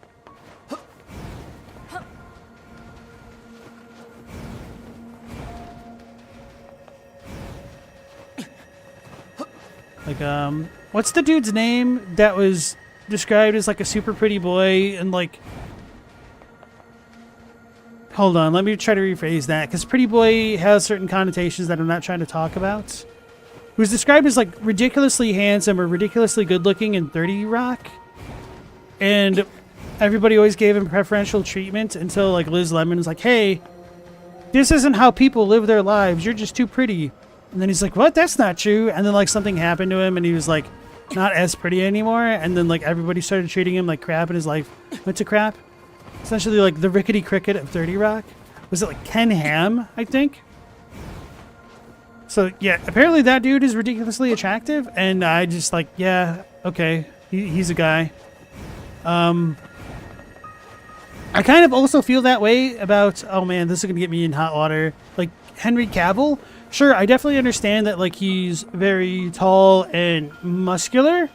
S1: Like what's the dude's name that was described as like a super pretty boy and like, hold on, let me try to rephrase that, because pretty boy has certain connotations that I'm not trying to talk about. He was described as like ridiculously handsome or ridiculously good looking in 30 Rock. And everybody always gave him preferential treatment until like Liz Lemon was like, hey, this isn't how people live their lives. You're just too pretty. And then he's like, what? That's not true. And then like something happened to him and he was like not as pretty anymore. And then like everybody started treating him like crap and his life went to crap. Essentially like the rickety cricket of 30 Rock. Was it like Ken Ham, I think? So yeah, apparently that dude is ridiculously attractive, and I just like, yeah, okay, he's a guy. I kind of also feel that way about, oh man, this is gonna get me in hot water. Like Henry Cavill, sure, I definitely understand that like he's very tall and muscular,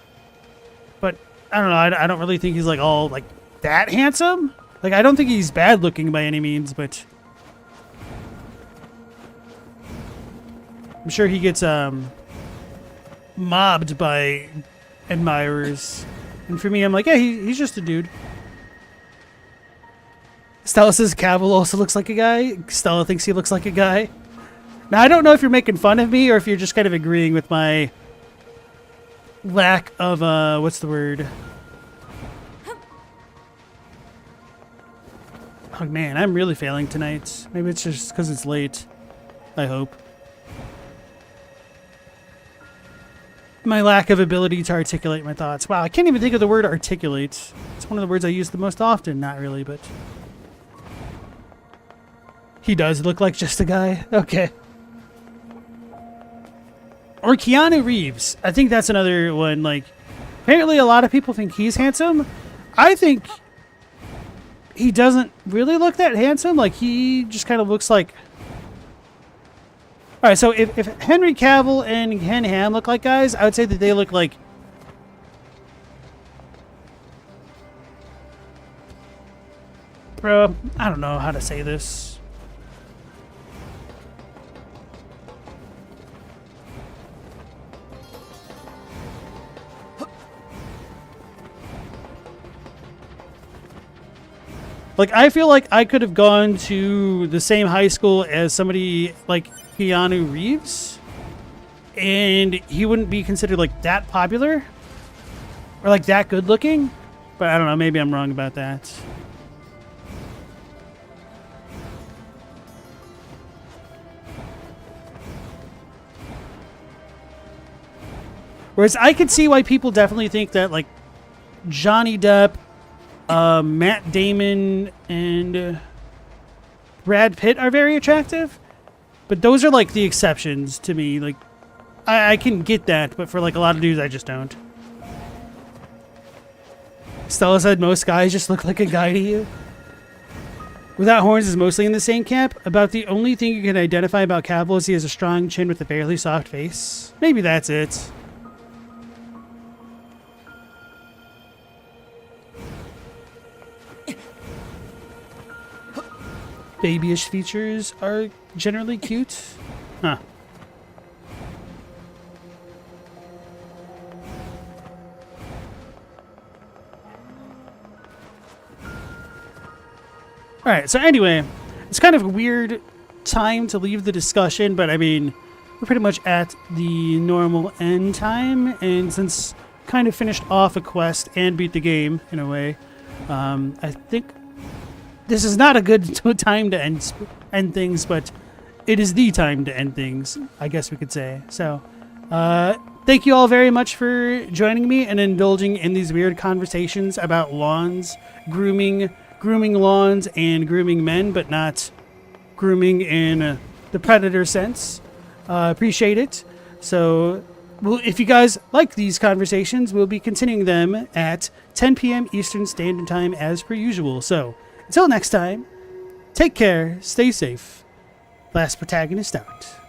S1: but I don't know, I don't really think he's like all like that handsome. Like I don't think he's bad looking by any means, but I'm sure he gets mobbed by admirers. And for me, I'm like, yeah, he's just a dude. Stella says Cavill also looks like a guy. Stella thinks he looks like a guy. Now, I don't know if you're making fun of me or if you're just kind of agreeing with my lack of, what's the word? Oh, man, I'm really failing tonight. Maybe it's just because it's late. I hope. My lack of ability to articulate my thoughts. Wow, I can't even think of the word articulate. It's one of the words I use the most often. Not really, but... He does look like just a guy. Okay. Or Keanu Reeves. I think that's another one. Like, apparently a lot of people think he's handsome. I think he doesn't really look that handsome. Like, he just kind of looks like... Alright, so if Henry Cavill and Ken Ham look like guys, I would say that they look like... Bro, I don't know how to say this. Like, I feel like I could have gone to the same high school as somebody like Keanu Reeves, and he wouldn't be considered like that popular or like that good looking. But I don't know, maybe I'm wrong about that. Whereas I could see why people definitely think that like Johnny Depp, Matt Damon, and Brad Pitt are very attractive. But those are like the exceptions to me. Like, I can get that, but for like a lot of dudes, I just don't. Stella said most guys just look like a guy to you. Without Horns is mostly in the same camp. About the only thing you can identify about Cavill is he has a strong chin with a fairly soft face. Maybe that's it. Babyish features are generally cute. Huh. Alright, so anyway, it's kind of a weird time to leave the discussion, but I mean, we're pretty much at the normal end time, and since kind of finished off a quest and beat the game, in a way, I think this is not a good time to end things, but it is the time to end things, I guess we could say. So, thank you all very much for joining me and indulging in these weird conversations about lawns, grooming lawns, and grooming men, but not grooming in the predator sense. Appreciate it. So, if you guys like these conversations, we'll be continuing them at 10 p.m. Eastern Standard Time as per usual. So, until next time, take care, stay safe. Last Protagonist out.